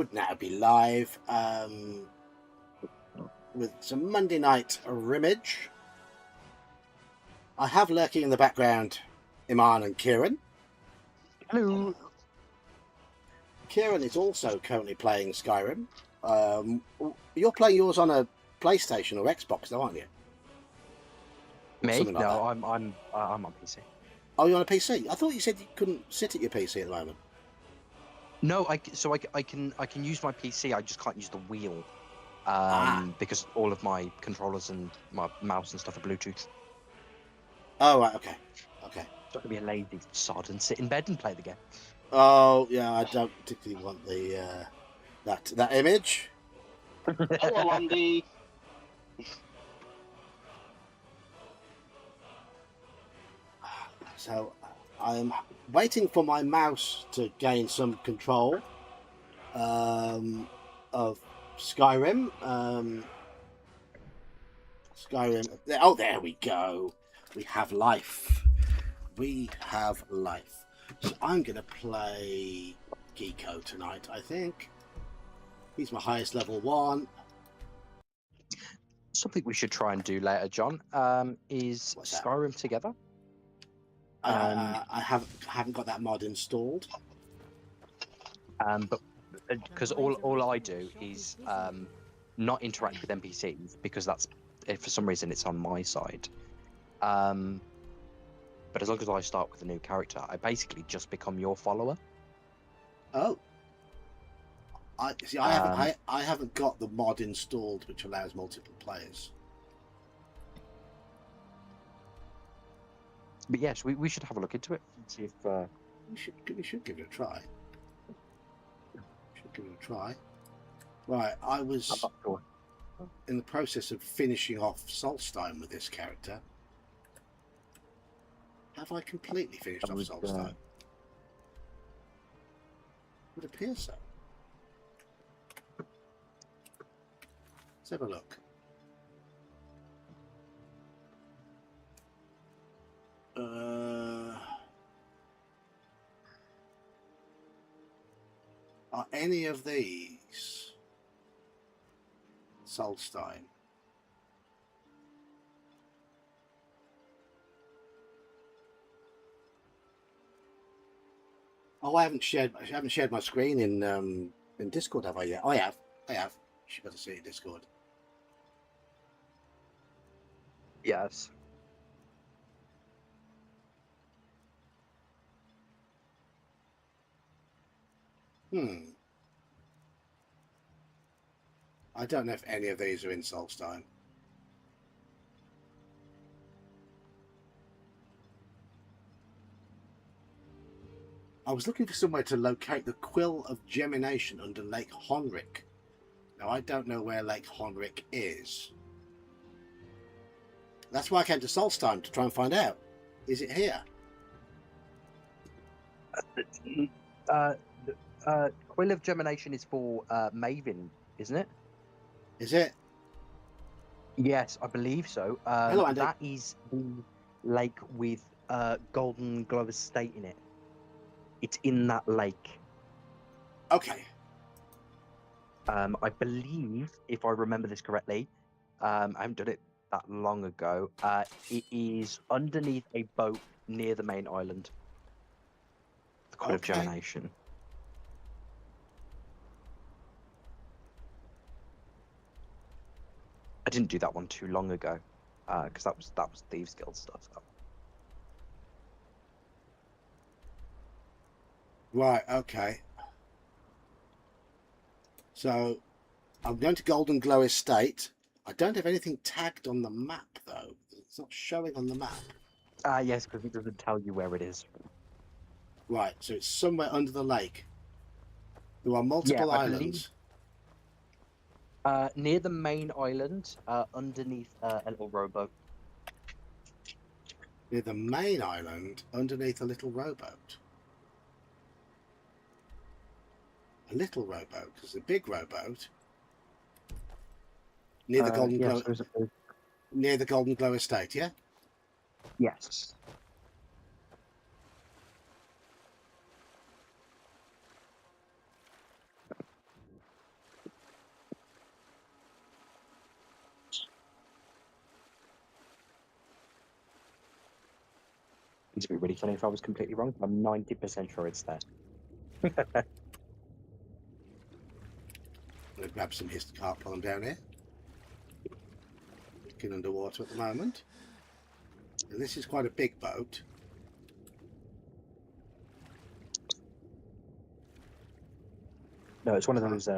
Would now be live with some Monday night rimmage. I have lurking in the background Iman and Kieran. Hello. Kieran is also currently playing Skyrim. You're playing yours on a PlayStation or Xbox, though, aren't you? Me? Something like No, that. I'm on PC. Oh, you're on a PC? I thought you said you couldn't sit at your PC at the moment. No, I can use my PC. I just can't use the wheel, Ah. because all of my controllers and my mouse and stuff are Bluetooth. Oh, right. Okay. Okay. So I can be a lazy sod and sit in bed and play the game. Oh, yeah. I don't particularly want the that image. Hello, Andy. So I'm waiting for my mouse to gain some control of Skyrim. Skyrim. Oh, there we go. We have life. We have life. So I'm going to play Geeko tonight, I think. He's my highest level 1. Something we should try and do later, John, is What's that? Skyrim together. I haven't got that mod installed. But because all I do is not interact with NPCs, because that's, for some reason, it's on my side. But as long as I start with a new character, I basically just become your follower. Oh. I haven't got the mod installed which allows multiple players. But yes, we should have a look into it and see if We should give it a try. Should give it a try. Right, I was in the process of finishing off Solstein with this character. Have I completely finished off Solstein? Would appear so. Let's have a look. Are any of these Solstein? Oh, I haven't shared my screen in Discord, have I yet? I have. You should better see it in Discord. yes. I don't know if any of these are in Solstein. I was looking for somewhere to locate the Quill of Gemination under Lake Honric. Now, I don't know where Lake Honric is. That's why I came to Solstein, to try and find out. Is it here? Quill of Gemination is for Maven, isn't it? Is it? Yes, I believe so. Hello, Andy. That is the lake with Golden Glow Estate in it. It's in that lake. Okay. I believe, if I remember this correctly, I haven't done it that long ago. It is underneath a boat near the main island. The Quill of Gemination. I didn't do that one too long ago, because that was Thieves Guild stuff. Right, okay. So, I'm going to Golden Glow Estate. I don't have anything tagged on the map, though. It's not showing on the map. Yes, because it doesn't tell you where it is. Right, so it's somewhere under the lake. There are multiple islands. Near the main island, underneath a little rowboat. Near the main island, underneath a little rowboat. A little rowboat, because a big rowboat. Near the Golden Glow. Near the Golden Glow Estate, yeah? Yes. It's gonna be really funny if I was completely wrong. I'm 90% sure it's there. I'm going to grab some Instacart while I'm down here. Looking underwater at the moment. And this is quite a big boat. No, it's one of those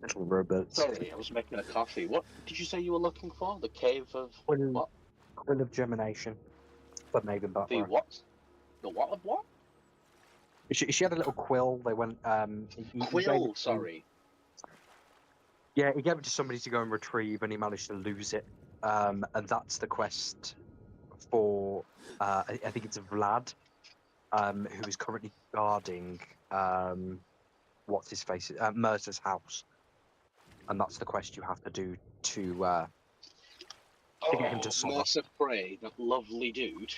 little rowboats. Sorry, I was making a coffee. What did you say you were looking for? The cave of what? Quill of germination. But maybe The Butler. what? The what of what? She had a little quill. They went. He gave Quill, it to- sorry. Yeah, he gave it to somebody to go and retrieve, and he managed to lose it. And that's the quest for. I think it's Vlad, who is currently guarding. What's his face? Mercer's house, and that's the quest you have to do to get him to stop. Mercer Prey, that lovely dude.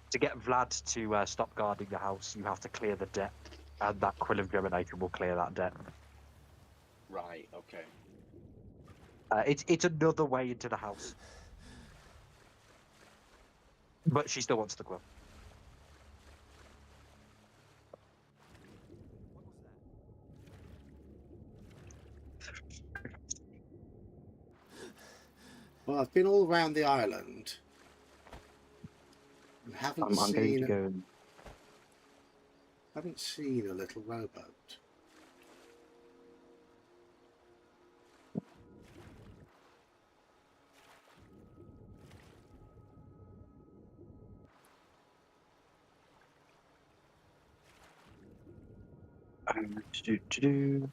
To get Vlad to stop guarding the house, you have to clear the debt, and that Quill of Germination will clear that debt. Right, okay. It's another way into the house, but she still wants the quill. Well, I've been all around the island and I'm going to go. haven't seen a little rowboat. Do.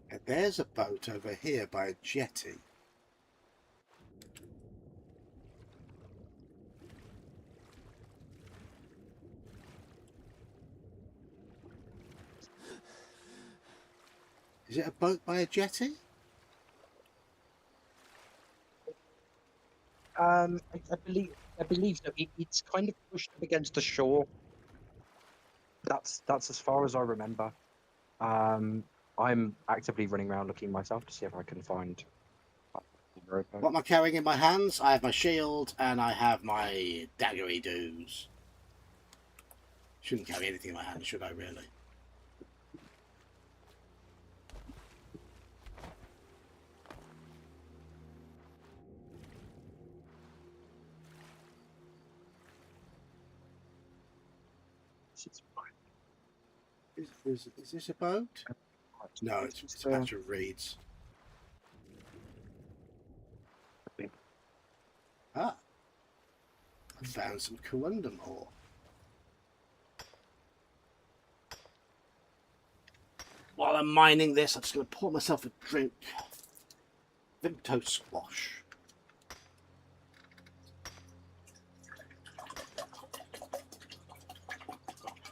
And there's a boat over here by a jetty. Is it a boat by a jetty? I believe so. It's kind of pushed up against the shore. That's as far as I remember. I'm actively running around looking myself to see if I can find. What am I carrying in my hands? I have my shield and I have my daggery doos. Shouldn't carry anything in my hands, should I really? Is this a boat? No, it's a bunch of reeds. Ah, I found some corundum ore. While I'm mining this, I'm just going to pour myself a drink. Vimto squash.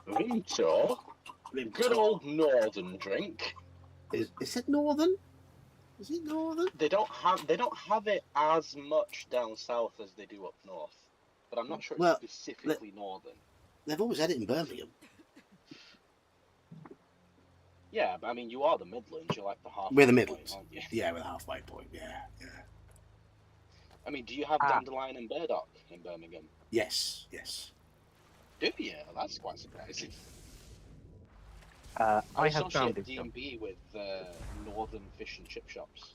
Vimto? Good old northern drink. Is it northern? Is it northern? They don't have it as much down south as they do up north. But I'm not sure it's specifically northern. They've always had it in Birmingham. Yeah, but I mean, you are the Midlands. You're like the halfway We're the point, Midlands. aren't you? Yeah, we're the halfway point. Yeah. I mean, do you have dandelion and burdock in Birmingham? Yes. Do you? That's quite surprising. I have associate found it. D&B with northern fish and chip shops.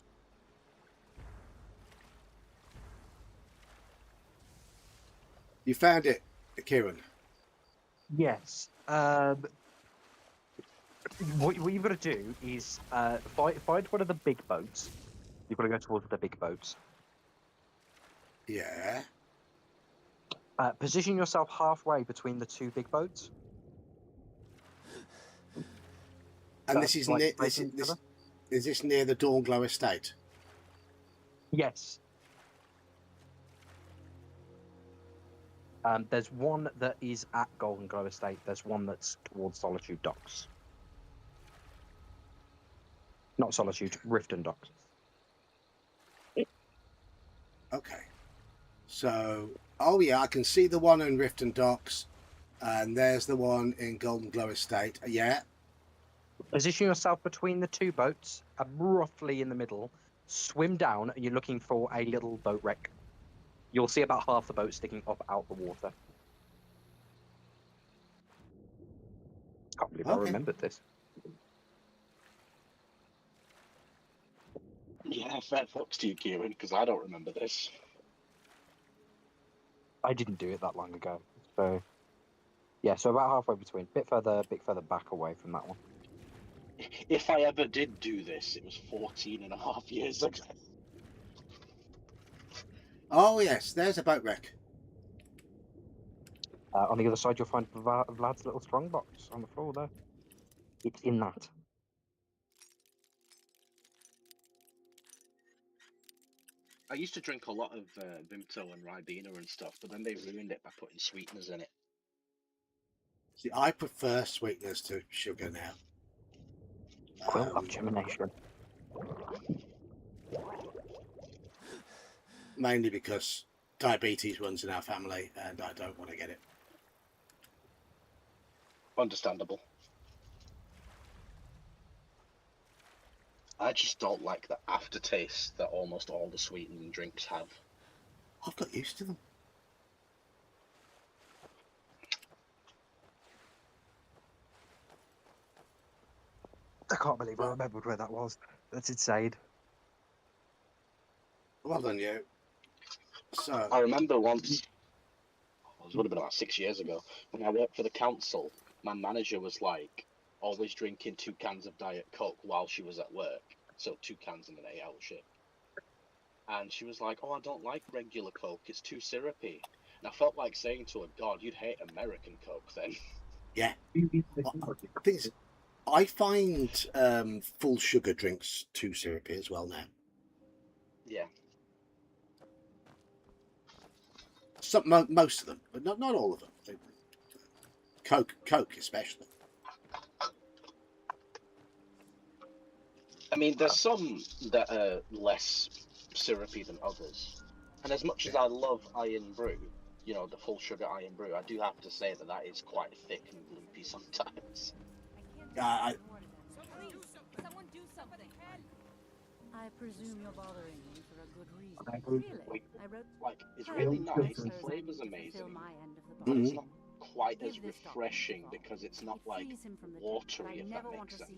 You found it, Kieran? Yes. What you've got to do is find one of the big boats. You've got to go towards the big boats. Yeah. Position yourself halfway between the two big boats. And this is near. Is this near the Dawnglow estate? Yes. There's one that is at Golden Glow Estate. There's one that's towards Solitude Docks. Not Solitude, Riften Docks. Okay. So, oh yeah, I can see the one in Riften Docks, and there's the one in Golden Glow Estate. Yeah. Position yourself between the two boats, roughly in the middle. Swim down, and you're looking for a little boat wreck. You'll see about half the boat sticking up out the water. Can't believe I remembered this. Yeah, fair fucks to you, Kieran, because I don't remember this. I didn't do it that long ago, so yeah. So about halfway between, bit further back away from that one. If I ever did do this, it was 14 and a half years ago. Oh yes, there's a boat wreck. On the other side, you'll find Vlad's little strongbox on the floor there. It's in that. I used to drink a lot of Vimto and Ribena and stuff, but then they ruined it by putting sweeteners in it. See, I prefer sweeteners to sugar now. Quill of germination. Mainly because diabetes runs in our family, and I don't want to get it. Understandable. I just don't like the aftertaste that almost all the sweetening drinks have. I've got used to them. I can't believe I remembered where that was. That's insane. Well done, you. So I remember once, it would have been about 6 years ago, when I worked for the council, my manager was like, always drinking 2 cans of Diet Coke while she was at work. So 2 cans in an 8-hour shift. And she was like, oh, I don't like regular Coke, it's too syrupy. And I felt like saying to her, God, you'd hate American Coke then. yeah, things. I find full sugar drinks too syrupy as well now. Yeah. Most of them, but not all of them. Coke especially. I mean, there's some that are less syrupy than others. And as much as I love Iron Brew, you know, the full sugar Iron Brew, I do have to say that that is quite thick and gloopy sometimes. Someone do something. I presume you're bothering me for a good reason. Really? I wrote Like, it's really nice, the flavor's amazing, but it's not quite as refreshing because it's not like watery, if that makes sense.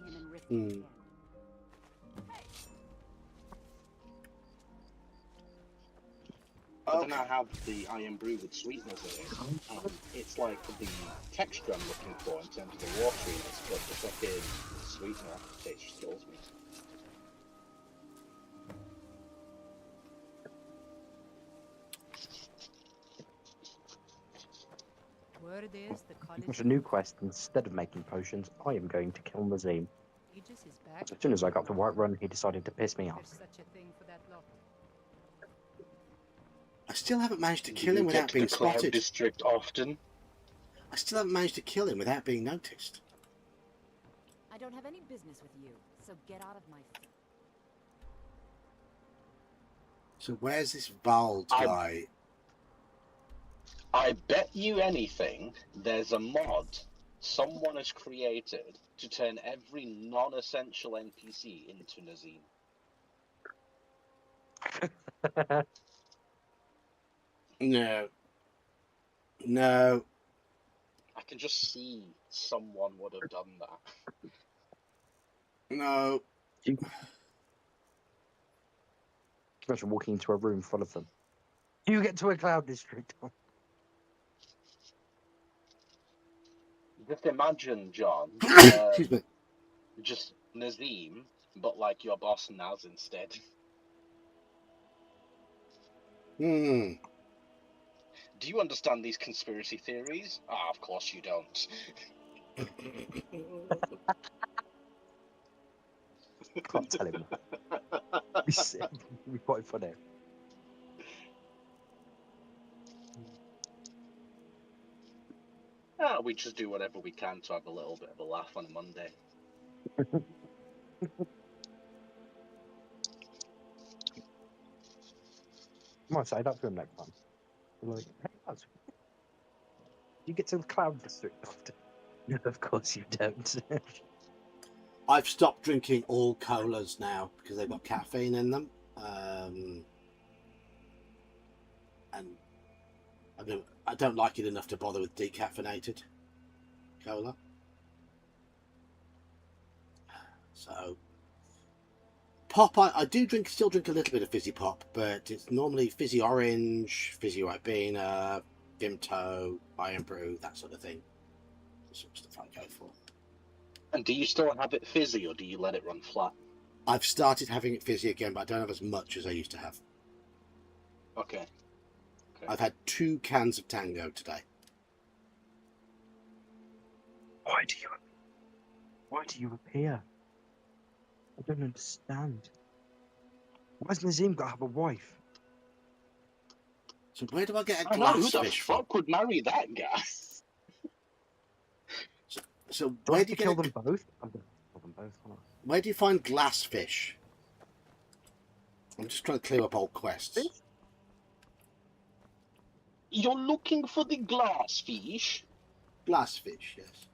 But then I have the Iron Brew with sweeteners in it, and it's like the texture I'm looking for in terms of the wateriness, but the fucking sweetener aftertaste just kills me. Word is the college. It's a new quest. Instead of making potions, I am going to kill Nazim. Aegis is back. As soon as I got to Whiterun, he decided to piss me off. There's such a thing for that lot. I still haven't managed to kill him without being spotted. Cloud District often. I still haven't managed to kill him without being noticed. I don't have any business with you, so get out of my face. So where's this Vald guy? I bet you anything, there's a mod someone has created to turn every non-essential NPC into Nazim. No. No. I can just see someone would have done that. No. Imagine walking into a room full of them. You get to a Cloud District. Just imagine, John, Excuse me. just Nazim, but like your boss Naz instead. Hmm. Do you understand these conspiracy theories? Ah, of course you don't. Can't tell him that. It'd be quite funny. We just do whatever we can to have a little bit of a laugh on a Monday. might say that to him next time. Be like, hey, lads, you get to the cloud district after. No, of course you don't. I've stopped drinking all colas now because they've got caffeine in them. And I don't like it enough to bother with decaffeinated cola. So pop, I do still drink a little bit of fizzy pop, but it's normally fizzy orange, fizzy Ribena, Vimto, Iron Brew, that sort of thing. That's sort of stuff I go for. And do you still have it fizzy, or do you let it run flat? I've started having it fizzy again, but I don't have as much as I used to have. Okay. I've had 2 cans of Tango today. Why do you appear? I don't understand. Why has Nazim got to have a wife? So where do I get a I know, who glass the fish from? fuck would marry that guy? So Do I where have do you to kill get them both? I'm going to kill them both, aren't where do you find glass fish? I'm just trying to clear up old quests. Fish? You're looking for the glass fish? Glass fish, yes.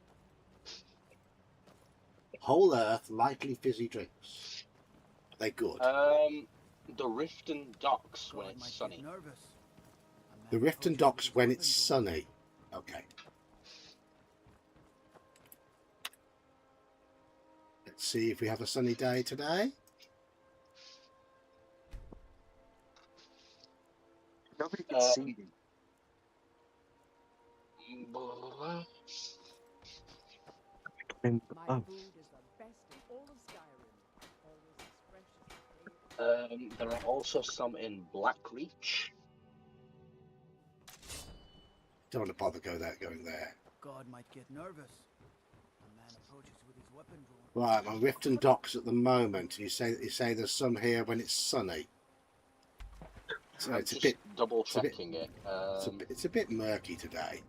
Whole earth, lightly fizzy drinks. Are they good? The Riften docks when it's sunny. The Riften docks when it's sunny. Okay. Let's see if we have a sunny day today. Nobody can see you. My food is the best in all of Skyrim. Always as fresh as the day. There are also some in Blackreach. Don't want to bother going there. God might get nervous. A man approaches with his weapon drawn. Right, my Riften docks at the moment. You say there's some here when it's sunny. So it's a bit double checking it. It's a bit murky today.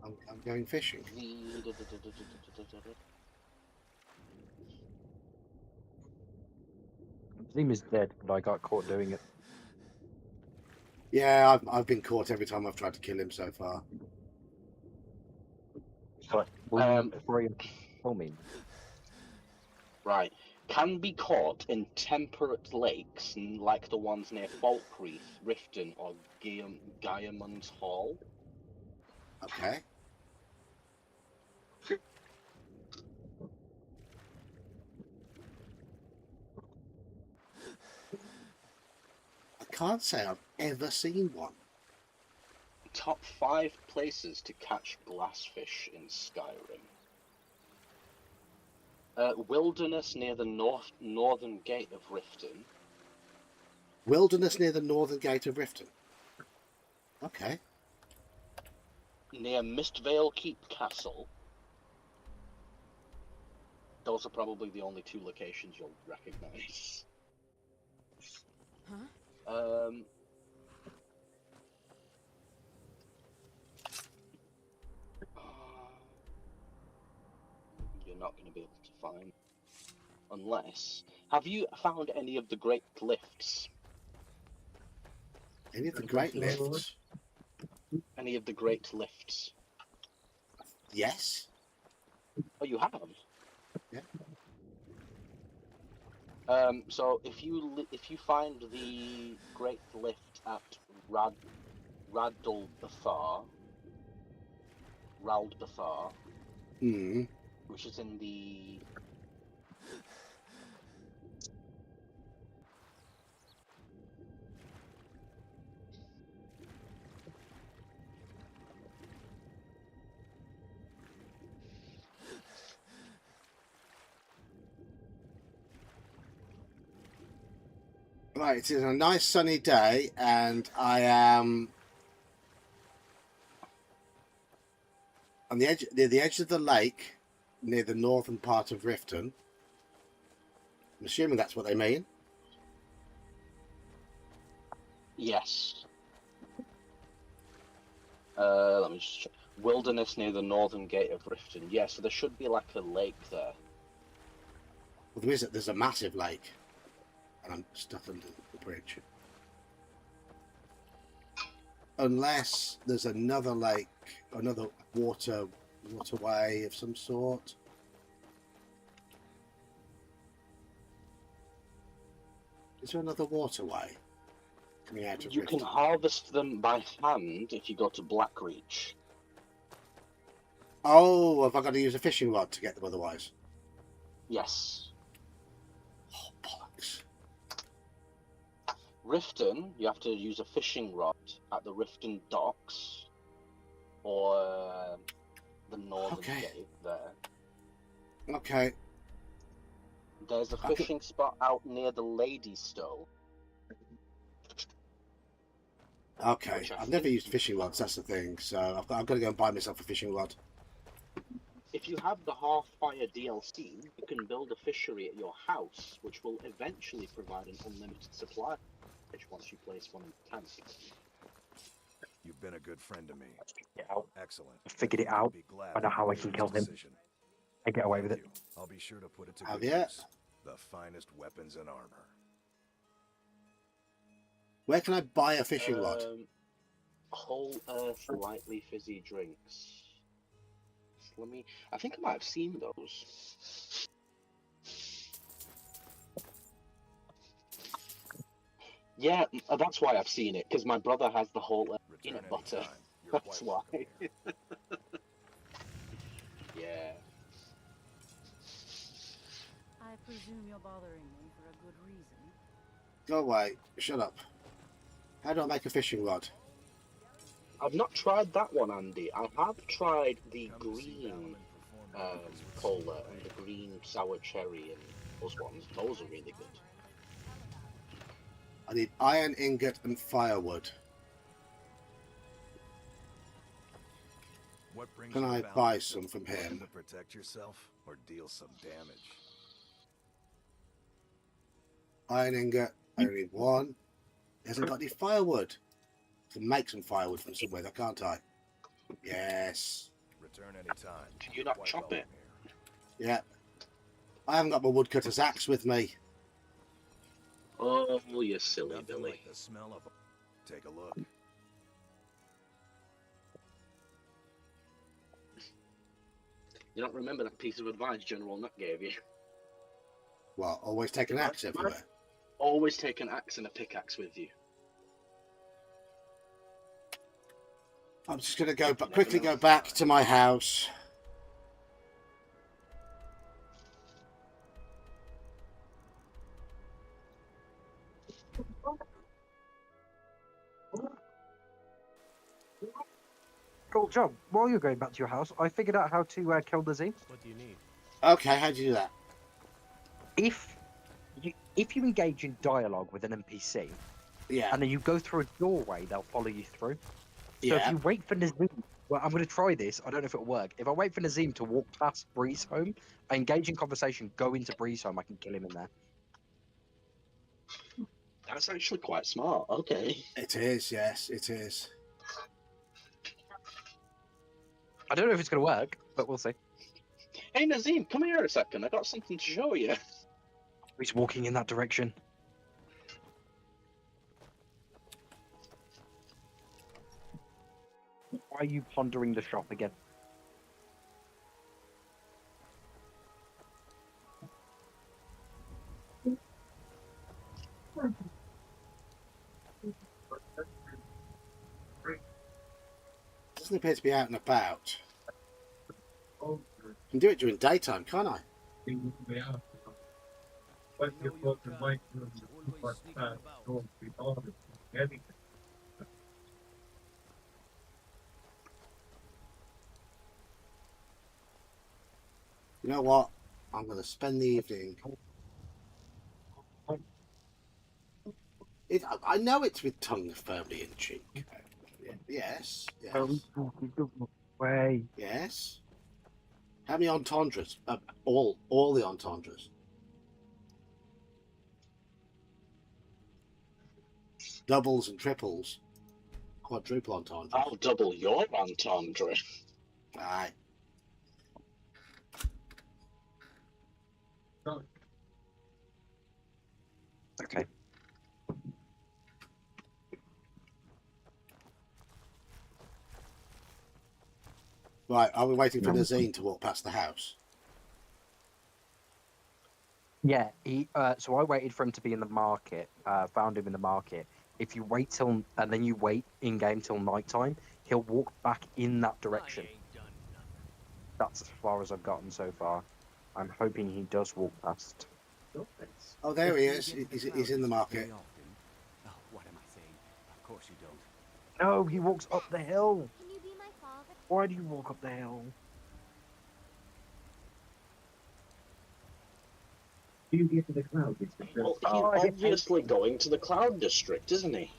But I'm going fishing. Nazim is dead, but I got caught doing it. Yeah, I've been caught every time I've tried to kill him so far. Tell me. Right. Can be caught in temperate lakes like the ones near Falkreath, Riften, or Guillemund's Hall. Okay. I can't say I've ever seen one. Top 5 places to catch glassfish in Skyrim. Wilderness near the northern gate of Riften. Wilderness near the northern gate of Riften. Okay. Near Mistvale Keep Castle. Those are probably the only 2 locations you'll recognise. Huh? You're not going to be able to find. Unless... Have you found any of the great lifts? Any of the great lifts? Any of the great lifts? Yes. Oh, you have? Yeah. So if you find the great lift at Raldbethar, which is in the Right, it is a nice sunny day, and I am on the edge, near the edge of the lake, near the northern part of Riften. I'm assuming that's what they mean. Yes. Let me just check. Wilderness near the northern gate of Riften. Yeah, so there should be like a lake there. Well, there's a massive lake. And I'm stuck under the bridge. Unless there's another lake, another waterway of some sort. Is there another waterway coming out of You can Riften? harvest them by hand if you go to Blackreach. Oh, have I got to use a fishing rod to get them otherwise? Yes. Oh, bollocks. Riften, you have to use a fishing rod at the Riften docks or the northern gate there. Okay. There's a fishing spot out near the Lady's Stove. Okay. I've never used fishing rods, that's the thing. So I've got to go and buy myself a fishing rod. If you have the Half-Fire DLC, you can build a fishery at your house, which will eventually provide an unlimited supply once you place one in the tank. You've been a good friend to me. Excellent. I figured it out. I know how I can kill him. I get away with it. I'll be sure to put it to Have good you? use. The finest weapons and armor. Where can I buy a fishing rod? Whole Earth lightly fizzy drinks. I think I might have seen those. Yeah, that's why I've seen it, because my brother has the whole peanut butter. That's why. Yeah. I presume you're bothering me for a good reason. Go away. Shut up. How do I make a fishing rod? I've not tried that one, Andy. I have tried the green cola and the green sour cherry and those ones. Those are really good. I need iron ingot and firewood. What brings Can you I about buy it? some from Looking him? to protect yourself or deal some damage? Iron ingot. I only need one. He hasn't got any firewood. I can make some firewood from somewhere, can't I? Yes. Return anytime. Can you not chop it? Yeah. I haven't got my woodcutter's axe with me. Oh, you silly Nothing Billy. like the smell of them. Take a look. You don't remember that piece of advice General Nut gave you? Well, always take an axe everywhere. Always take an axe and a pickaxe with you. I'm just going to go quickly go back to my house. Cool job. While you're going back to your house, I figured out how to kill the Z. What do you need? Okay, how do you do that? If you engage in dialogue with an NPC, Yeah. and then you go through a doorway, they'll follow you through. So if Yeah. you wait for Nazim, well, I'm going to try this. I don't know if it'll work. If I wait for Nazim to walk past Bree's home, I engage in conversation, go into Bree's home, I can kill him in there. That's actually quite smart. Okay. It is, yes, it is. I don't know if it's going to work, but we'll see. Hey Nazim, come here a second. I got something to show you. He's walking in that direction. Why are you pondering the shop again? Doesn't appear to be out and about. I can do it during daytime, can't I? You know what? I'm going to spend the evening. I know it's with tongue firmly in cheek. Yes, yes, Way. yes. How many entendres? All the entendres. Doubles and triples. Quadruple entendres. I'll double your entendre. Aye. Okay. Right, are we waiting for Nazim to walk past the house? Yeah, so I waited for him to be in the market. Found him in the market. If you wait till and then you wait in game till nighttime, he'll walk back in that direction. That's as far as I've gotten so far. I'm hoping he does walk past. Oh, there he is. He's in the market. Oh, what am I saying? Of course you don't. No, he walks up the hill. Can you be my father? Why do you walk up the hill? Well, he's obviously going to the Cloud District, isn't he?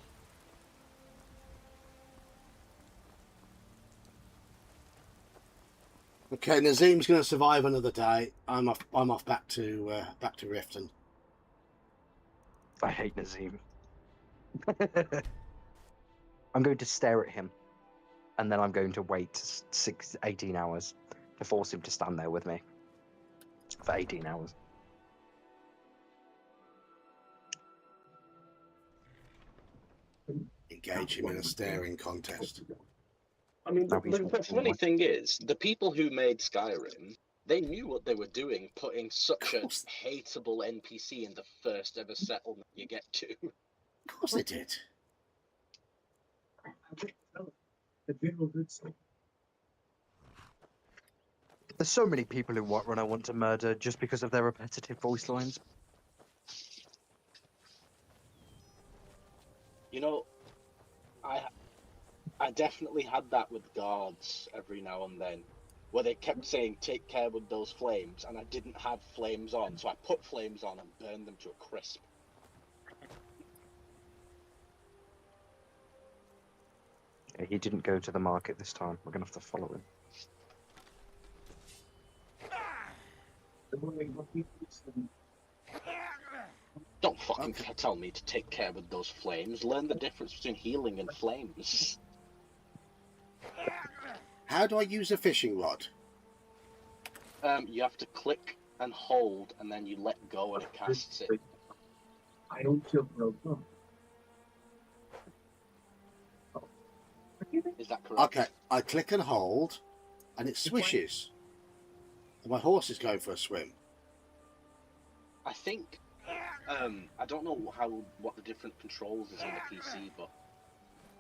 Okay, Nazim's going to survive another day. I'm off back to Riften. I hate Nazim. I'm going to stare at him, and then I'm going to wait 18 hours to force him to stand there with me for 18 hours. Engage him in a staring contest. I mean, Now he's the walking funny away. thing is, the people who made Skyrim, they knew what they were doing, putting such a course. hateable NPC in the first ever settlement you get to. Of course they did. There's so many people in Whiterun I want to murder just because of their repetitive voice lines. You know, I definitely had that with guards every now and then, where they kept saying, take care with those flames, and I didn't have flames on, so I put flames on and burned them to a crisp. Okay, he didn't go to the market this time. We're going to have to follow him. Don't fucking tell me to take care with those flames. Learn the difference between healing and flames. How do I use a fishing rod? You have to click and hold, and then you let go and it casts it. Is that correct? Okay, I click and hold, and it swishes. And my horse is going for a swim. I think, I don't know what the different controls is on the PC, but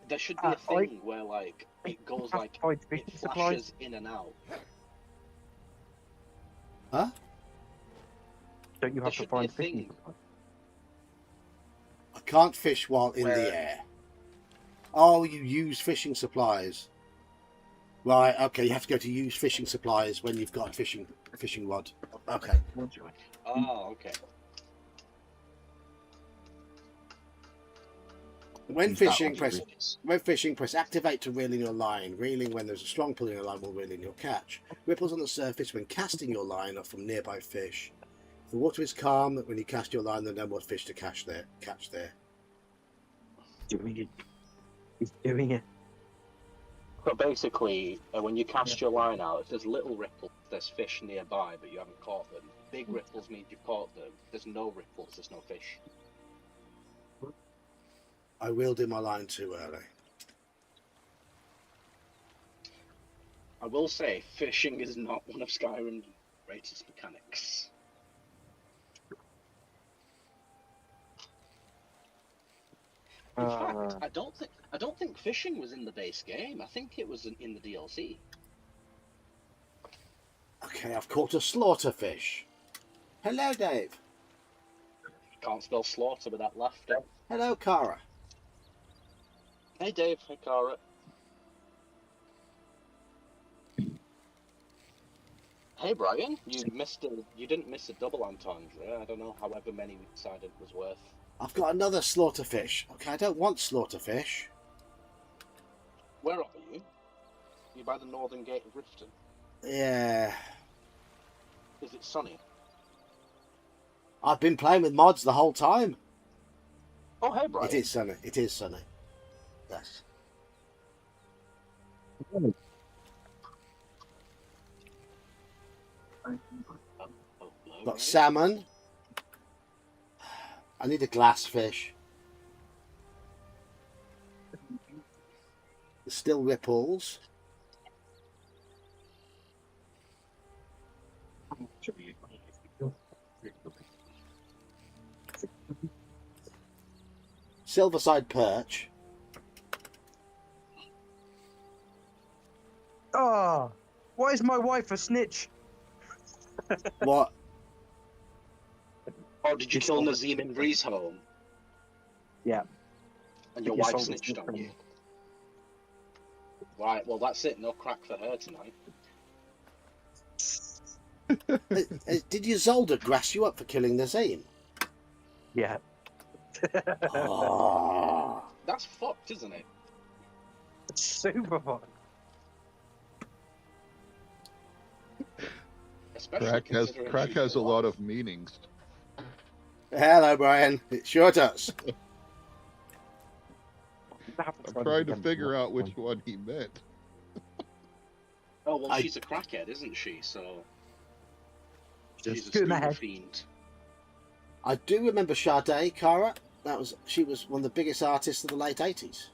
there should be a thing where, like, it goes like, it flashes in and out. Huh? Don't you have to find fishing supplies? I can't fish while in the air. Oh, you use fishing supplies. Right, okay, you have to go to use fishing supplies when you've got a fishing rod. Okay. Oh, okay. When fishing, press activate to reel in your line. Reeling when there's a strong pull in your line will reel in your catch. Ripples on the surface when casting your line are from nearby fish. If the water is calm, when you cast your line, there are no more fish to catch there. Doing it. He's doing it. So basically, when you cast your line out, if there's little ripples, there's fish nearby, but you haven't caught them. Big ripples means you've caught them. There's no ripples, there's no fish. I wheeled in my line too early. I will say, fishing is not one of Skyrim's greatest mechanics. In fact, I don't think fishing was in the base game. I think it was in the DLC. Okay, I've caught a slaughterfish. Hello, Dave. Can't spell slaughter without laughter. Hello, Cara. Hey Dave, hey Cara. Hey Brian, you didn't miss a double entendre. I don't know however many we decided was worth. I've got another slaughterfish. Okay, I don't want slaughterfish. Where are you? You by the northern gate of Riften? Yeah. Is it sunny? I've been playing with mods the whole time. Oh, hey Brian. It is sunny. It is sunny. Yes. Got salmon. I need a glass fish. There's still ripples. Silverside perch. Oh, why is my wife a snitch? What? Oh, did you kill Nazim in Bree's home? Yeah. And your You wife sold snitched it on you? Right, well that's it. No crack for her tonight. Did Ysolda grass you up for killing Nazim? Yeah. Oh. That's fucked, isn't it? It's super fun. Especially Crack has a lot of meanings. Hello, Brian. It sure does. I'm trying to figure out which one he meant. Oh well, she's a crackhead, isn't she? So she's a Good screamer man. fiend. I do remember Sade, Cara. She was one of the biggest artists of the late 80s.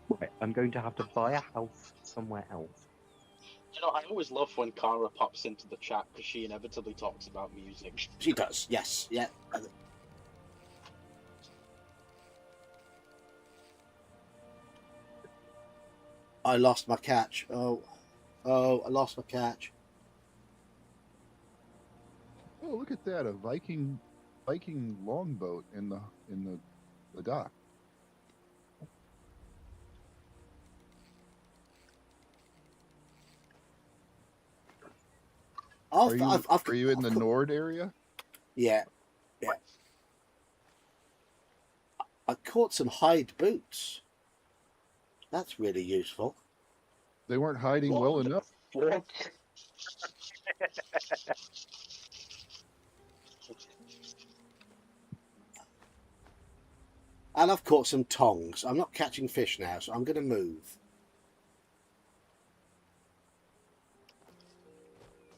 Right, I'm going to have to buy a house somewhere else. You know, I always love when Cara pops into the chat because she inevitably talks about music. She does, yes, yeah. I lost my catch. Oh, I lost my catch. Oh, look at that! A Viking longboat in the dock. Are you in the Nord area? Yeah, yeah. I caught some hide boots. That's really useful. They weren't hiding well enough. And I've caught some tongs. I'm not catching fish now, so I'm going to move.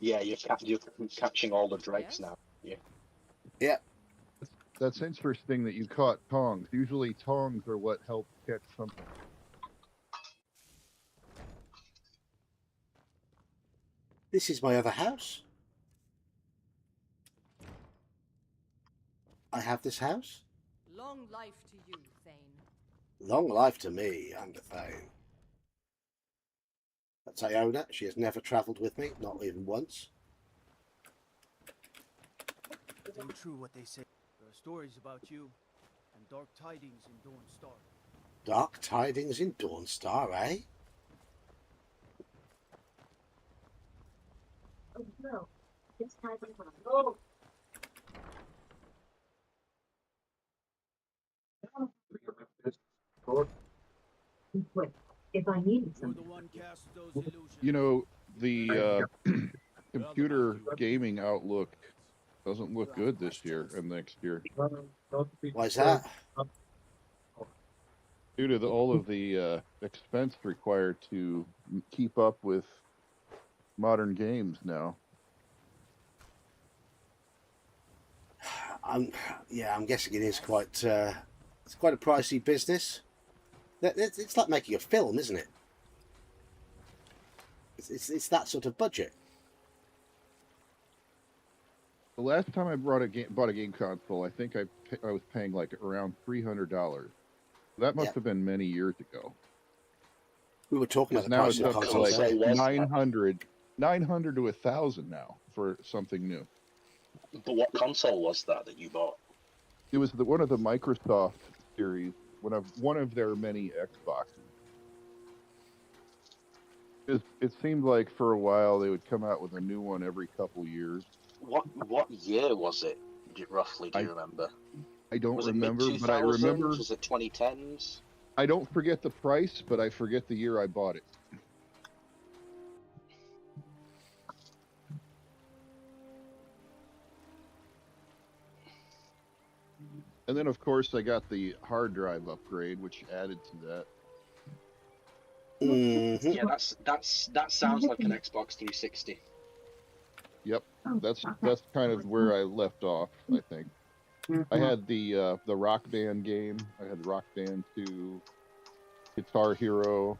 Yeah, you're catching all the drakes now. Yeah. Yeah. That's interesting that you caught tongs. Usually tongs are what help catch something. This is my other house. I have this house. Long life to you, Thane. Long life to me, I'm the Thane. That's Iona. She has never travelled with me, not even once. It ain't true what they say. There are stories about you and dark tidings in Dawnstar. Dark tidings in Dawnstar, eh? Oh no, this time I'm wrong. Wait, if I needed You're the something. one casts those illusions. You know, the computer gaming outlook doesn't look good this year and next year. Why is that? Due to all of the expense required to keep up with modern games now. I'm guessing it is quite. It's quite a pricey business. It's like making a film, isn't it? It's that sort of budget. The last time I bought a game console, I think I was paying like around $300. That must have been many years ago. We were talking about the now price it's of up to consoles. like 900 to 1,000 now for something new. But what console was that you bought? It was one of the Microsoft series, one of their many Xboxes. It seemed like for a while they would come out with a new one every couple years. What year was it? Roughly, do you remember? I don't remember, it but I remember. Was it 2010s? I don't forget the price, but I forget the year I bought it. And then, of course, I got the hard drive upgrade, which added to that. Mm-hmm. Yeah, that sounds like an Xbox 360. Yep, that's kind of where I left off. I think I had the Rock Band game. I had Rock Band 2, Guitar Hero.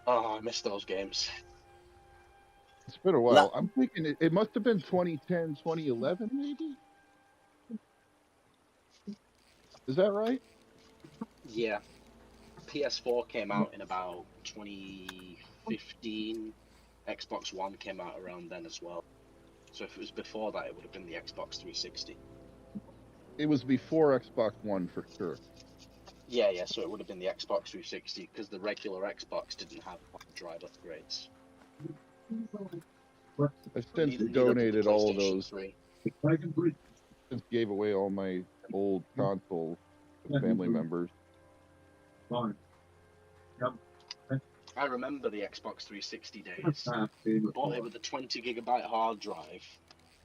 Oh, I miss those games. It's been a while. I'm thinking it must have been 2010, 2011, maybe. Is that right? Yeah. PS4 came out in about 2015. Xbox One came out around then as well. So if it was before that, it would have been the Xbox 360. It was before Xbox One for sure. Yeah, so it would have been the Xbox 360 because the regular Xbox didn't have drive upgrades. I've since Neither did donated the all PlayStation those. 3. Since gave away all my old consoles to family members. I remember the Xbox 360 days. Bought it with a 20 gigabyte hard drive,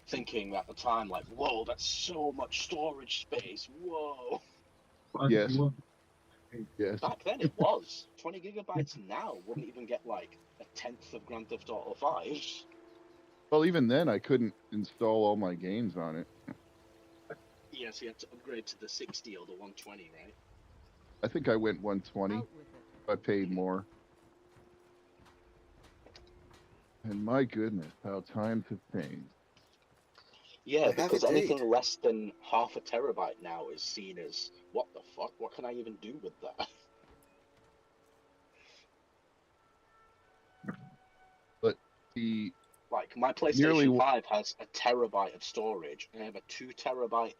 thinking at the time, like, whoa, that's so much storage space. Whoa. Yes. Yes. Back then it was. 20 gigabytes now wouldn't even get like a tenth of Grand Theft Auto 5. Well, even then, I couldn't install all my games on it. Yeah, so you had to upgrade to the 60 or the 120, right? I think I went 120. Out with it. I paid more. And my goodness, how times have changed. Yeah, They have because indeed. anything less than half a terabyte now is seen as, what the fuck? What can I even do with that? But the Like, my PlayStation 5 has a terabyte of storage, and I have a 2 terabyte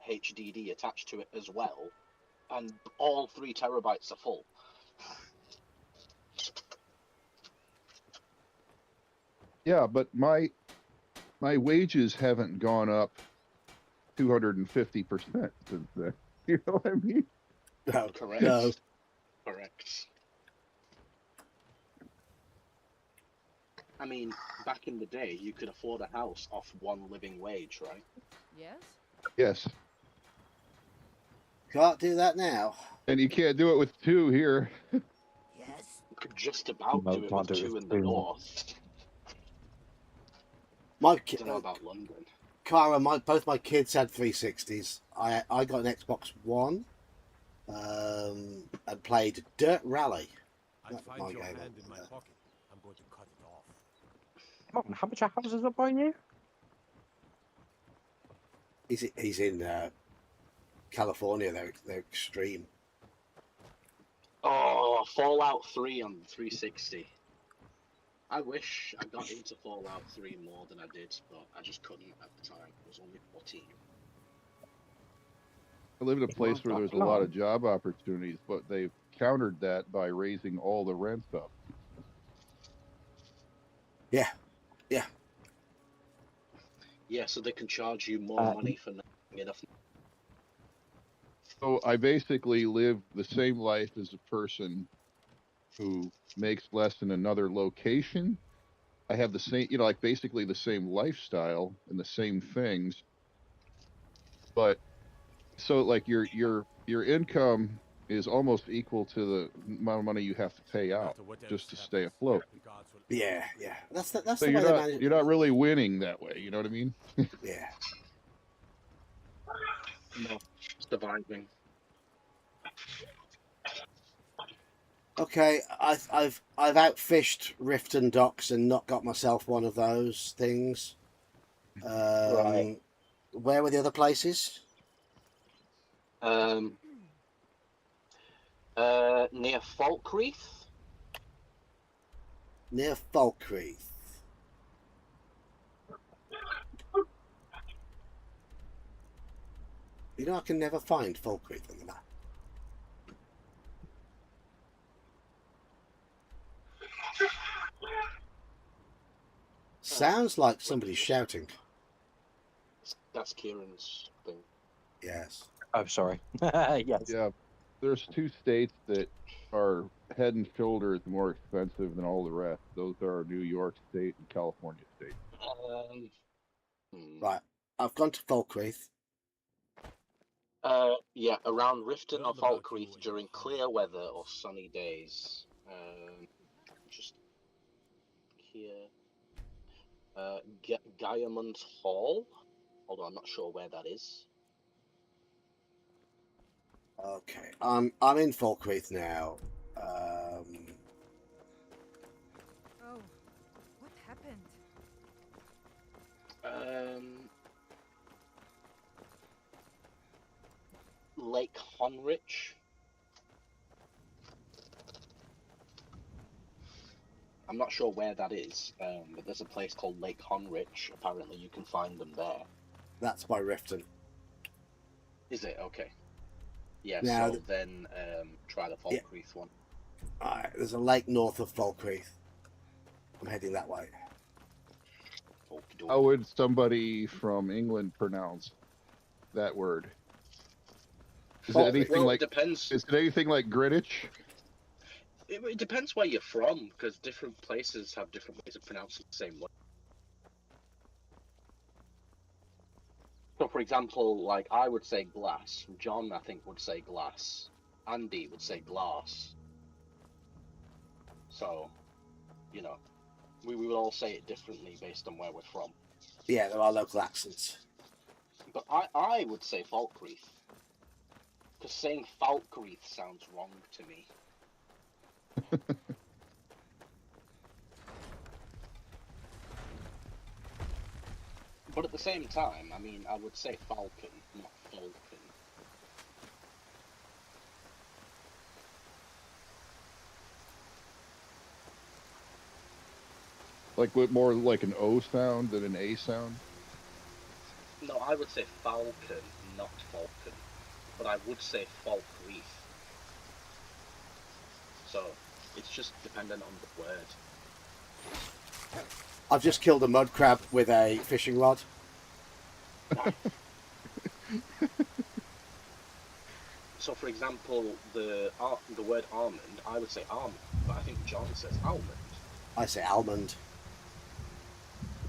HDD attached to it as well, and all 3 terabytes are full. Yeah, but my wages haven't gone up 250% since then. You know what I mean? No, Correct. no. Correct. I mean, back in the day, you could afford a house off one living wage, right? Yes? Yes. Can't do that now. And you can't do it with 2 here. Yes. You could just about No, do it can't with do it 2 with in the 2. north. My I don't know about London. Cara, both my kids had 360s. I got an Xbox One and played Dirt Rally. I That was find my your game. hand in my pocket. I'm going to cut it off. Come on, how much a house is up buying you? He's in California. They're extreme. Oh, Fallout 3 on 360. I wish I got into Fallout 3 more than I did, but I just couldn't at the time. I was only 14. I live in a place where there's a lot of job opportunities, but they've countered that by raising all the rents up. Yeah. Yeah, so they can charge you more money for not having enough. So I basically live the same life as a person who makes less in another location. I have the same, like basically the same lifestyle and the same things. But so like your income is almost equal to the amount of money you have to pay out just to stay afloat. Yeah. That's So the way they manage. you're not really winning that way. You know what I mean? Yeah. No, surviving. Okay, I've outfished Riften docks and not got myself one of those things. Right. Where were the other places? Near Falkreath. Near Falkreath. You know, I can never find Falkreath on the map. Sounds like somebody's shouting. That's Kieran's thing. Yes. Oh, sorry. Yes. Yeah. There's 2 states that are head and shoulders more expensive than all the rest. Those are New York State and California State. Right. I've gone to Falkreath. Yeah, around Riften or Falkreath during clear weather or sunny days. Just here. Diamond Hall. Although I'm not sure where that is. Okay, I'm in Falkreath now. Oh, what happened? Lake Honrich. I'm not sure where that is, but there's a place called Lake Honrich. Apparently, you can find them there. That's by Riften. Is it? Okay. Yeah, Now so then try the Falkreath one. Alright, there's a lake north of Falkreath. I'm heading that way. How would somebody from England pronounce that word? Is it anything like? Depends. Is it anything like Greenwich? It depends where you're from, because different places have different ways of pronouncing the same word. So, for example, like I would say glass. John, I think, would say glass. Andy would say glass. So, you know, we would all say it differently based on where we're from. Yeah, there are local accents. But I would say Falkreath. Because saying Falkreath sounds wrong to me. But at the same time, I mean, I would say Falcon, not Falcon. Like what, more like an O sound than an A sound? No, I would say Falcon, not Falcon. But I would say Falkreath. So, it's just dependent on the word. I've just killed a mud crab with a fishing rod. So, for example, the word almond, I would say almond, but I think John says almond. I say almond.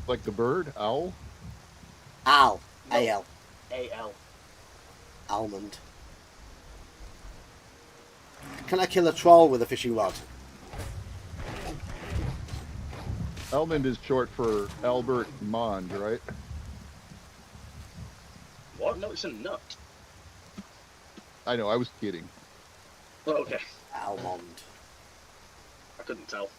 Like the bird, owl? Al. No. A-L. A-L. Almond. Can I kill a troll with a fishing rod? Almond is short for Albert Mond, right? What? No, it's a nut. I know, I was kidding. Oh, okay. Almond. I couldn't tell.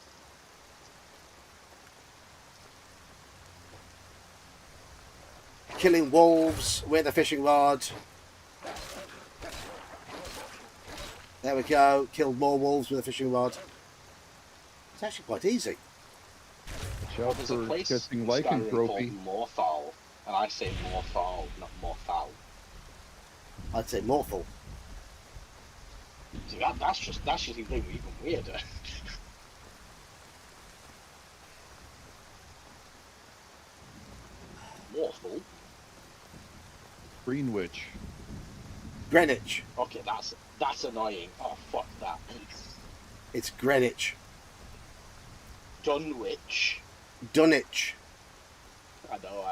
Killing wolves with a fishing rod. There we go. Killed more wolves with a fishing rod. It's actually quite easy. Shout There's a for place catching in lycanthropy. Skyrim called Morthal, and I say Morthal, not Morthal. I'd say mortal. See, that's just even weirder. Morthal? Greenwich. Greenwich. Okay, that's annoying. Oh, fuck that. It's Greenwich. Dunwich. Dunwich. I know.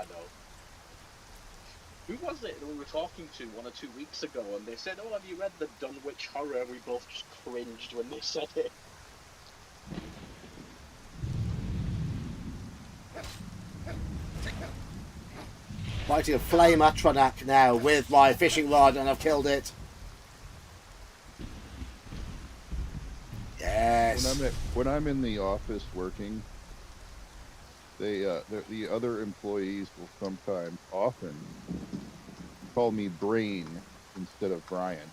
Who was it that we were talking to 1 or 2 weeks ago, and they said, "Oh, have you read the Dunwich Horror?" We both just cringed when they said it. Fighting a flame Atronak now with my fishing rod, and I've killed it. Yes. When I'm in the office working, the other employees will sometimes, often, call me Brain instead of Brian.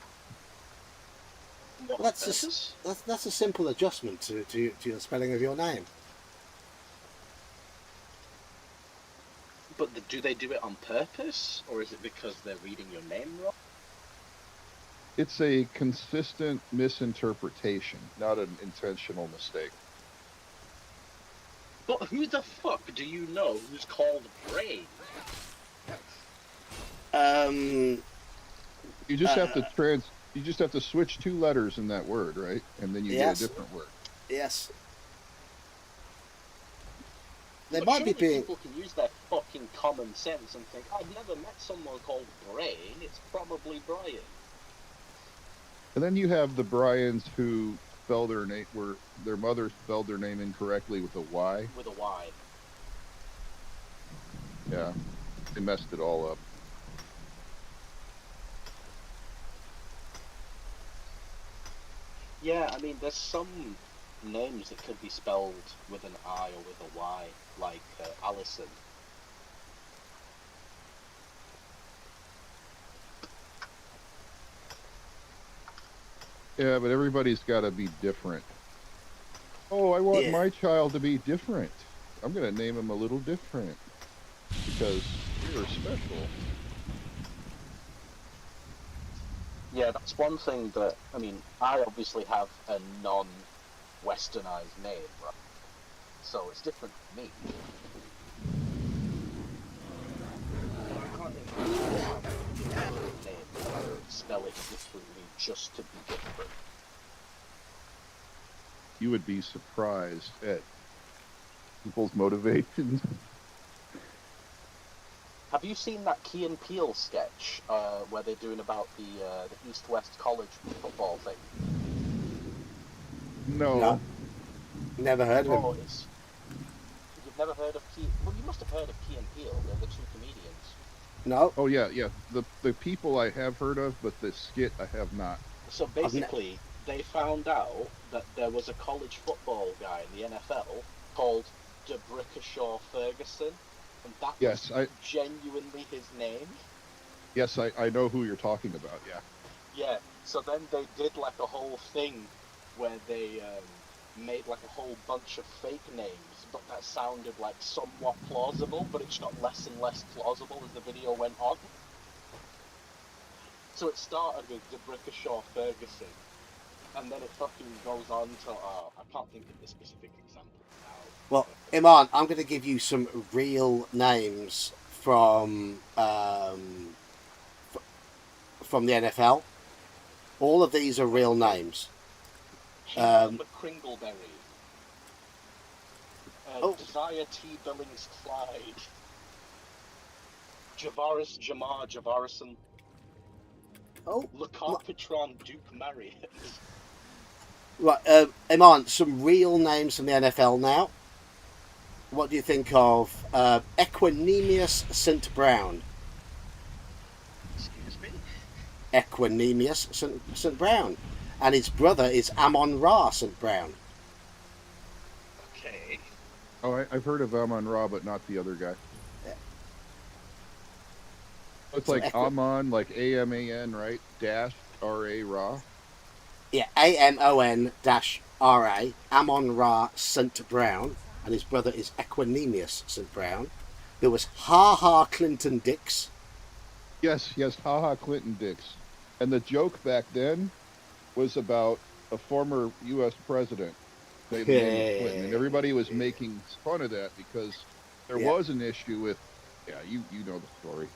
Well, that's a simple adjustment to the spelling of your name. But do they do it on purpose, or is it because they're reading your name wrong? It's a consistent misinterpretation, not an intentional mistake. But who the fuck do you know who's called Brain? You just have to you just have to switch 2 letters in that word, right? And then you get a different word. Yes. They But might be surely being. people can use their fucking common sense and think, "I've never met someone called Brain. It's probably Brian." And then you have the Bryans who spell their name, where their mother spelled their name incorrectly with a Y. With a Y. Yeah, they messed it all up. Yeah, I mean, there's some names that could be spelled with an I or with a Y, like Allison. Yeah, but everybody's got to be different. Oh, I want Yeah. my child to be different. I'm going to name him a little different because you're special. Yeah, that's one thing that, I mean, I obviously have a non-westernized name, right? So it's different for me. I can't have a name and spell it differently just to be different. You would be surprised at people's motivations. Have you seen that Key and Peele sketch where they're doing about the East-West College football thing? No. No. Never heard of him. Oh, it's... You've never heard of Key... Well, you must have heard of Key and Peele. They're the two comedians. No. Oh, yeah, yeah. The people I have heard of, but the skit I have not. So basically, they found out that there was a college football guy in the NFL called DeBrickashaw Ferguson, and that Yes, was genuinely his name. Yes, I know who you're talking about, yeah. Yeah, so then they did like a whole thing where they made like a whole bunch of fake names, but that sounded like somewhat plausible, but it just got less and less plausible as the video went on. So it started with DeBrickashaw Ferguson, and then it fucking goes on to, I can't think of the specific example now. Well, Iman, I'm going to give you some real names from the NFL. All of these are real names. McCringleberry. Desire T. Billings Clyde. Javaris Jamar Javarison. Oh, Lecarpitron Duke Marriott. right. Iman, some real names from the NFL now. What do you think of Equinemius St. Brown? Excuse me? Equinemius St. Brown. And his brother is Amon-Ra St. Brown. Okay. Oh, I've heard of Amon-Ra, but not the other guy. Yeah. It's like Amon, like A-M-A-N, right? Dash R-A, Ra. Yeah, A-M-O-N-R-A, Amon-Ra St. Brown, and his brother is Equinemius St. Brown. There was Ha Clinton Dix. Yes, Ha Clinton Dix. And the joke back then was about a former U.S. president named Clinton, and everybody was making fun of that because there was an issue with, you know the story.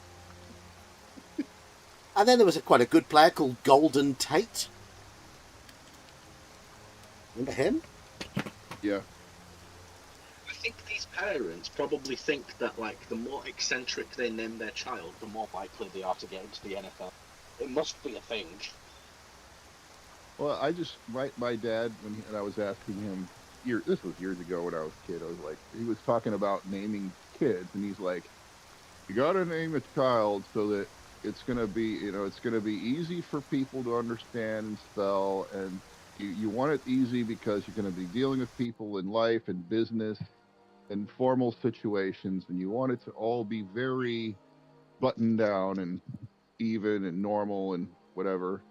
And then there was quite a good player called Golden Tate. Remember him? Yeah. I think these parents probably think that, like, the more eccentric they name their child, the more likely they are to get into the NFL. It must be a thing. Well, my dad, when I was asking him, this was years ago when I was a kid, I was like, he was talking about naming kids, and he's like, you gotta name a child so that it's gonna be, it's gonna be easy for people to understand and spell, and you want it easy because you're gonna be dealing with people in life and business and formal situations, and you want it to all be very buttoned down and even and normal and whatever.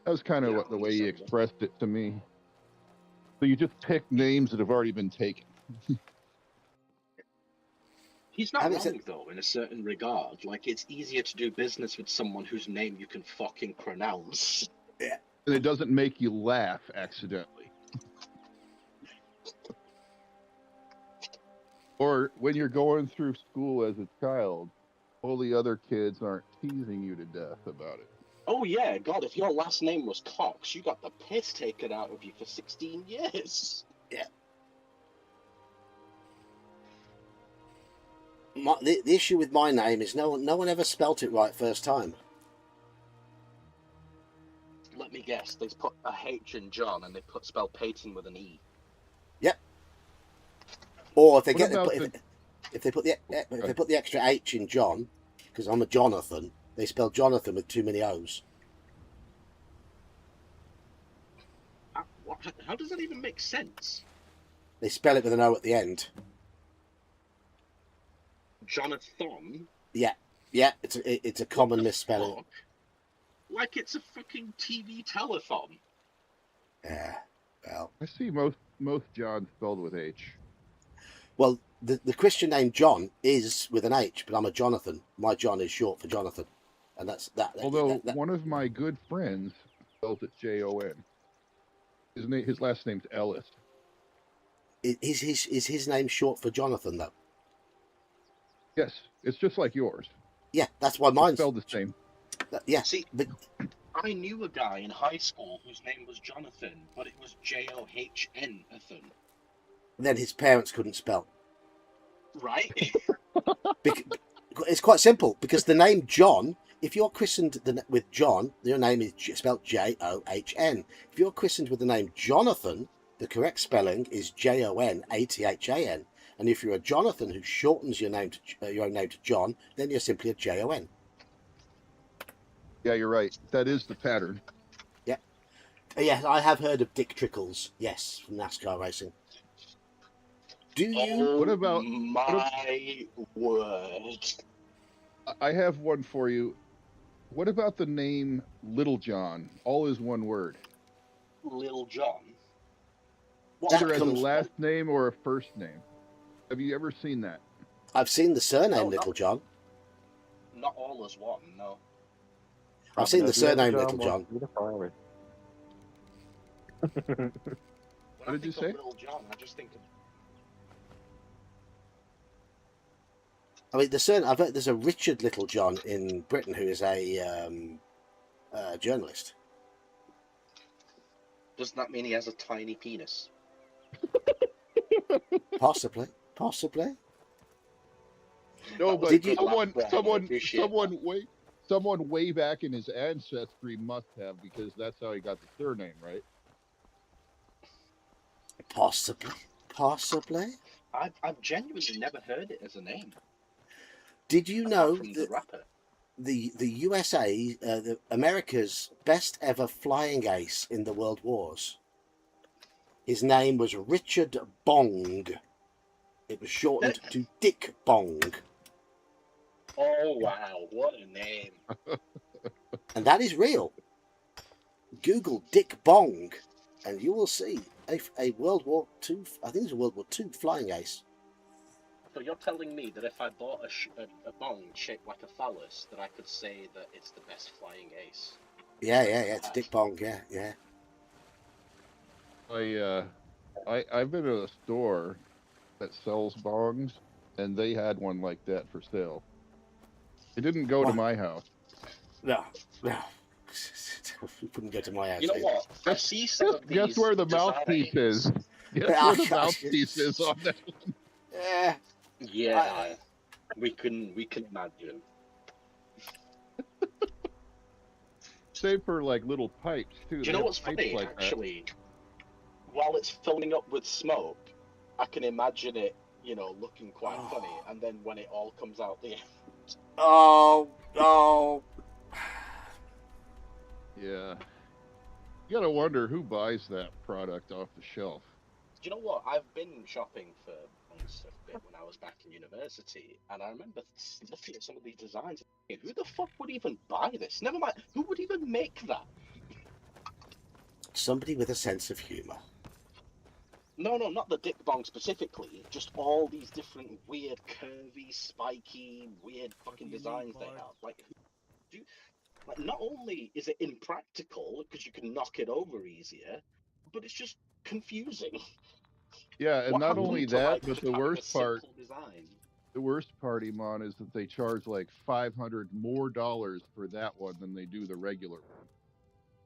That was kind of the way he expressed it to me. So you just pick names that have already been taken. He's not wrong, though, in a certain regard. Like, it's easier to do business with someone whose name you can fucking pronounce. Yeah. And it doesn't make you laugh accidentally. Or when you're going through school as a child, all the other kids aren't teasing you to death about it. Oh yeah, God, if your last name was Cox, you got the piss taken out of you for 16 years. Yeah. The issue with my name is no one ever spelt it right first time. Let me guess. They put a H in John and they spell Peyton with an E. Yep. Or if they What get about if they put the extra H in John, because I'm a Jonathan, they spell Jonathan with too many O's. How does that even make sense? They spell it with an O at the end. Jonathan? Yeah, it's a common misspelling. Fuck? Like it's a fucking TV telethon. Yeah, well. I see most John spelled with H. Well, the Christian name John is with an H, but I'm a Jonathan. My John is short for Jonathan, and that's that. Although one of my good friends spells it Jon. His last name's Ellis. Is his name short for Jonathan though? Yes, it's just like yours. Yeah, that's why mine's spelled the same. Yeah. See, but I knew a guy in high school whose name was Jonathan, but it was John. Then his parents couldn't spell. Right? It's quite simple, because the name John, if you're christened with John, your name is spelled John. If you're christened with the name Jonathan, the correct spelling is Jonathan. And if you're a Jonathan who shortens your name to your own name to John, then you're simply a Jon. Yeah, you're right. That is the pattern. Yeah. Yes, I have heard of Dick Trickles. Yes, from NASCAR racing. Do you? Oh, what about my word? I have one for you. What about the name Little John? All is one word. Lil John. Either as a last name or a first name. Have you ever seen that? I've seen the surname Little John. Not all as one, no. I've seen the surname Little John. When What did you say? Little John, I just think of... I mean, I've heard there's a Richard Littlejohn in Britain who is a journalist. Doesn't that mean he has a tiny penis? Possibly. No, but Did you- someone way back in his ancestry must have, because that's how he got the surname, right? Possibly. I've genuinely never heard it as a name. Did you know From the rapper. the USA, America's best ever flying ace in the World Wars? His name was Richard Bong. It was shortened to Dick Bong. Oh wow, what a name! And that is real. Google Dick Bong, and you will see a World War II. I think it's a World War II flying ace. So you're telling me that if I bought a bong shaped like a phallus, that I could say that it's the best flying ace? Yeah. It's Dick Bong. Yeah. I've been at a store that sells bongs, and they had one like that for sale. It didn't go to my house. No. You couldn't go to my house. You know what? I see some of these. Guess where the mouthpiece is? Guess where the mouthpiece is on that one? Yeah, we can imagine. Save for like little pipes too. Do you know what's funny? Like actually, while it's filling up with smoke, I can imagine it, looking quite funny. And then when it all comes out the end. Oh. Yeah. You gotta wonder who buys that product off the shelf. Do you know what? I've been shopping for months a bit when I was back in university, and I remember looking at some of these designs. Who the fuck would even buy this? Never mind, who would even make that? Somebody with a sense of humour. No, not the Dick Bong specifically. Just all these different weird, curvy, spiky, weird fucking designs they have. Like, not only is it impractical because you can knock it over easier, but it's just confusing. Yeah, and not only that, but the worst part, Iman, is that they charge like $500 more for that one than they do the regular one.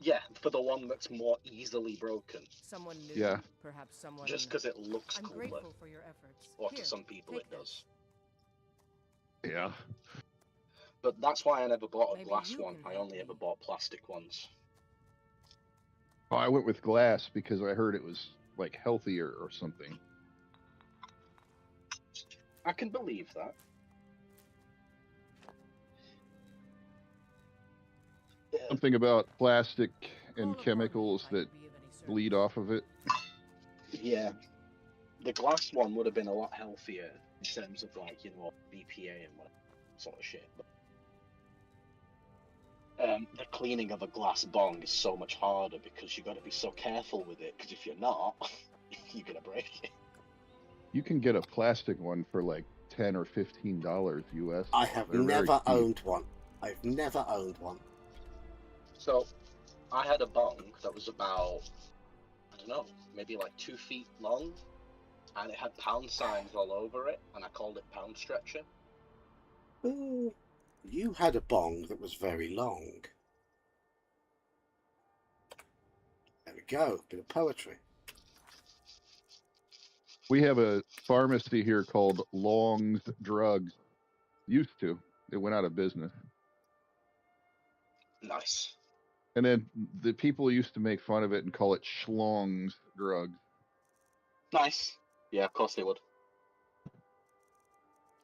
Yeah, for the one that's more easily broken. Someone new, yeah. Perhaps someone. Just because it looks I'm cooler. grateful for your efforts. Or Here, to some people it does. Yeah. But that's why I never bought a Maybe glass you one. can I help only me. ever bought plastic ones. Oh, I went with glass because I heard it was like healthier or something. I can believe that. Something about plastic and Call upon me chemicals if I can that be of any service. bleed off of it. Yeah. The glass one would have been a lot healthier in terms of, like, you know, BPA and what sort of shit. But, the cleaning of a glass bong is so much harder because you got to be so careful with it. Because if you're not, you're gonna break it. You can get a plastic one for like $10 or $15 US. I have They're very never cheap. owned one. I've never owned one. So, I had a bong that was about, I don't know, maybe like 2 feet long, and it had pound signs all over it, and I called it Pound Stretcher. Ooh, you had a bong that was very long. There we go, bit of poetry. We have a pharmacy here called Long's Drugs. Used to. It went out of business. Nice. And then the people used to make fun of it and call it Schlong's Drugs. Nice. Yeah, of course they would.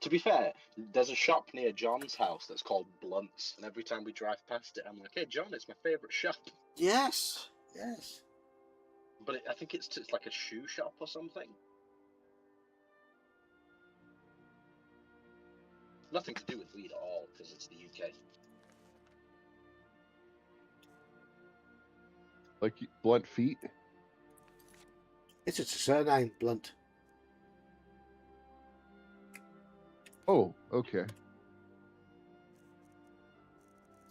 To be fair, there's a shop near John's house that's called Blunts, and every time we drive past it, I'm like, hey, John, it's my favourite shop. Yes, yes. But I think it's like a shoe shop or something. Nothing to do with weed at all, because it's the UK. Like Blunt Feet? It's just a surname, Blunt. Oh, okay.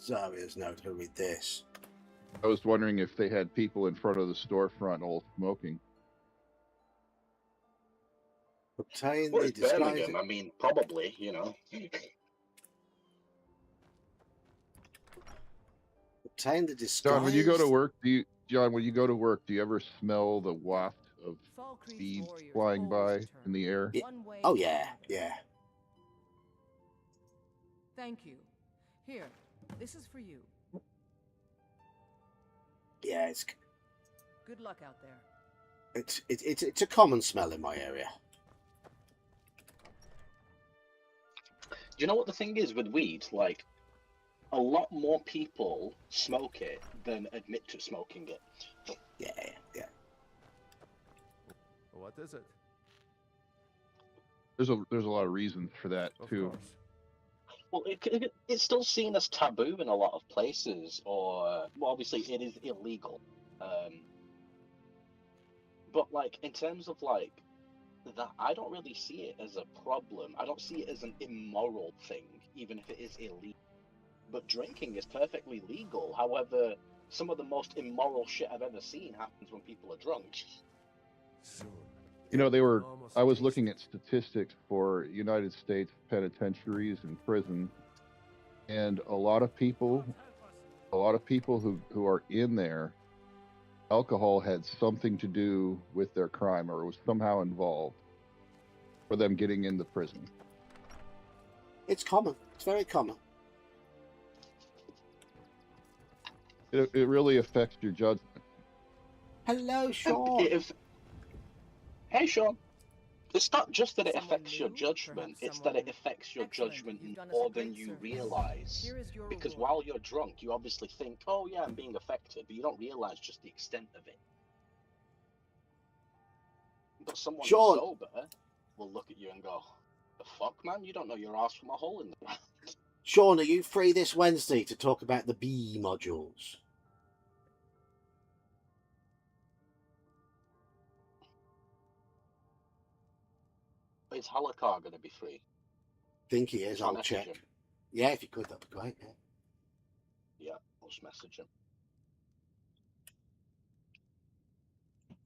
Zaria's note to read this. I was wondering if they had people in front of the storefront all smoking. Obtain Well, the it's disguise. Birmingham, I mean, probably, you know. Obtain the disguise. John, when you go to work, when you go to work, do you ever smell the waft of Falkreath's beads warriors flying by always in the air? Yeah. One way Oh or yeah, another. yeah. Thank you. Here, this is for you. Yeah, Good luck out there. it's a common smell in my area. Do you know what the thing is with weed? Like, a lot more people smoke it than admit to smoking it. Yeah, yeah. What is it? There's a lot of reasons for that Of too. course. Well, it's still seen as taboo in a lot of places, or, well, obviously it is illegal. But, like, in terms of, like, that, I don't really see it as a problem. I don't see it as an immoral thing, even if it is illegal. But drinking is perfectly legal. However, some of the most immoral shit I've ever seen happens when people are drunk. Soon. You know, Almost I was taste looking it. at statistics for United States penitentiaries and prisons, and a lot of people who are in there, alcohol had something to do with their crime or was somehow involved for them getting into prison. It's common. It's very common. It really affects your judgment. Hello, Sean. Hey, Sean. It's not just that it Someone affects your new? judgment, Perhaps it's that it someone- affects your Excellent. judgment You've done us a more than great you service. realize. Here is your Because reward. while you're drunk, you obviously think, oh yeah, I'm being affected, but you don't realize just the extent of it. But someone who's Sean. sober will look at you and go, the fuck, man? You don't know your ass from a hole in the ground. Sean, are you free this Wednesday to talk about the B modules? Is Halakar going to be free? Think he is. Shall I I'll message check. him? Yeah, if you could, that'd be great. Yeah. Yeah, I'll just message him.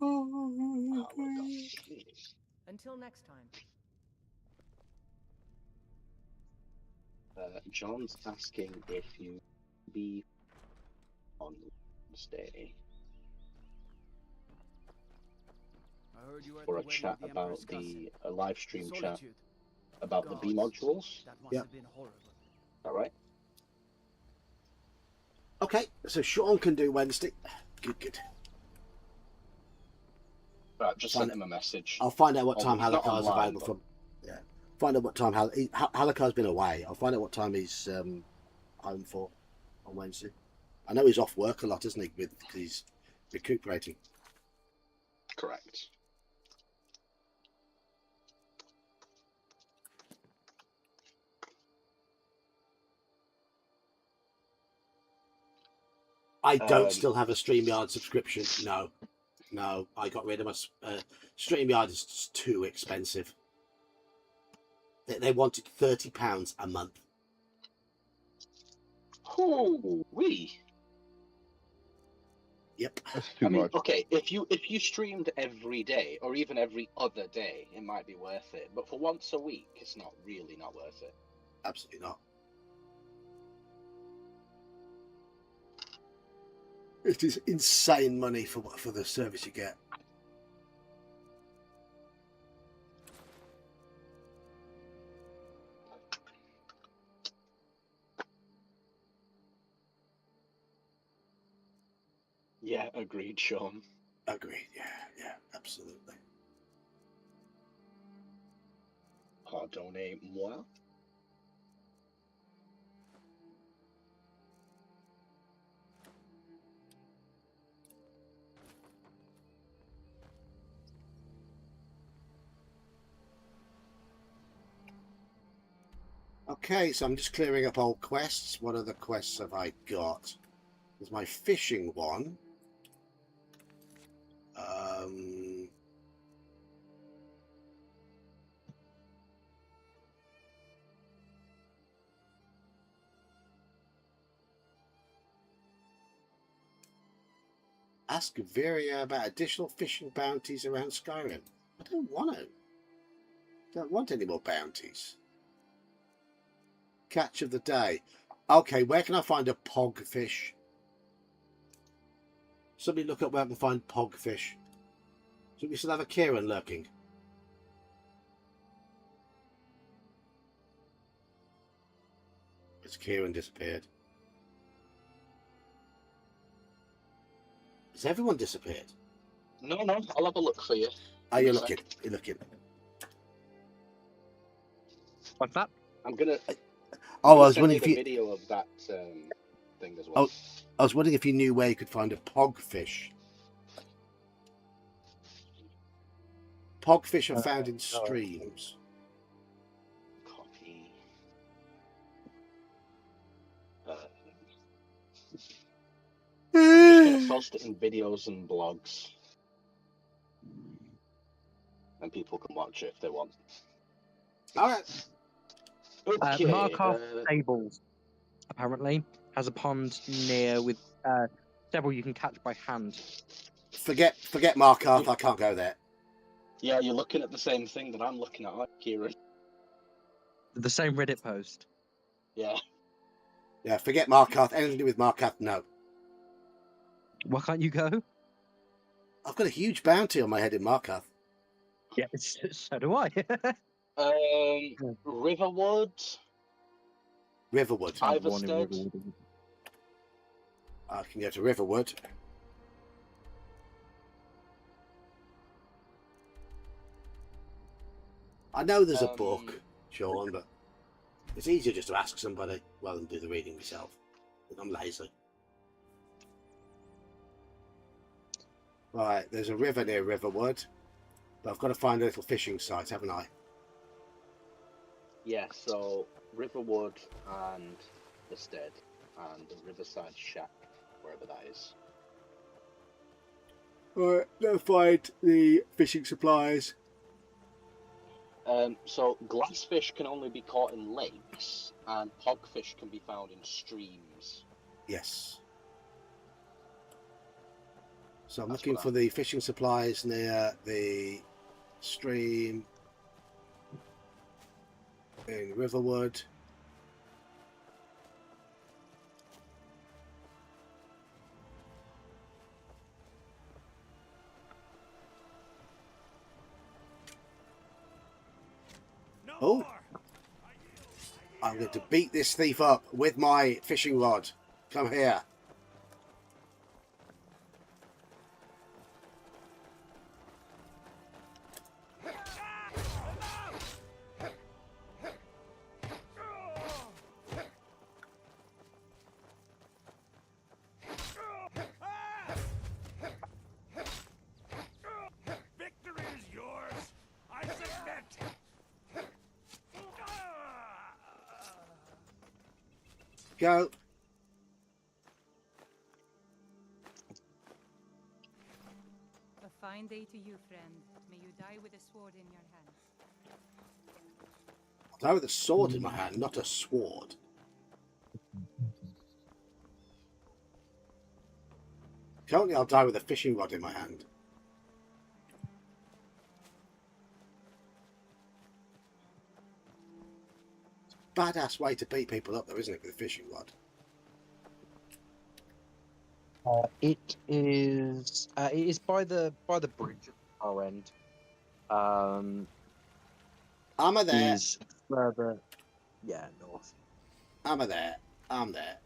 Halakar. Until next time. John's asking if you be on Wednesday I heard you were at for the a wedding chat of the about Emperor's cousin. a live stream chat Solitude. about the B Gods, modules. That must Yeah. have been horrible. All right. Okay, so Sean can do Wednesday. Good, good. Right, just sent him a message. I'll find out what Although time he's not Halakar's online, available but- from. Yeah. Find out what time Halakar's been away. I'll find out what time he's home for on Wednesday. I know he's off work a lot, isn't he? Because he's recuperating. Correct. I don't still have a StreamYard subscription. No, I got rid of my StreamYard. Is just too expensive. They wanted £30 a month. Oh, we. Yep. That's too much. Okay, if you streamed every day or even every other day, it might be worth it. But for once a week, it's not really not worth it. Absolutely not. It is insane money for the service you get. Yeah, agreed, Sean. Agreed. Yeah, absolutely. Pardonnez-moi. Okay, so I'm just clearing up old quests. What other quests have I got? There's my fishing one. Ask Viria about additional fishing bounties around Skyrim. I don't want to. Don't want any more bounties. Catch of the day. Okay, where can I find a pog fish? Somebody look up where I can find pog fish. So we still have a Kieran lurking. Has Kieran disappeared? Has everyone disappeared? No, I'll have a look for you. Are you looking? You're looking. What's that? I'm gonna. Oh, I was send wondering you if the you. video of that thing as well. Oh, I was wondering if you knew where you could find a pog fish. Pog fish are found in streams. Copy. I'm just gonna post it in videos and blogs, and people can watch it if they want. All right. Okay. Markov Stables apparently has a pond near with several you can catch by hand. Forget Markarth. I can't go there. Yeah, you're looking at the same thing that I'm looking at, Kieran. The same Reddit post. Yeah. Yeah, forget Markarth. Anything to do with Markarth, no. Why can't you go? I've got a huge bounty on my head in Markarth. Yeah, so do I. Riverwood. Riverwood. Iverstead. I can go to Riverwood. I know there's a book, Sean, but it's easier just to ask somebody rather than do the reading myself. I'm lazy. Right, there's a river near Riverwood, but I've got to find a little fishing site, haven't I? Yeah, so Riverwood and the Stead and the Riverside Shack, wherever that is. Alright, let's find the fishing supplies. So glassfish can only be caught in lakes, and pogfish can be found in streams. Yes. So I'm looking for the fishing supplies near the stream in Riverwood. Oh, I'm going to beat this thief up with my fishing rod. Come here. Go. A fine day to you, friend. May you die with a sword in your hand. I'll die with a sword in my hand, not a sword. Currently, I'll die with a fishing rod in my hand. Badass way to beat people up, though, isn't it, with a fishing rod? It is by the bridge at our end. I'm there. Is further, yeah, north. I'm there. I'm there.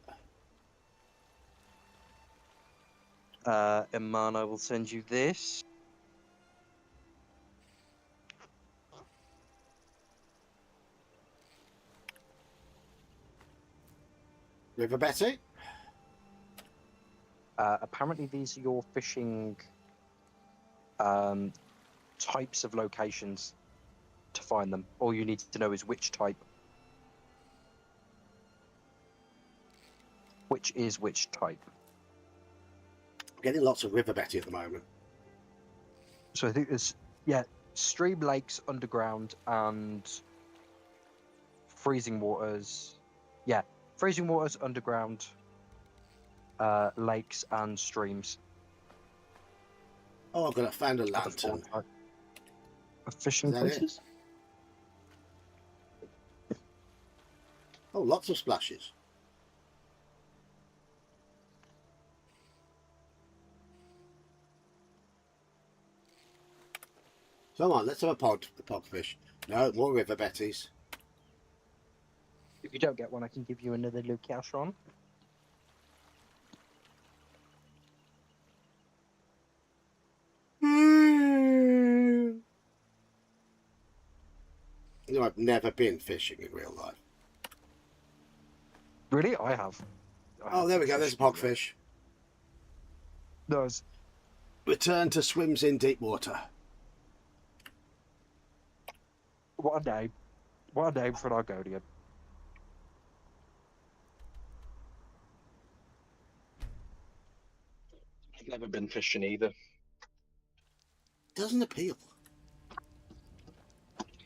Iman, I will send you this. River Betty? Apparently, these are your fishing types of locations to find them. All you need to know is which type. Which is which type. I'm getting lots of River Betty at the moment. So I think there's, yeah, stream, lakes, underground, and freezing waters. Yeah, freezing waters, underground, lakes, and streams. Oh, I've got found a Are the four lantern. type of fishing Is that it? places. Oh, lots of splashes. Come on, let's have a podfish. No, more River Betties. If you don't get one, I can give you another location. You know, I've never been fishing in real life. Really, I have. Oh, there we go. There's a pogfish. There's Return to swims in deep water. what a name! What a name for an Argonian. I've never been fishing either. Doesn't appeal.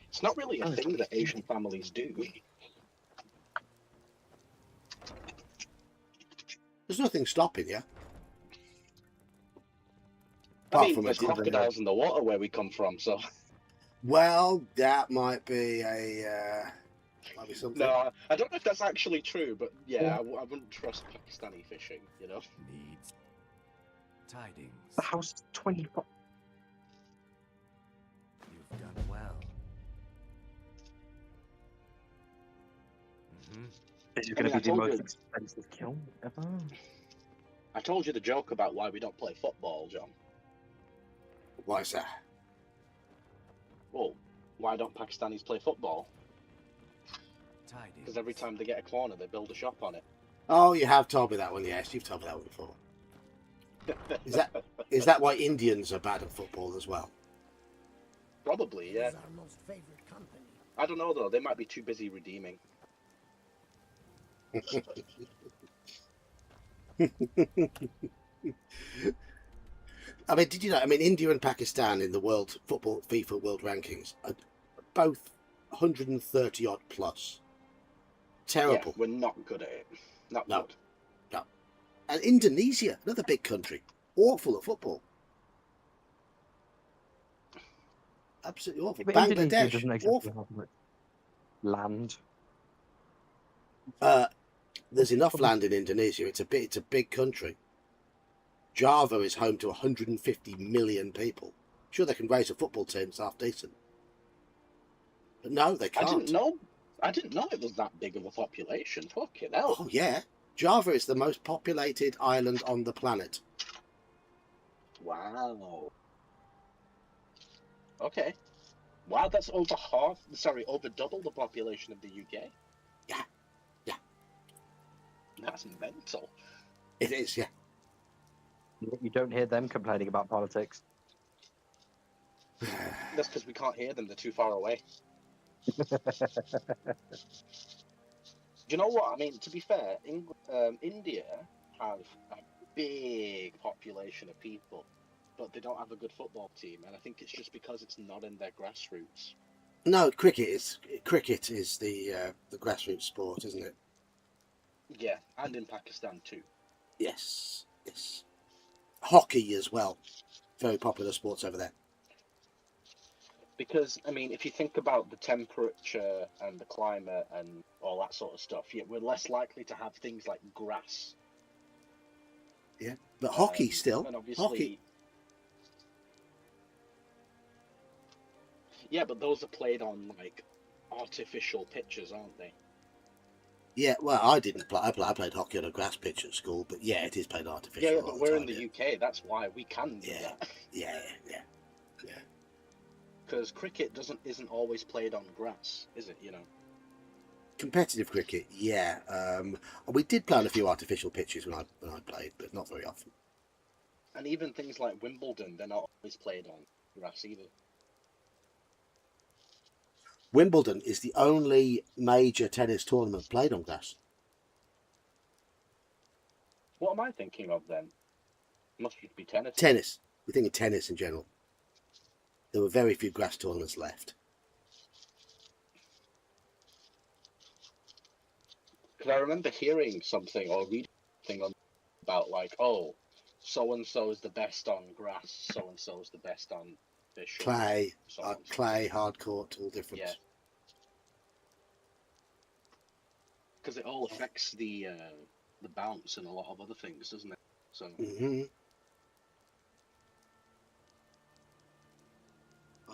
It's not really a thing that Asian families do. There's nothing stopping you. I Apart mean, from there's crocodiles in the water where we come from, so... Well, that might be a... might be something. No, I don't know if that's actually true, but yeah, I wouldn't trust Pakistani fishing, you know? Needs tidings. The house is 25. You've done well. This is I going mean, to I be the told most you- expensive kill ever. I told you the joke about why we don't play football, John. Why is that? Well, why don't Pakistanis play football? Tidings. Because every time they get a corner, they build a shop on it. Oh, you have told me that one. Yes, you've told me that one before. Is that why Indians are bad at football as well? Probably, yeah. our most favorite company. I don't know, though. They might be too busy redeeming. I mean, did you know? I mean, India and Pakistan in the world football FIFA World Rankings are both 130 odd plus. Terrible. Yeah, we're not good at it. Not No. good. No. And Indonesia, another big country, awful at football. Absolutely awful. But Indonesia Bangladesh, doesn't exactly awful. have much land. There's enough land in Indonesia. It's a big country. Java is home to 150 million people. Sure, they can raise a football team that's half decent, but no, they can't. I didn't know it was that big of a population. Fucking hell. Oh yeah, Java is the most populated island on the planet. Wow. Okay. Wow, that's over double the population of the UK. Yeah. That's mental. It is, yeah. You don't hear them complaining about politics. That's because we can't hear them. They're too far away. you know what? I mean, to be fair, India have a big population of people, but they don't have a good football team, and I think it's just because it's not in their grassroots. No, cricket is the grassroots sport, isn't it? Yeah, and in Pakistan too. Yes, yes. Hockey as well, very popular sports over there. Because, I mean, if you think about the temperature and the climate and all that sort of stuff, yeah, we're less likely to have things like grass. Yeah, but hockey still. And obviously, hockey. Yeah, but those are played on, like, artificial pitches, aren't they? Yeah, well, I didn't play. I played hockey on a grass pitch at school, but yeah, it is played artificial. Yeah, but we're in the UK. That's why we can do that. Yeah. Because cricket isn't always played on grass, is it? You know. Competitive cricket, yeah. We did play on a few artificial pitches when I played, but not very often. And even things like Wimbledon, they're not always played on grass either. Wimbledon is the only major tennis tournament played on grass. What am I thinking of then? Must be tennis. Tennis. We think of tennis in general. There were very few grass tournaments left. Because I remember hearing something or reading something about like, oh, so and so is the best on grass, so and so is the best on fish. Clay, clay, hard court, all different. Yeah. Because it all affects the bounce and a lot of other things, doesn't it? So. Mm-hmm.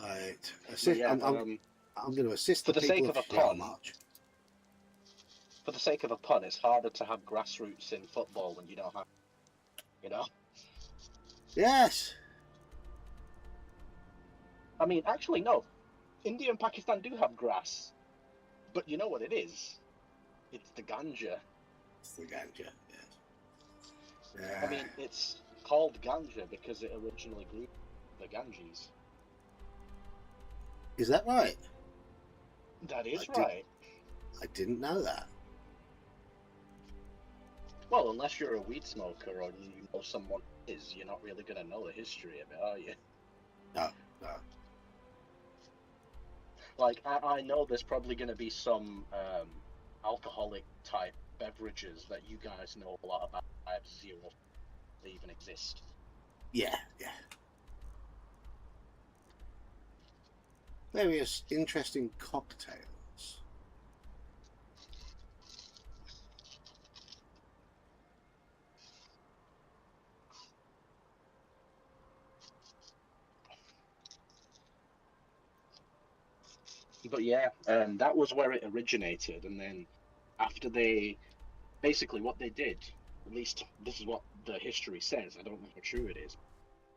Right. Yeah, I'm going to assist for the sake people of a Flower pun. March. For the sake of a pun, it's harder to have grassroots in football when you don't have, you know. Yes. I mean, actually, no. India and Pakistan do have grass, but you know what it is? It's the ganja. It's the ganja. Yes. Yeah. I mean, it's called ganja because it originally grew the Ganges. Is that right? That is right. I didn't know that. Well, unless you're a weed smoker or you know someone is, you're not really going to know the history of it, are you? No. Like, I know there's probably going to be some alcoholic type beverages that you guys know a lot about. I have zero they even exist. Yeah. Various interesting cocktails. But yeah, that was where it originated, and then after they, basically what they did, at least this is what the history says, I don't know how true it is,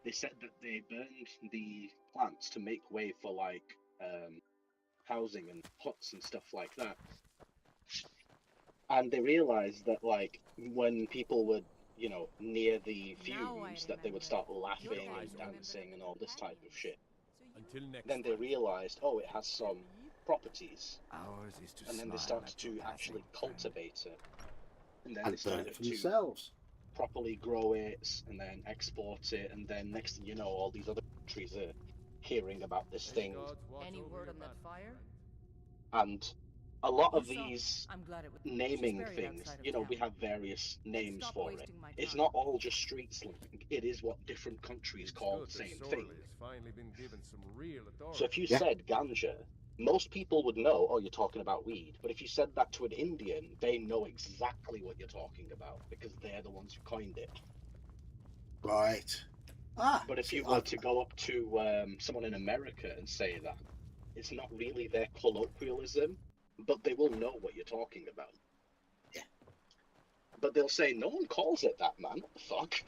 they said that they burned the plants to make way for like housing and huts and stuff like that. And they realized that like when people were, you know, near the fumes, that they would start laughing and dancing and all this type of shit. Until next Then they time. realized, oh, it has some properties, Ours is to and then they smile started at your to actually passing friend. cultivate it, and then And they burn started it for to themselves. properly grow it and then export it, and then next thing you know, all these other countries are hearing about this thing, Any word on that fire? and a lot of You saw- these I'm glad it was. She's naming buried things, outside of you know, we town. have various names Stop for it. wasting my It's time. not all just street slang, it is what different countries call the same thing. Finally been given some real So if you Yeah. said ganja, most people would know, oh, you're talking about weed. But if you said that to an Indian, they know exactly what you're talking about because they're the ones who coined it. Right. But if you were to go up to someone in America and say that, it's not really their colloquialism, but they will know what you're talking about. Yeah. But they'll say, no one calls it that, man. What the fuck?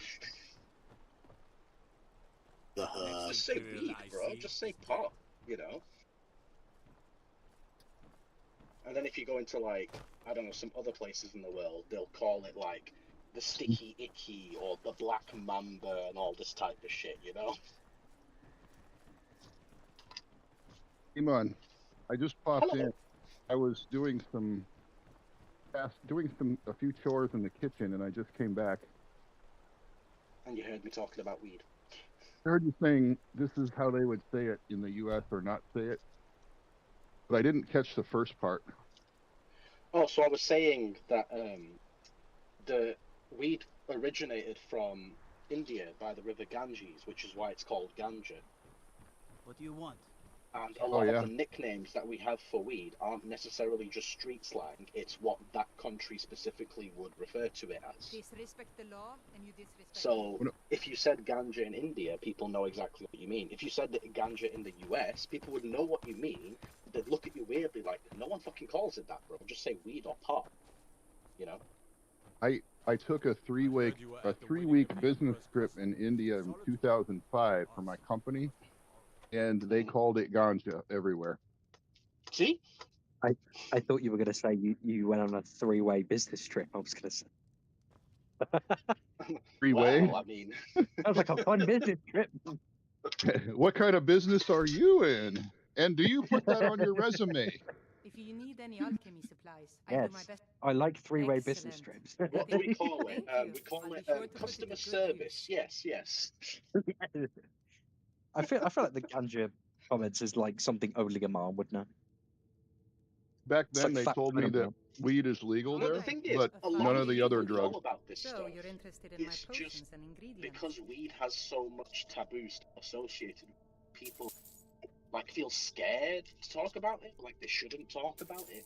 The herb. Just say weed, bro. Just say pot, you know? And then if you go into, like, I don't know, some other places in the world, they'll call it, like, the sticky icky or the black mamba and all this type of shit, you know? Iman, I just popped Hello. in. I was doing some doing a few chores in the kitchen, and I just came back. And you heard me talking about weed. I heard you saying this is how they would say it in the U.S. or not say it, but I didn't catch the first part. Oh, so I was saying that the weed originated from India by the river Ganges, which is why it's called ganja. What do you want? And a lot of the nicknames that we have for weed aren't necessarily just street slang, it's what that country specifically would refer to it as. Disrespect the law and you disrespect So, if you said ganja in India, people know exactly what you mean. If you said ganja in the US, people would know what you mean. They'd look at you weirdly like, no one fucking calls it that, bro. Just say weed or pot. You know? I took a three-week business trip in India in 2005 for my company, and they called it ganja everywhere. See? I thought you were going to say you went on a 3-way business trip. I was going to say. 3-way? Well, I mean... I was like, a fun business trip. What kind of business are you in? And do you put that on your resume? If you need any alchemy supplies, I Yes, do my best. I like 3-way business Excellent. trips. What do we call it? Thank you. We call I'll it be sure to put it customer to good service. use. Yes. I feel like the ganja comments is like something only a mom would know. Back It's then, like they told me that weed is legal Well, there, the thing is, but a lot none of of the people other know drugs. about this So stuff. you're interested in my It's potions just and ingredients. because weed has so much taboo stuff associated with it, people like feel scared to talk about it, like they shouldn't talk about it.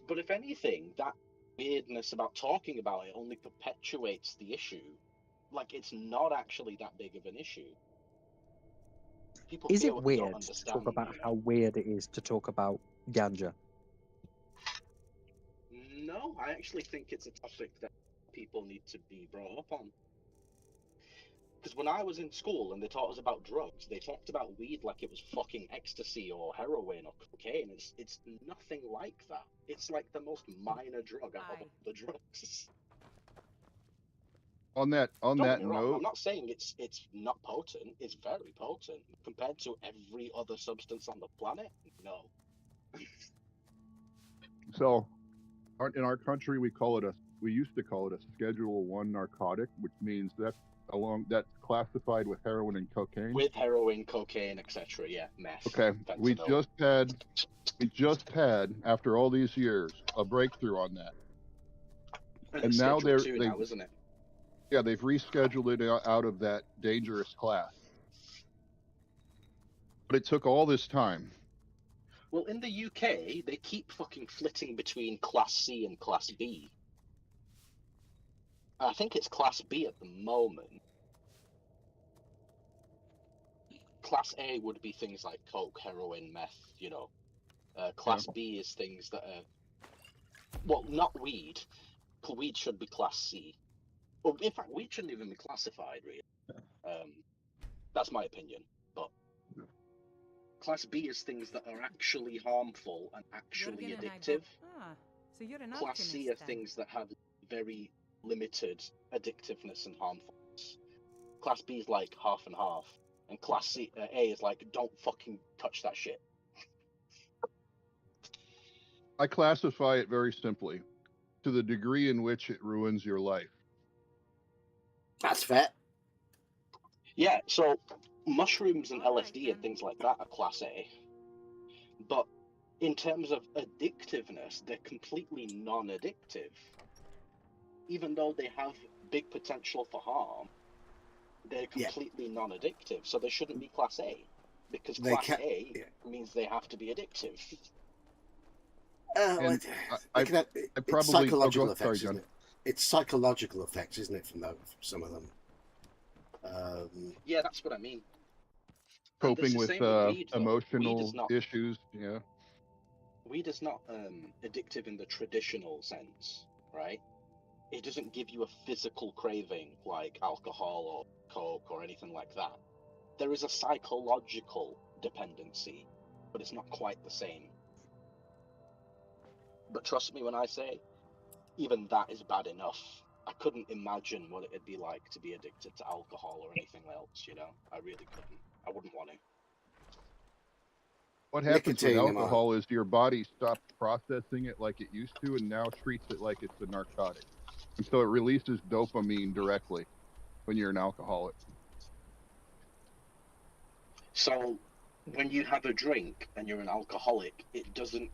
But if anything, that weirdness about talking about it only perpetuates the issue. Like, it's not actually that big of an issue. People Is feel it what they don't weird to understand, talk about you know? how weird it is to talk about ganja? No, I actually think it's a topic that people need to be brought up on. Because when I was in school and they taught us about drugs, they talked about weed like it was fucking ecstasy or heroin or cocaine. It's nothing like that. It's like the most minor drug out of all the drugs. On that Don't get me wrong, note, I'm not saying it's not potent. It's very potent compared to every other substance on the planet. No. so in our country, we used to call it a Schedule 1 narcotic, which means that's classified with heroin and cocaine. With heroin, cocaine, etc. Yeah, meth. Okay, we fentanyl. just had after all these years a breakthrough on that, and now Schedule 2 now, isn't it? Yeah, they've rescheduled it out of that dangerous class. But it took all this time. Well, in the UK, they keep fucking flitting between Class C and Class B. I think it's Class B at the moment. Class A would be things like coke, heroin, meth, you know. Class B is things that are... Well, not weed. Weed should be Class C. Well, in fact, weed shouldn't even be classified, really. That's my opinion. But Class B is things that are actually harmful and actually addictive. So you're an Class C are things that have very limited addictiveness and harmfulness. Class B is like half and half, and Class A is like, don't fucking touch that shit. I classify it very simply, to the degree in which it ruins your life. That's fair. Yeah, so mushrooms and LSD and things like that are Class A. But in terms of addictiveness, they're completely non-addictive. Even though they have big potential for harm, they're completely non-addictive. So they shouldn't be Class A. Because Class A means they have to be addictive. It's psychological effects, isn't it? It's psychological effects, isn't it, from some of them? Yeah, that's what I mean. Coping with emotional issues, yeah. Weed is not addictive in the traditional sense, right? It doesn't give you a physical craving like alcohol or coke or anything like that. There is a psychological dependency, but it's not quite the same. But trust me when I say, even that is bad enough. I couldn't imagine what it'd be like to be addicted to alcohol or anything else, you know? I really couldn't. I wouldn't want to. What happens with Nicotine, am I? alcohol is your body stops processing it like it used to and now treats it like it's a narcotic. And so it releases dopamine directly when you're an alcoholic. So when you have a drink and you're an alcoholic, it doesn't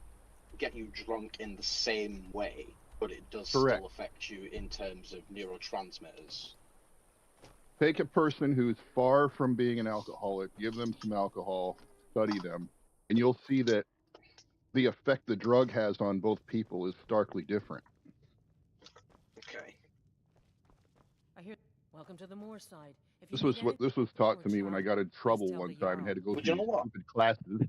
get you drunk in the same way, but it does Correct. still affect you in terms of neurotransmitters. Take a person who's far from being an alcoholic, give them some alcohol, study them, and you'll see that the effect the drug has on both people is starkly different. Okay. I hear. Welcome to the Moor side. If you This was need what this was anything taught or to me when I charm, got in trouble tell one the time and had to go Well, through you know these what? stupid classes.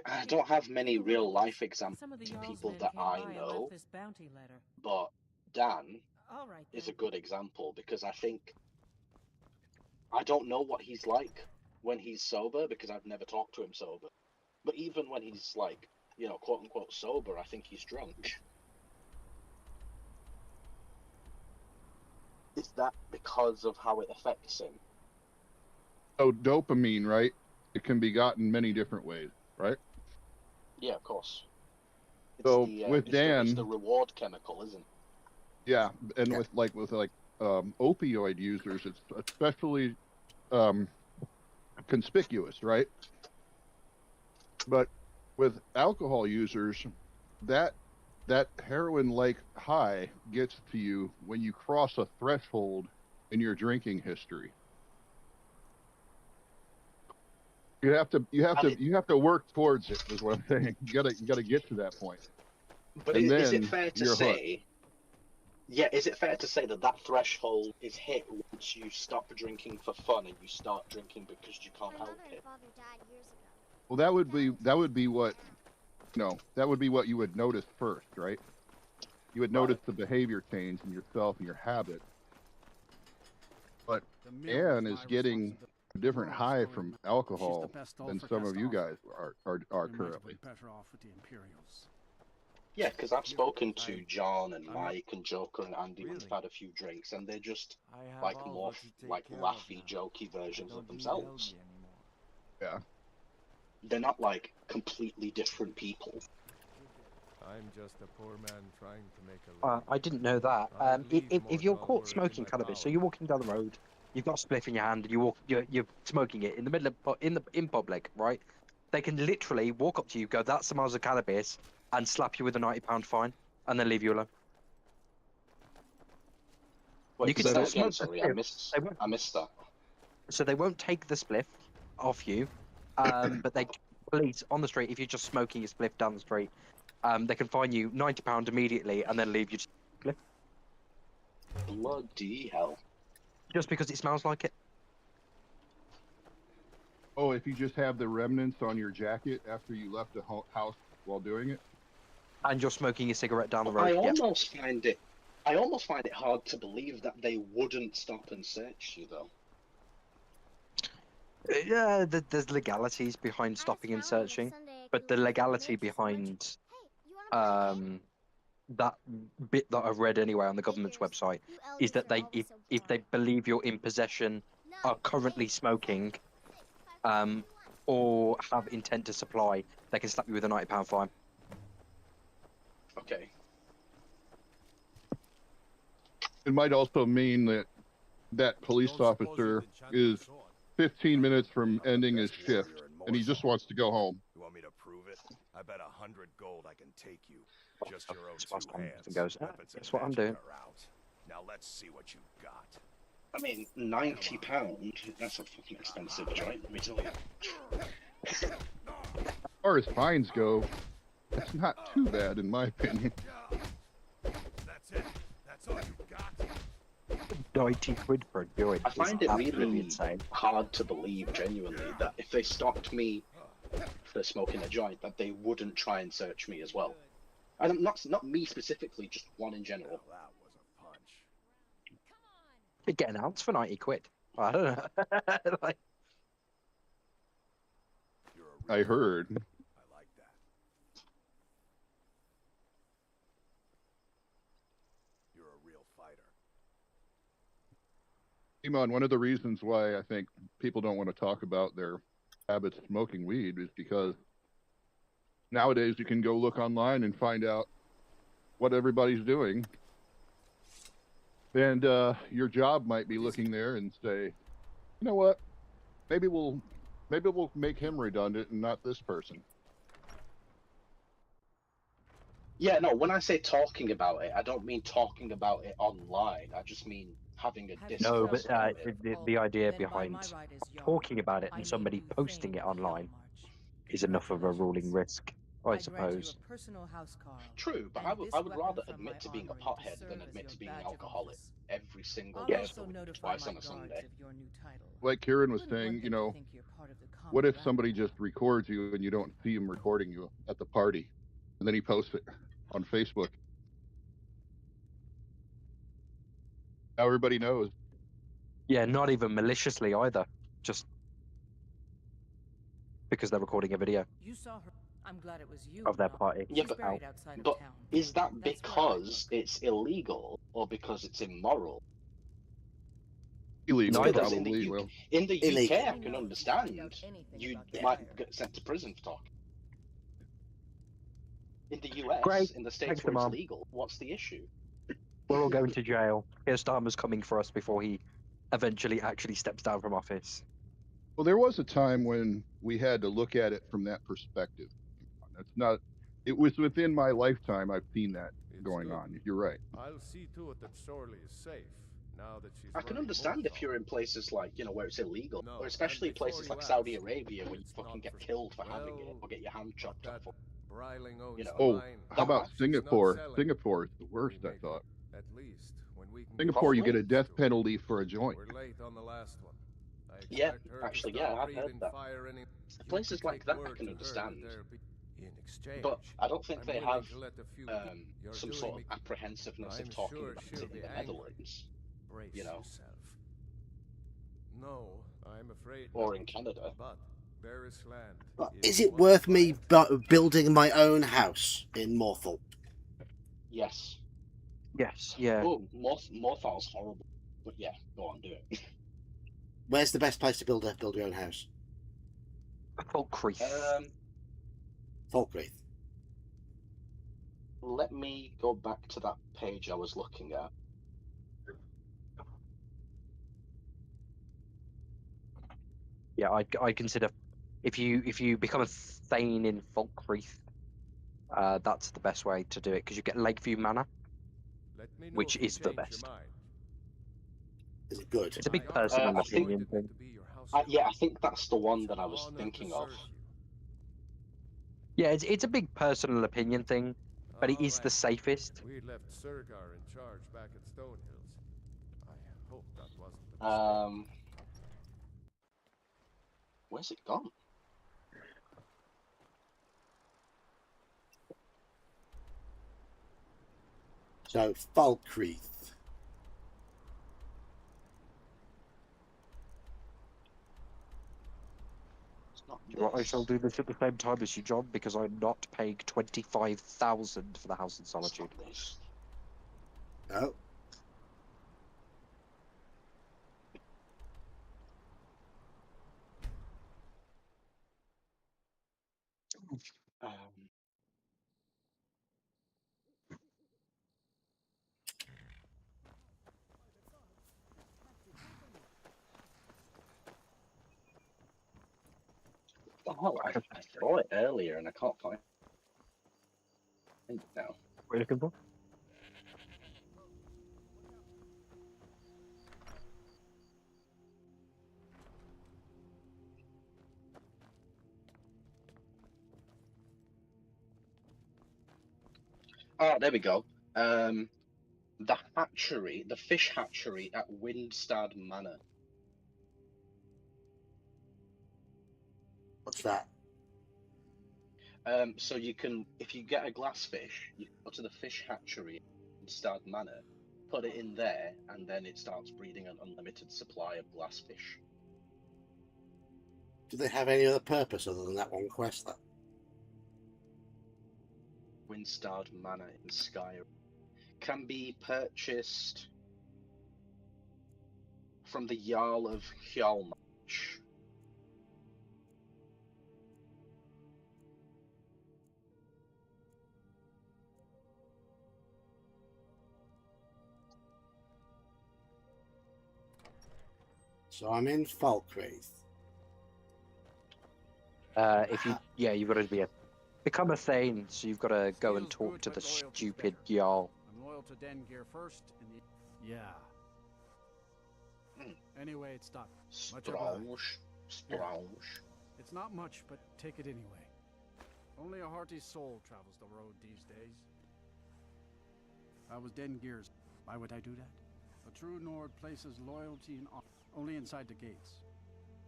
I don't have many real life examples some of the of Jarl's people men that came I by and know, left this bounty letter. but Dan All right, is a then. good example because I think I don't know what he's like when he's sober because I've never talked to him sober. But even when he's like, you know, quote unquote sober, I think he's drunk. Is that because of how it affects him? So dopamine, right? It can be gotten many different ways, right? Yeah, of course. It's So with it's Dan, the reward chemical, isn't it? yeah, and with opioid users, it's especially conspicuous, right? But with alcohol users, that heroin-like high gets to you when you cross a threshold in your drinking history. You have to work towards it, is what I'm saying. You gotta get to that point. But And is then it fair to you're hooked. say? Yeah, is it fair to say that that threshold is hit once you stop drinking for fun and you start drinking because you can't help it? Well, that would be what, that would be what you would notice first, right? You would notice the behavior change in yourself and your habit. But Anne is getting a different high from alcohol than some of you guys are currently. Better off with the Imperials. Yeah, because I've spoken to John and Mike and Joker and Andy when they've had a few drinks, and they're just like more like laughy, jokey versions of themselves. Yeah. They're not like completely different people. I'm just a poor man trying to make a living. I didn't know that. If you're caught smoking cannabis, so you're walking down the road, you've got a spliff in your hand, and you're smoking it in the middle of in public, right? They can literally walk up to you, go, "That's the Moza cannabis," and slap you with a £90 fine, and then leave you alone. Wait, You can say still that again, smoke the sorry, spliff. I missed that. So they won't take the spliff off you, but they police on the street if you're just smoking a spliff down the street. They can fine you £90 immediately and then leave you to spliff. Bloody hell! Just because it smells like it. Oh, if you just have the remnants on your jacket after you left the house while doing it? And you're smoking a cigarette down the road. I almost find it hard to believe that they wouldn't stop and search you, though. Yeah, there's legalities behind stopping and searching, but the legality behind that bit that I've read anyway on the government's website is that if they believe you're in possession, are currently smoking, or have intent to supply, they can slap you with a £90 fine. Okay. It might also mean that police officer is 15 minutes from ending his shift, and he just wants to go home. You want me to prove it? I bet 100 gold I can take you. Just your own Smash two on hands. and goes, Weapons guess and what I'm magic doing. are out. Now let's see what you got. I mean, £90, that's a fucking expensive joint, let me tell you. As far as fines go, it's not too bad in my opinion. That's it. That's all you got. 90 quid for a joint. I find it really insane. hard to believe, genuinely, that if they stopped me for smoking a joint, that they wouldn't try and search me as well. And not me specifically, just one in general. Well, that was a punch. You'd get an ounce for 90 quid. I don't know. Like, You're a I real heard. I like that. You're a real fighter. Iman, one of the reasons why I think people don't want to talk about their habits of smoking weed is because nowadays you can go look online and find out what everybody's doing. And your job might be looking there and say, you know what? Maybe we'll make him redundant and not this person. Yeah, no, when I say talking about it, I don't mean talking about it online. I just mean having a No, discourse but about it. the idea Then by behind my right is yard. talking about it I and need somebody you posting famed it online Hell March. is enough of a ruling Congratulations. risk, I I grant you suppose. a personal house, Carl. True, but and I would this rather weapon from admit my to being a armory to pothead than serve as admit your to being an badge of alcoholic office. every single I'll day, also for notify twice my on a guards Sunday. of your new title. Like Kieran was Wouldn't want saying, them you to know, think you're part of the what if common somebody rabble. just records you and you don't see him recording you at the party, and then he posts it on Facebook? Now everybody knows. Yeah, not even maliciously either, just because they're recording a video You saw her. I'm glad it was you. of their not- party. Yeah, She's but buried outside of but town. is that That's where I because look. it's illegal or because it's immoral? Illegal, Neither. Because probably. Well, in the Illegal. UK, I Let me can know if you find out understand anything you about the might fire. get sent to prison for talking. In the Great. US, in the states Thanks, where it's Mom. legal, what's the issue? We're all going to jail. Here's Starmer's coming for us before he eventually actually steps down from office. well, there was a time when we had to look at it from that perspective. That's not. It was within my lifetime. I've seen that going on. You're right. I'll see to it that Sorley is safe now that she's I can running understand if Moza. you're in places like, you know, where it's illegal, No, or especially and before places you like Saudi ask, Arabia where you it's fucking not get for- killed for having it, well, or get your hand but chopped that off. Breiling owns You know. the Oh, line. how about That- She's not Singapore? selling. Singapore is the We worst, I make thought. at least when we can Singapore, you Probably. get a death penalty for a joint. We're late on the last one. I Yeah, expect her actually, to yeah, start I've heard breathing that. fire any. Places like that I can understand. In exchange, But I don't think I'm they willing have to let a few you're some doing sort of me- apprehensiveness I'm of talking sure about she'll it in be the angry. Netherlands, Brace you know. yourself. No, I'm afraid Or not. in Canada. But Barris land. But if is you it want to worth buy me it, building my own house in Morthal? Yes. Yes, yeah. Oh, Morthal's horrible. But yeah, go on, do it. Where's the best place to build your own house? Falkreath. Falkreath. Let me go back to that page I was looking at. Yeah, I consider if you become a Thane in Falkreath, that's the best way to do it because you get Lakeview Manor, let me know which if you is the change your best. mind. Is it good? It's a big I personal I think- opinion thing. to be your house Yeah, I clerk. think that's the one It's that an I was honor to thinking of. serve you. Yeah, it's a big personal opinion thing, but it All is the right. safest. We left Sergar in charge back at Stonehills. I hope that wasn't a mistake. Where's it gone? So Falkreath. It's not Well, I this. shall do this at the same time as you, John, because I'm not paying 25,000 for the House in It's Solitude. not this. Oh. Oh, I saw it earlier and I can't find it now. What are you looking for? Oh, there we go. The hatchery, the fish hatchery at Windstad Manor. What's that? So you can, if you get a glass fish, you go to the fish hatchery at Windstad Manor, put it in there, and then it starts breeding an unlimited supply of glass fish. Do they have any other purpose other than that one quest? That Windstad Manor in Skyrim can be purchased from the Jarl of Hjalmarch. So I'm in Falkreath. If you, yeah, you've got to become a Thane, so you've got to go and Feels talk good, to but the loyalty's stupid better. Jarl. I'm loyal to Dengear first, and yeah. Anyway, it's done. Much obliged. Strange. It's not much, but take it anyway. Only a hearty soul travels the road these days. If I was Dengear's, why would I do that? A true Nord places loyalty and honor only inside the gates.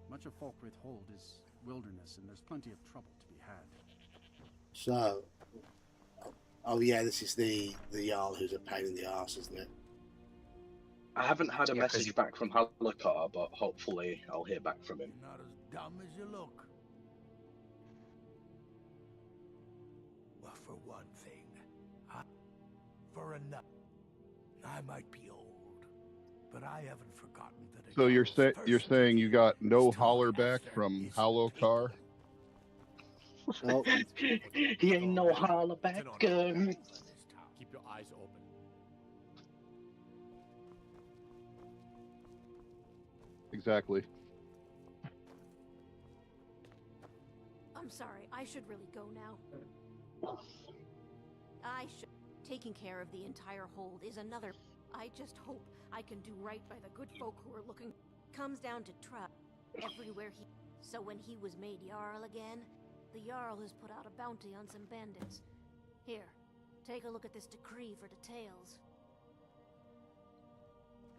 Much of Falkreath Hold is wilderness, and there's plenty of trouble to be had. So, oh yeah, this is the Jarl who's a pain in the arse, isn't it? I haven't had a Yeah, 'cause message back from Halakar, but hopefully I'll hear back from him. You're not as dumb as you look. Well, for one thing, for another, I might be old, but I haven't forgotten that. So you're saying you got no holler back from Halokar? Oh, He ain't no holler back. Keep your eyes open. Exactly. I'm sorry, I should really go now. I should. Taking care of the entire hold is another. I just hope I can do right by the good folk who are looking. Comes down to trust everywhere he. So when he was made Jarl again, the Jarl has put out a bounty on some bandits. Here, take a look at this decree for details.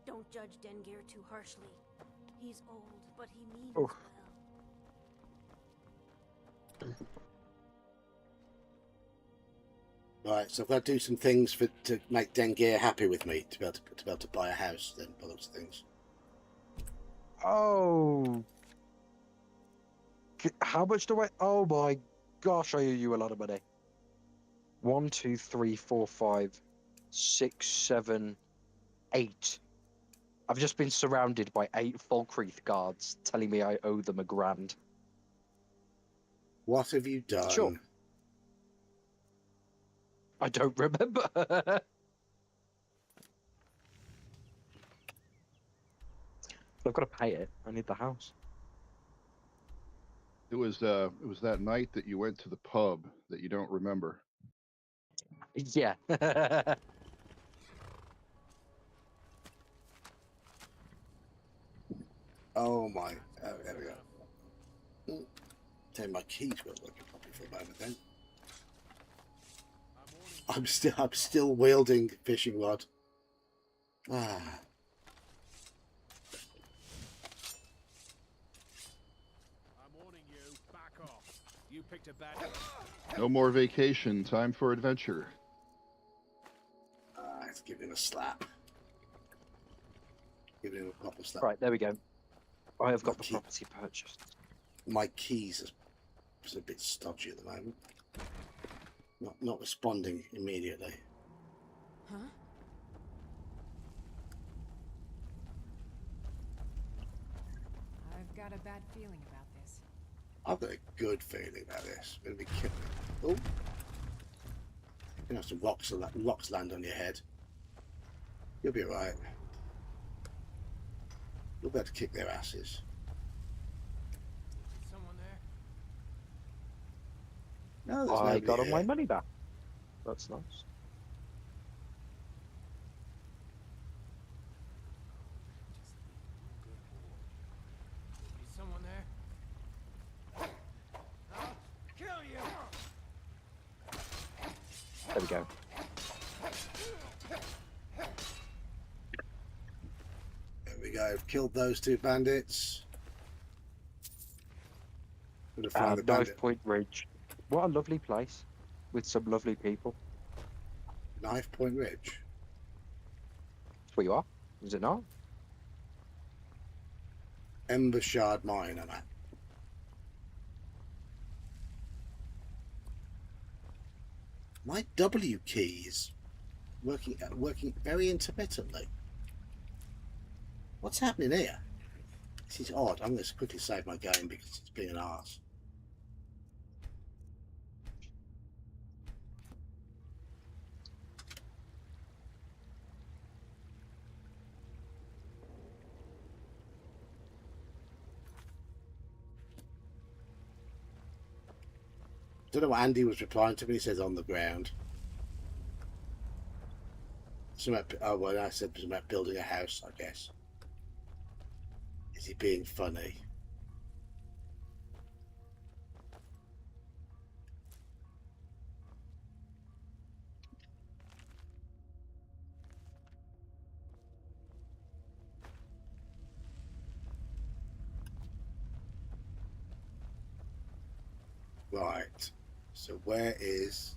Don't judge Dengear too harshly. He's old, but he means well. right. So I've got to do some things to make Dengear happy with me to be able to buy a house. Then, by those things. Oh. How much do I? Oh my gosh, I owe you a lot of money. 1, 2, 3, 4, 5, 6, 7, 8. I've just been surrounded by 8 Falkreath guards telling me I owe them $1,000. What have you done? Sure. I don't remember. I've got to pay it. I need the house. It was that night that you went to the pub that you don't remember. Yeah. Oh my! Oh, there we go. Turn my keys weren't working properly for a moment then. I'm still wielding fishing rod. Ah. I'm warning you, back off. You picked a bad. No more vacation. Time for adventure. Let's give him a slap. Give him a proper slap. Right, there we go. I have got the property purchased. My keys are a bit stodgy at the moment. Not responding immediately. Huh? I've got a bad feeling about this. I've got a good feeling about this. We're gonna be killing. Oh, you're gonna have some rocks land on your head. You'll be alright. You'll be able to kick their asses. Someone there? No, there's I nobody got all here. my money back. That's nice. Is someone there? I'll kill you! There we go. There we go. Killed those 2 bandits. Gonna find the Knife bandit. Point Ridge. What a lovely place with some lovely people. Knife Point Ridge. That's where you are, is it not? Ember Shard Mine, I'm at. My W key is working very intermittently. What's happening here? This is odd. I'm going to quickly save my game because it's being an arse. Don't know what Andy was replying to, but he says on the ground. Oh, well, I said it was about building a house, I guess. Is he being funny? Right. So where is...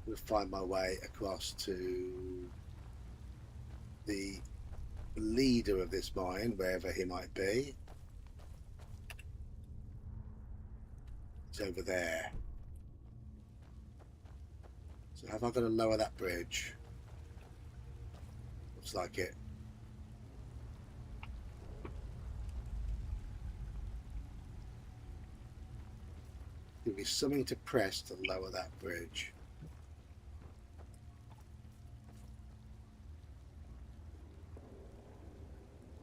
I'm going to find my way across to the leader of this mine, wherever he might be. It's over there. So have I got to lower that bridge? Looks like it. There'll be something to press to lower that bridge.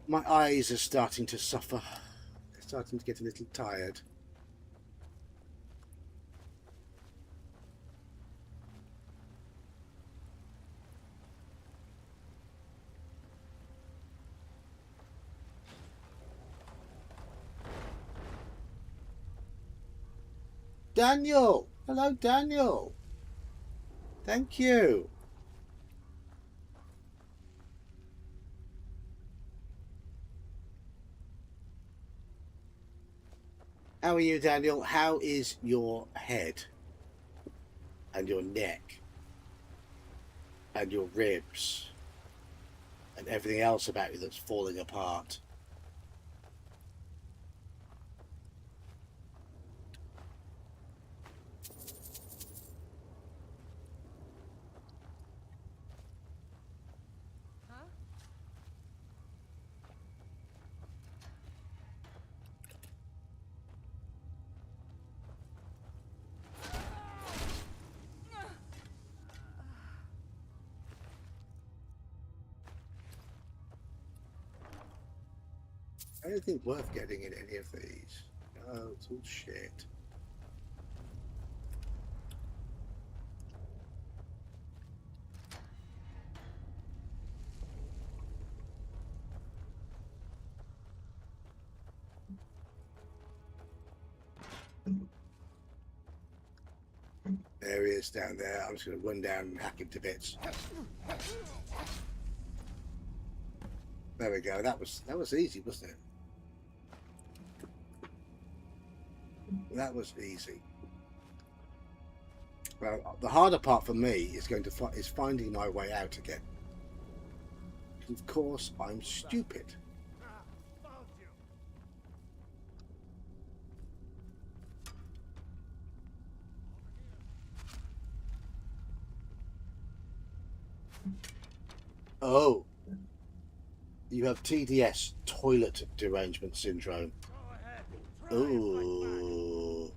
My eyes are starting to suffer. They're starting to get a little tired. Daniel! Hello, Daniel! Thank you! How are you, Daniel? How is your head? And your neck? And your ribs? And everything else about you that's falling apart? Anything worth getting in any of these? Oh, it's all shit. There he is down there. I'm just going to run down and hack him to bits. There we go. That was easy, wasn't it? That was easy. Well, the harder part for me is finding my way out again. Of course, I'm stupid. Oh, you have TDS, toilet derangement syndrome. Ooh.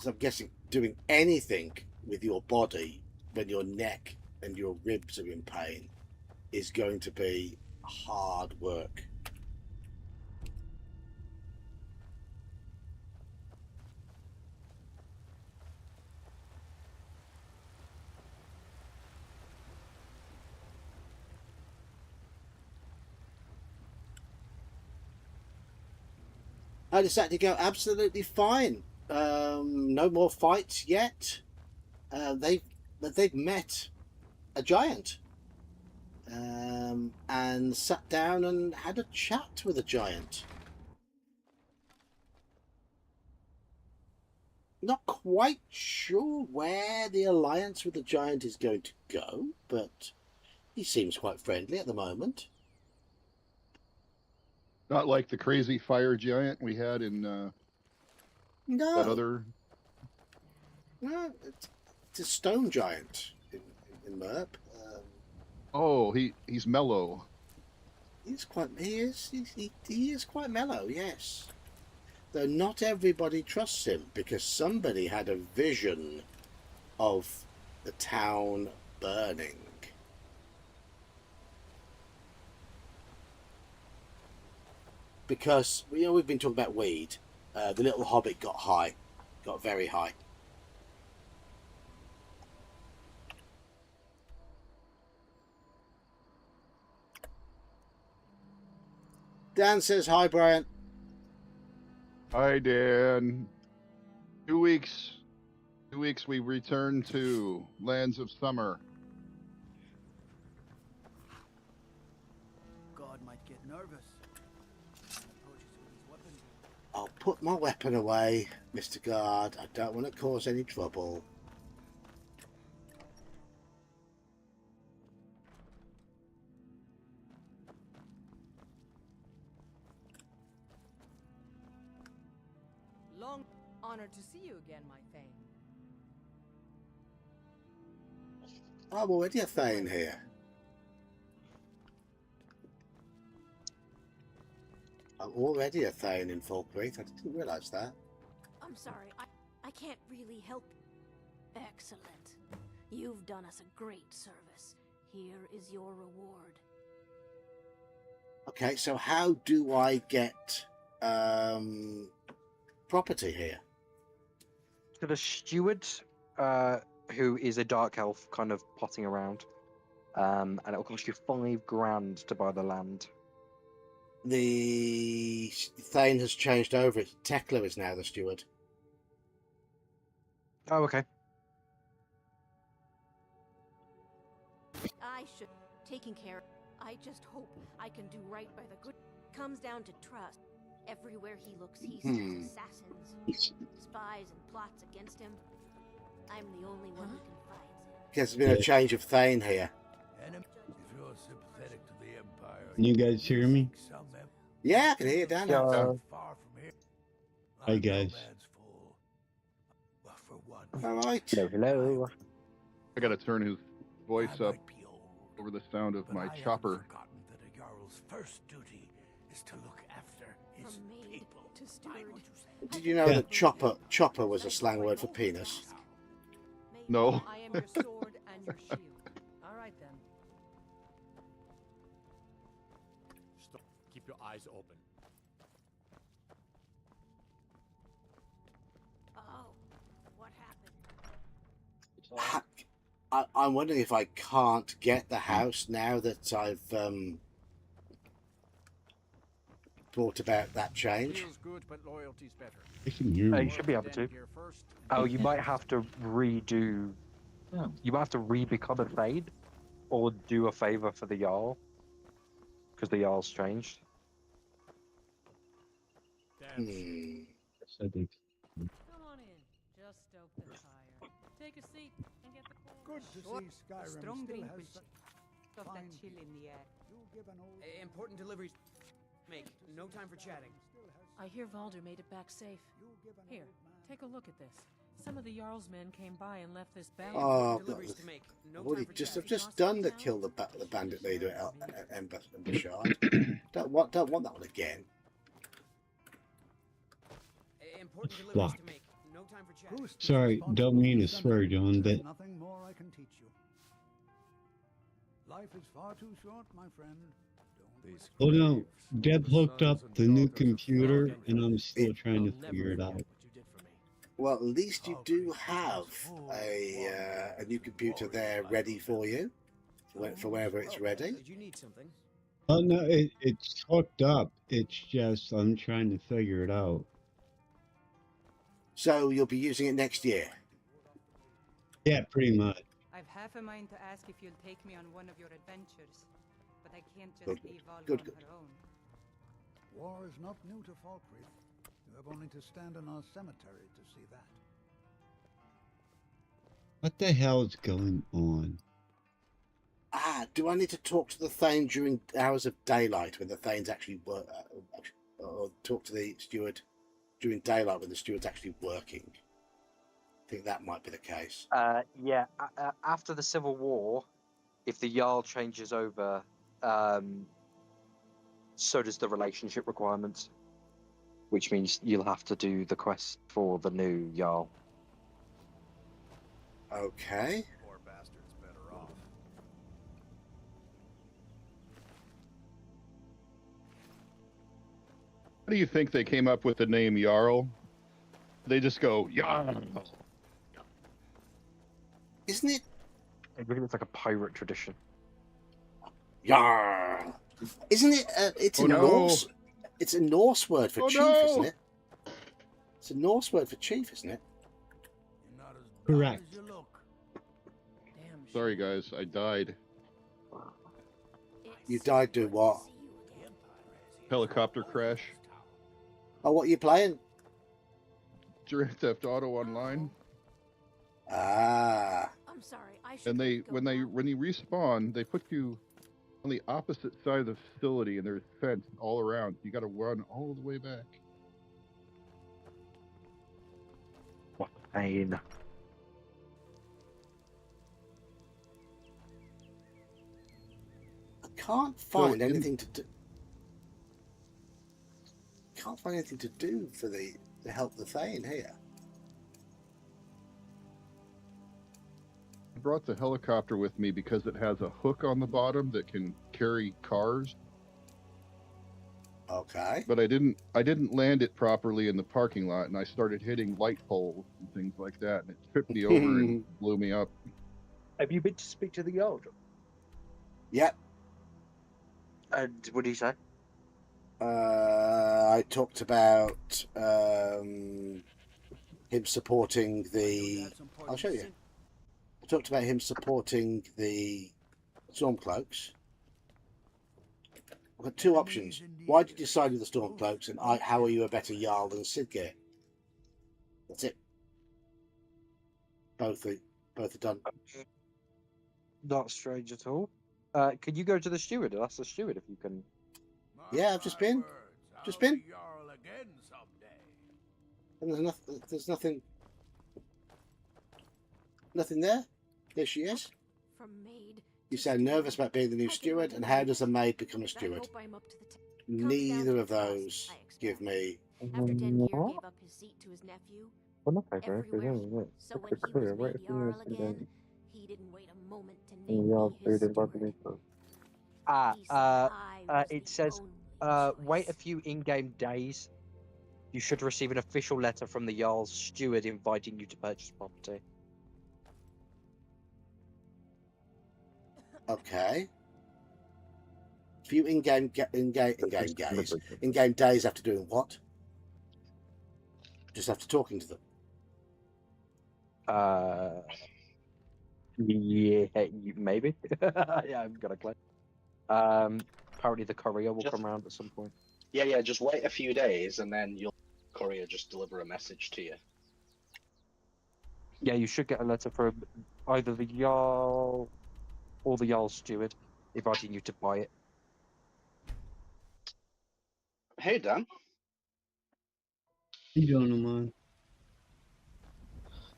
So I'm guessing doing anything with your body when your neck and your ribs are in pain is going to be hard work. I decided to go absolutely fine. No more fights yet. They've met a giant and sat down and had a chat with a giant. Not quite sure where the alliance with the giant is going to go, but he seems quite friendly at the moment. Not like the crazy fire giant we had in No. that other. No, it's a stone giant in Merp. Oh, he's mellow. He is quite mellow, yes. Though not everybody trusts him, because somebody had a vision of the town burning. Because, you know, we've been talking about weed. The little hobbit got very high. Dan says hi, Brian. Hi, Dan. 2 weeks. 2 weeks we return to Lands of Summer. God might get nervous. I'll put my weapon away, Mr. Guard. I don't want to cause any trouble. Long honored to see you again, my Thane. I'm already a Thane here. I'm already a Thane in Falkreath. I didn't realise that. I'm sorry, I can't really help. Excellent. You've done us a great service. Here is your reward. Okay, so how do I get property here? To the steward, who is a dark elf, kind of potting around, and it'll cost you 5 grand to buy the land. The Thane has changed over. Tekla is now the steward. Oh, okay. I should taking care. I just hope I can do right by the good. Comes down to trust. Everywhere he looks, he sees assassins, spies, and plots against him. I'm the only one who confides in. There's been a change of Thane here. If you're sympathetic to the Empire, Can you guys hear me? Yeah, I can hear you, Dan. Far from here. Hi, guys. All right. Hello. I gotta turn his voice up over the sound of my chopper. That a Jarl's first duty is to look after his people. To steward. Did you know that chopper was a slang word for penis? No. I am your sword and your shield. All right then. Stop. Keep your eyes open. Oh, what happened? I'm wondering if I can't get the house now that I've brought about that change. Feels good, but loyalty's better. I can hear You you. should be able to. Oh, you might have to redo. You might have to re-become a Thane, or do a favor for the Jarl, because the Jarl's changed. Hmm. I think. Come on in. Just stoke the fire. Take a seat and get the cold. Good to see Skyrim Strong still drink has with such stuff that fine chill in the air. You give an old Important deliveries. Make no time for chatting. I hear Valder made it back safe. Here, take a look at this. Some of the Jarl's men came by and left this bounty. Oh, Deliveries to make. No I've time already for I've chatting. just done to kill the bandit leader at Embashard. don't want that one again. Important deliveries Block. to make. No time for chatting. Sorry, don't mean to swear, John, but nothing more I can teach you. Life is far too short, my friend. These oh no, graves Deb were hooked up sons and the new daughters of computer, Skyrim. and I'm still trying to I'll never figure it forget out. what you did for me. Well, at least you do have a new computer there ready for you, for whenever it's ready. Did you need something? Oh no, it's hooked up. It's just I'm trying to figure it out. So you'll be using it next year. Yeah, pretty much. I've half a mind to ask if you'll take me on one of your adventures, but I can't just Good, leave Valder good, on good. her own. War is not new to Falkreath. You have only to stand in our cemetery to see that. What the hell is going on? Do I need to talk to the Thane during hours of daylight when the Thanes actually work, or talk to the steward during daylight when the steward's actually working? I think that might be the case. Yeah. After the Civil War, if the Jarl changes over, so does the relationship requirements, which means you'll have to do the quest for the new Jarl. Okay. Poor bastard's better off. How do you think they came up with the name Jarl? They just go, Jarl. Isn't it? I believe it's like a pirate tradition. Yarr. Isn't it? It's a Norse. It's a Norse word for chief, isn't it? It's a Norse word for chief, isn't it? Correct. Sorry, guys, I died. You died doing what? Helicopter crash. Oh, what are you playing? Grand Theft Auto Online. Ah. I'm sorry. I should And really go now. when you respawn, they put you on the opposite side of the facility, and there's fence all around. You got to run all the way back. What pain. I can't find anything to do. Can't find anything to do for to help the Thane here. I brought the helicopter with me because it has a hook on the bottom that can carry cars. Okay. But I didn't land it properly in the parking lot, and I started hitting light poles and things like that, and it tripped me over and blew me up. Have you been to speak to the Jarl? Yep. And what did he say? I talked about him supporting the. I'll show you. I talked about him supporting the Stormcloaks. I've got two options. Why did you side with the Stormcloaks, and how are you a better Jarl than Sidgeir? That's it. Both are done. Not strange at all. Could you go to the steward and ask the steward if you can? Yeah, I've just been. Just been. And there's nothing. There's nothing. Nothing there. There she is. From maid. You sound nervous about being the new steward, and how does a maid become a I steward? hope I'm up to the Neither of those give me. After Dengeir gave up his seat to his nephew, everywhere. So when he was made Jarl again, he didn't wait a moment to name me his steward. It says, wait a few in-game days. You should receive an official letter from the Jarl's steward inviting you to purchase property. Okay. Few in-game days after doing what? Just after talking to them. Yeah, maybe. Yeah, I've got a clue. Apparently the courier will come around at some point. Yeah, just wait a few days and then your courier just deliver a message to you. Yeah, you should get a letter from either the Jarl or the Jarl's steward inviting you to buy it. Hey, Dan. You doing, man?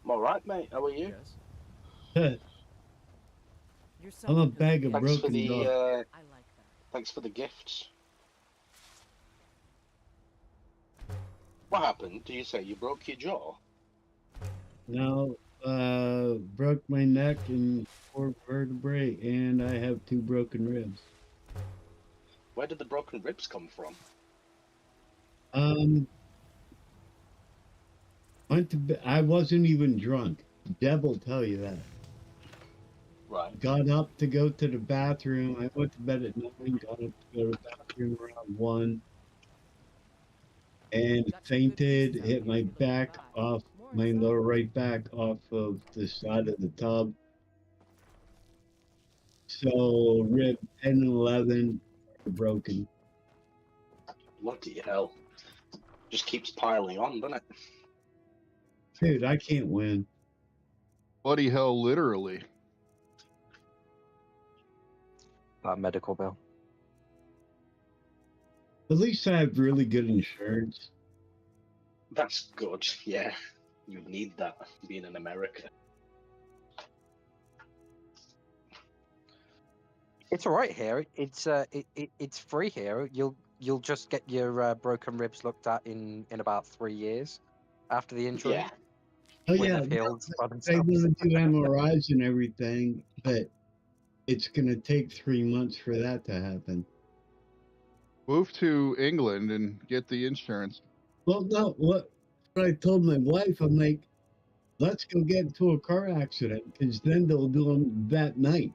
I'm alright, mate. How are you? I'm a bag of Thanks for broken the, dogs. Thanks for the gifts. What happened? Do you say you broke your jaw? Now, broke my neck and 4 vertebrae, and I have 2 broken ribs. Where did the broken ribs come from? Went to bed. I wasn't even drunk. The devil tell you that. Right. Got up to go to the bathroom. I went to bed at 9. Got up to go to the bathroom around 1. And fainted. Hit my back off, my lower right back off of the side of the tub. So rib 10 and 11 are broken. Bloody hell. Just keeps piling on, doesn't it? Dude, I can't win. Bloody hell, literally. Medical bill. At least I have really good insurance. That's good, yeah. You need that, being in America. It's all right here. It's free here. You'll just get your broken ribs looked at in about 3 years after the injury. Yeah. Oh when yeah, they've healed by they themselves. want to do MRIs and everything, but it's going to take 3 months for that to happen. Move to England and get the insurance. Well, no, what I told my wife, I'm like, let's go get into a car accident because then they'll do them that night.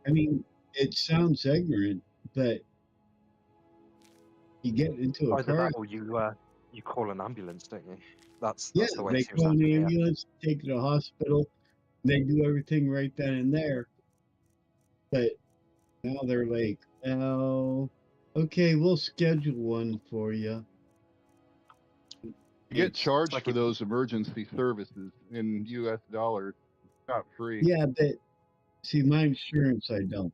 I mean, it sounds ignorant, but you get into a Either car. that or you call an ambulance, don't you? That's Yeah, the way they it seems call an happening here. ambulance, take you to the hospital. They do everything right then and there. But now they're like, oh, okay, we'll schedule one for you. You get It's charged like for if- those emergency services in U.S. dollars. It's not free. Yeah, but see, my insurance, I don't.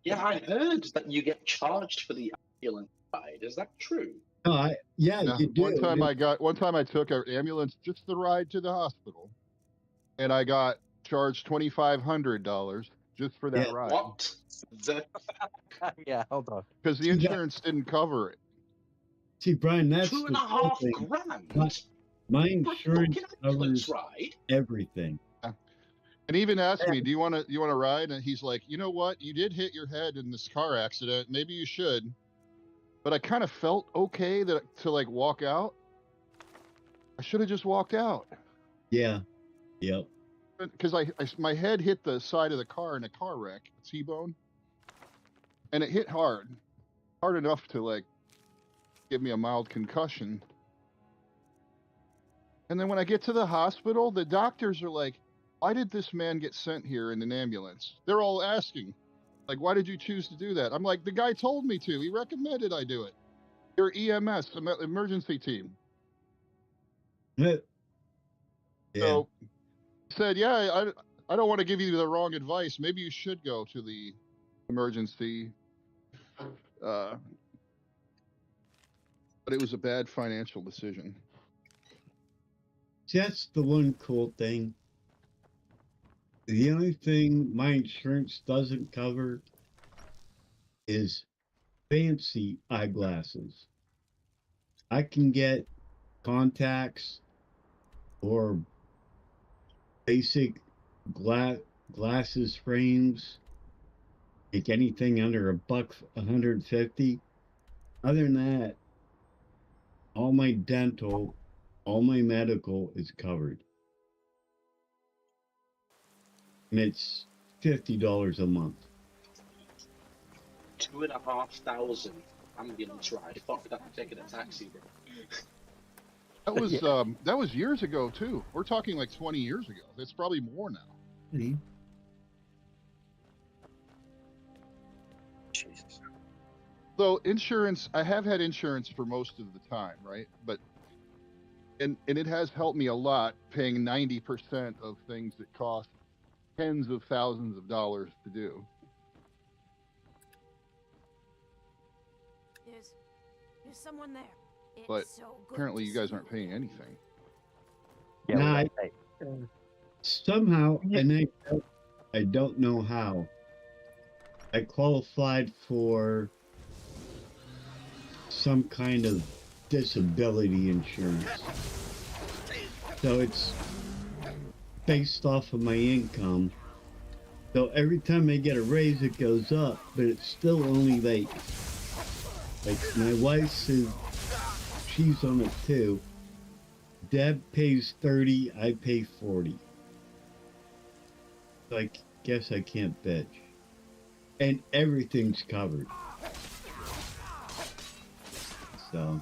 Yeah, I heard that you get charged for the ambulance ride. Is that true? No, yeah, Yeah, you do. one time I took an ambulance just the ride to the hospital, and I got charged $2,500 just for that Yeah. ride. What? Yeah, hold on. Because the insurance didn't cover it. See, Brian, that's the cool $2.5 thing. grand My for a insurance fucking ambulance covers ride? everything. And he even asked me, "Do you want to ride?" And he's like, "You know what? You did hit your head in this car accident. Maybe you should." But I kind of felt okay to like walk out. I should have just walked out. Yeah. Yep. Because my head hit the side of the car in a car wreck, a T-bone, and it hit hard enough to like give me a mild concussion. And then when I get to the hospital, the doctors are like, "Why did this man get sent here in an ambulance?" They're all asking, like, "Why did you choose to do that?" I'm like, "The guy told me to. He recommended I do it. Your EMS, emergency team." Yeah. So said, "Yeah, I don't want to give you the wrong advice. Maybe you should go to the emergency." But it was a bad financial decision. See, that's the one cool thing. The only thing my insurance doesn't cover is fancy eyeglasses. I can get contacts or basic glasses frames, like anything under $150. Other than that, all my dental, all my medical is covered. And it's $50 a month. $2,500 ambulance ride. Fuck that, I'm taking a taxi, bro. That was years ago too. We're talking like 20 years ago. It's probably more now. Jesus. So insurance, I have had insurance for most of the time, right? But and it has helped me a lot, paying 90% of things that cost tens of thousands of dollars to do. There's someone there. It's But so good apparently to you guys see aren't paying anything. Yeah, Nah, well, somehow, and I don't know how, I qualified for some kind of disability insurance. So it's based off of my income. So every time I get a raise, it goes up, but it's still only like my wife says she's on it too. Deb pays 30, I pay 40. So I guess I can't bitch. And everything's covered. So.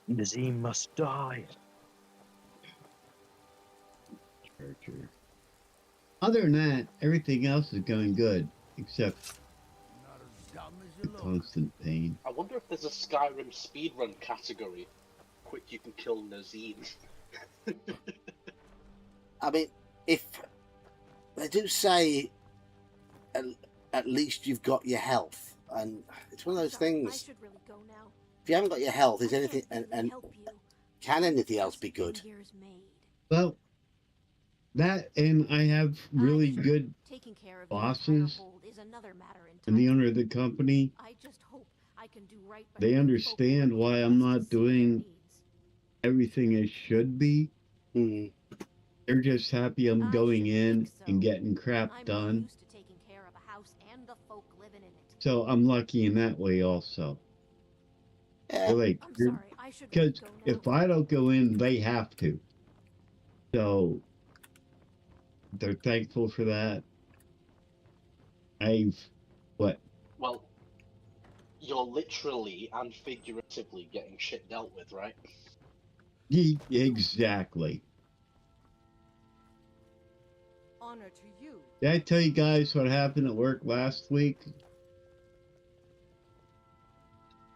Nazim must die. Charger. Other than that, everything else is going good, except the constant pain. I wonder if there's a Skyrim speedrun category. Quick, you can kill Nazim. I mean, if they do say at least you've got your health, and it's one of those Sorry, I things. should really go now. If you haven't got your health, is anything and can anything else be good? Well, that and I have really good bosses and the owner of the company. They understand why I'm not doing everything it should be. Mm. They're just happy I'm going in and getting crap done. So I'm lucky in that way also. Yeah. They're like, because if I don't go in, they have to. So they're thankful for that. What? Well, you're literally and figuratively getting shit dealt with, right? Exactly. Honor to you. Did I tell you guys what happened at work last week?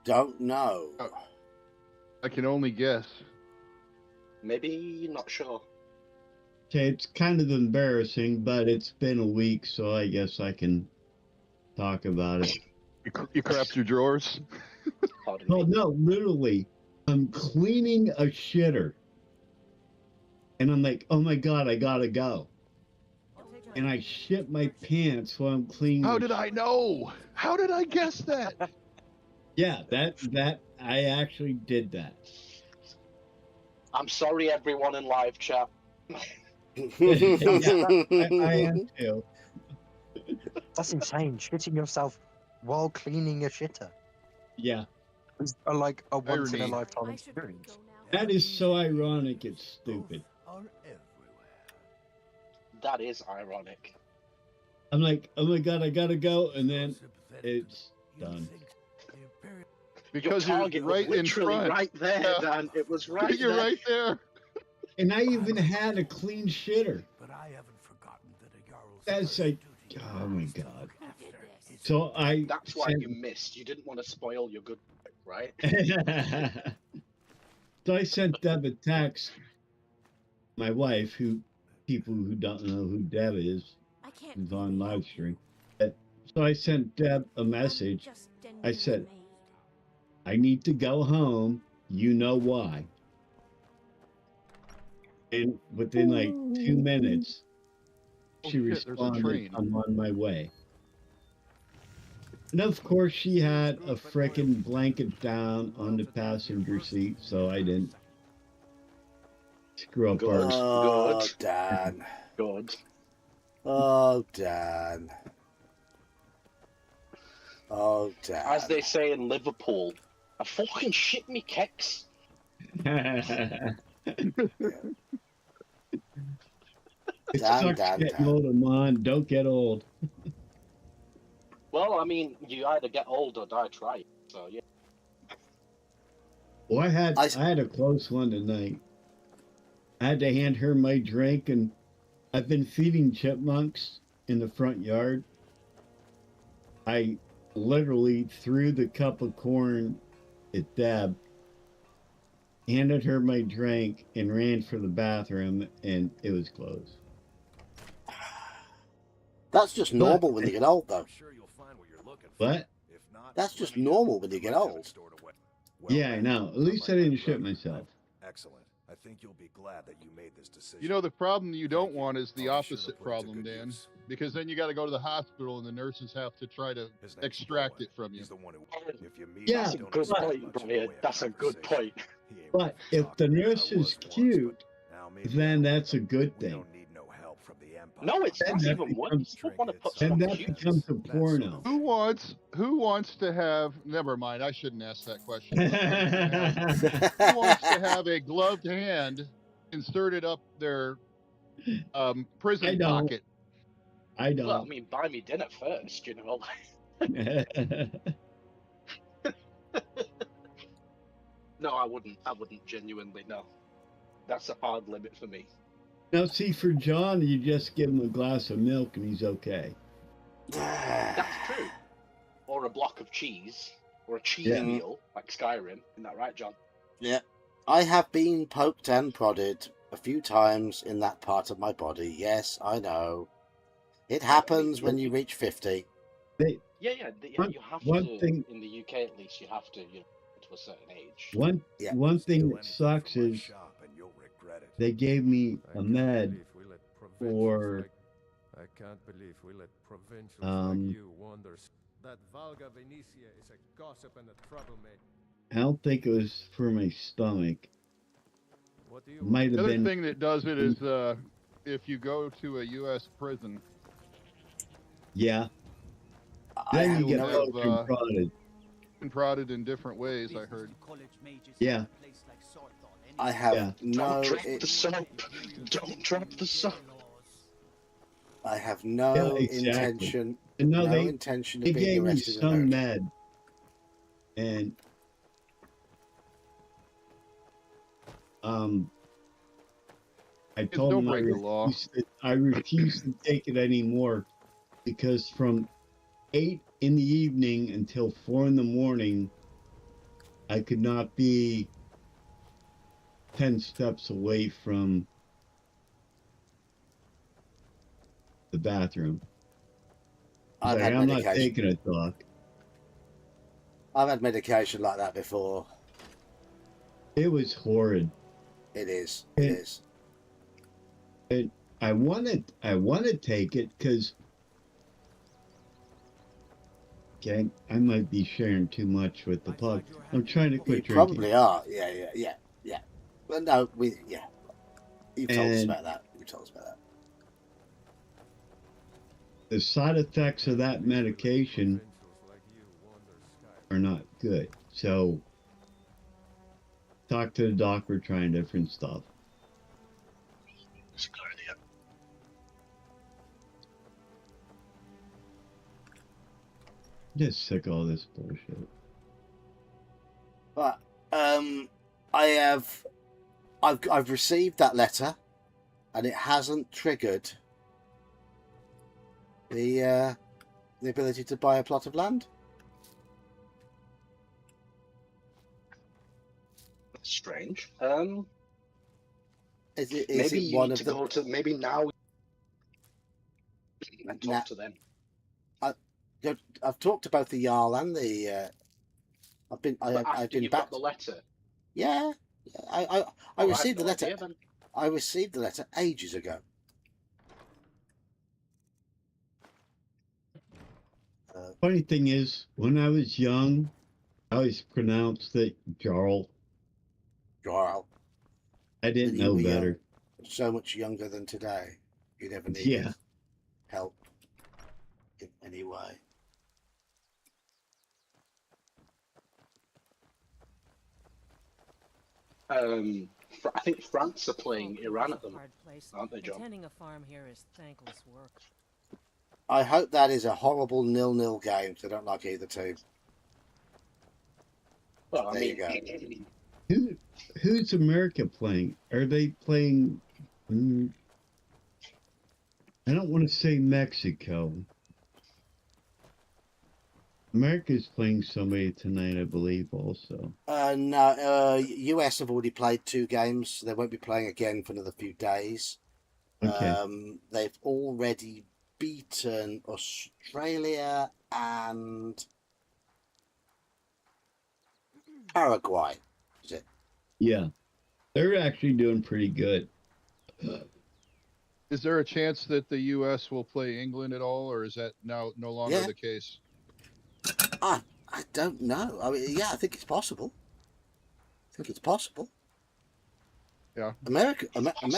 Don't know. I can only guess. Maybe not sure. Okay, it's kind of embarrassing, but it's been a week, so I guess I can talk about it. You crapped your drawers? Oh, no, literally. I'm cleaning a shitter. And I'm like, oh my God, I gotta go. And I shit my pants while I'm cleaning. How did I know? How did I guess that? Yeah, that I actually did that. I'm sorry, everyone in live chat. I am too. That's insane. Shitting yourself while cleaning your shitter. Yeah. It's like a once in a lifetime experience. That is so ironic, it's stupid. That is ironic. I'm like, oh my God, I gotta go, and then it's done. Because your you're target right was in literally front. right there, Dan. It was right You're there. right there. And I even had a clean shitter. But I haven't forgotten that a Jarl's That's like, oh my God. So That's why you missed. You didn't want to spoil your good work, right? So I sent Deb a text. My wife, people who don't know who Deb is on live stream. So I sent Deb a message. I said, I need to go home. You know why. And within like 2 minutes, she responded, I'm on my way. And of course, she had a frickin' blanket down on the passenger seat, so I didn't screw up our... Oh, Dan. Good. Oh, Dan. Oh, Dan. As they say in Liverpool, I fucking shit me kicks. It sucks getting old, Amon. Don't get old. Well, I mean, you either get old or die trying, so yeah. Well, I had a close one tonight. I had to hand her my drink, and I've been feeding chipmunks in the front yard. I literally threw the cup of corn at Deb, handed her my drink, and ran for the bathroom, and it was closed. That's just normal when you get old, though. What? That's just normal when you get old. Yeah, I know. At least I didn't shit myself. Excellent. I think you'll be glad that you made this decision. You know, the problem you don't want is the opposite problem, Dan. Because then you got to go to the hospital and the nurses have to try to extract it from you. Yeah, that's a good point, Brian. That's a good point. But if the nurse is cute, then that's a good thing. No, it's not even one. And that becomes a porno. Who wants to have? Never mind. I shouldn't ask that question. Who wants to have a gloved hand inserted up their prison pocket? I don't. Well, I mean, buy me dinner first, you know. No, I wouldn't. I wouldn't genuinely. No, that's a hard limit for me. Now, see, for John, you just give him a glass of milk and he's okay. That's true. Or a block of cheese, or a cheesy meal, like Skyrim. Isn't that right, John? Yeah. I have been poked and prodded a few times in that part of my body. Yes, I know. It happens when you reach 50. Yeah, you have to. In the UK, at least, you have to. to a certain age. One thing that sucks is they gave me a med for I can't believe we let provincials like you wander. That Valga Venetia is a gossip and a troublemaker. I don't think it was for my stomach. What do you Might have The other been. thing that does it is if you go to a U.S. prison. Yeah. I Then have you get no, poked and prodded. Prodded in different ways, I heard. Yeah. I have Yeah. no. Don't drop the soap. Don't drop the soap. I have no intention. And no, they intention they of being gave me arrested in some America. med, and I told don't them break the law. I refuse to take it anymore because from 8 in the evening until 4 in the morning, I could not be 10 steps away from the bathroom. I've had I'm not medication. taking a talk. I've had medication like that before. It was horrid. It is. It is. And I want to take it because, okay, I might be sharing too much with the pug. I'm trying to quit You drinking. probably are. Yeah. But no, you've told us about that. You've told us about that. The side effects of that medication are not good. So, talk to the doctor, trying different stuff. Just sick of all this bullshit. But I've received that letter, and it hasn't triggered the ability to buy a plot of land. That's strange. Is maybe it you one need of to the? go to maybe now and talk to them. I've talked about the Jarl and the. I've been You've back. got the letter. Yeah, I received the letter. Idea, then. I received the letter ages ago. Funny thing is, when I was young, I always pronounced it Jarl. Jarl. I didn't know better. So much younger than today. You never needed help in any way. I think France are playing Iran at the moment, aren't they, John? Tending a farm here is thankless work. I hope that is a horrible 0-0 game, because I don't like either team. Well, there you go. Who's America playing? Are they playing? I don't want to say Mexico. America's playing somebody tonight, I believe, also. No, US have already played 2 games. They won't be playing again for another few days. Okay. They've already beaten Australia and Paraguay. Is it? Yeah. They're actually doing pretty good. Is there a chance that the U.S. will play England at all, or is that now no longer the case? I don't know. I mean, yeah, I think it's possible. Yeah. America. But it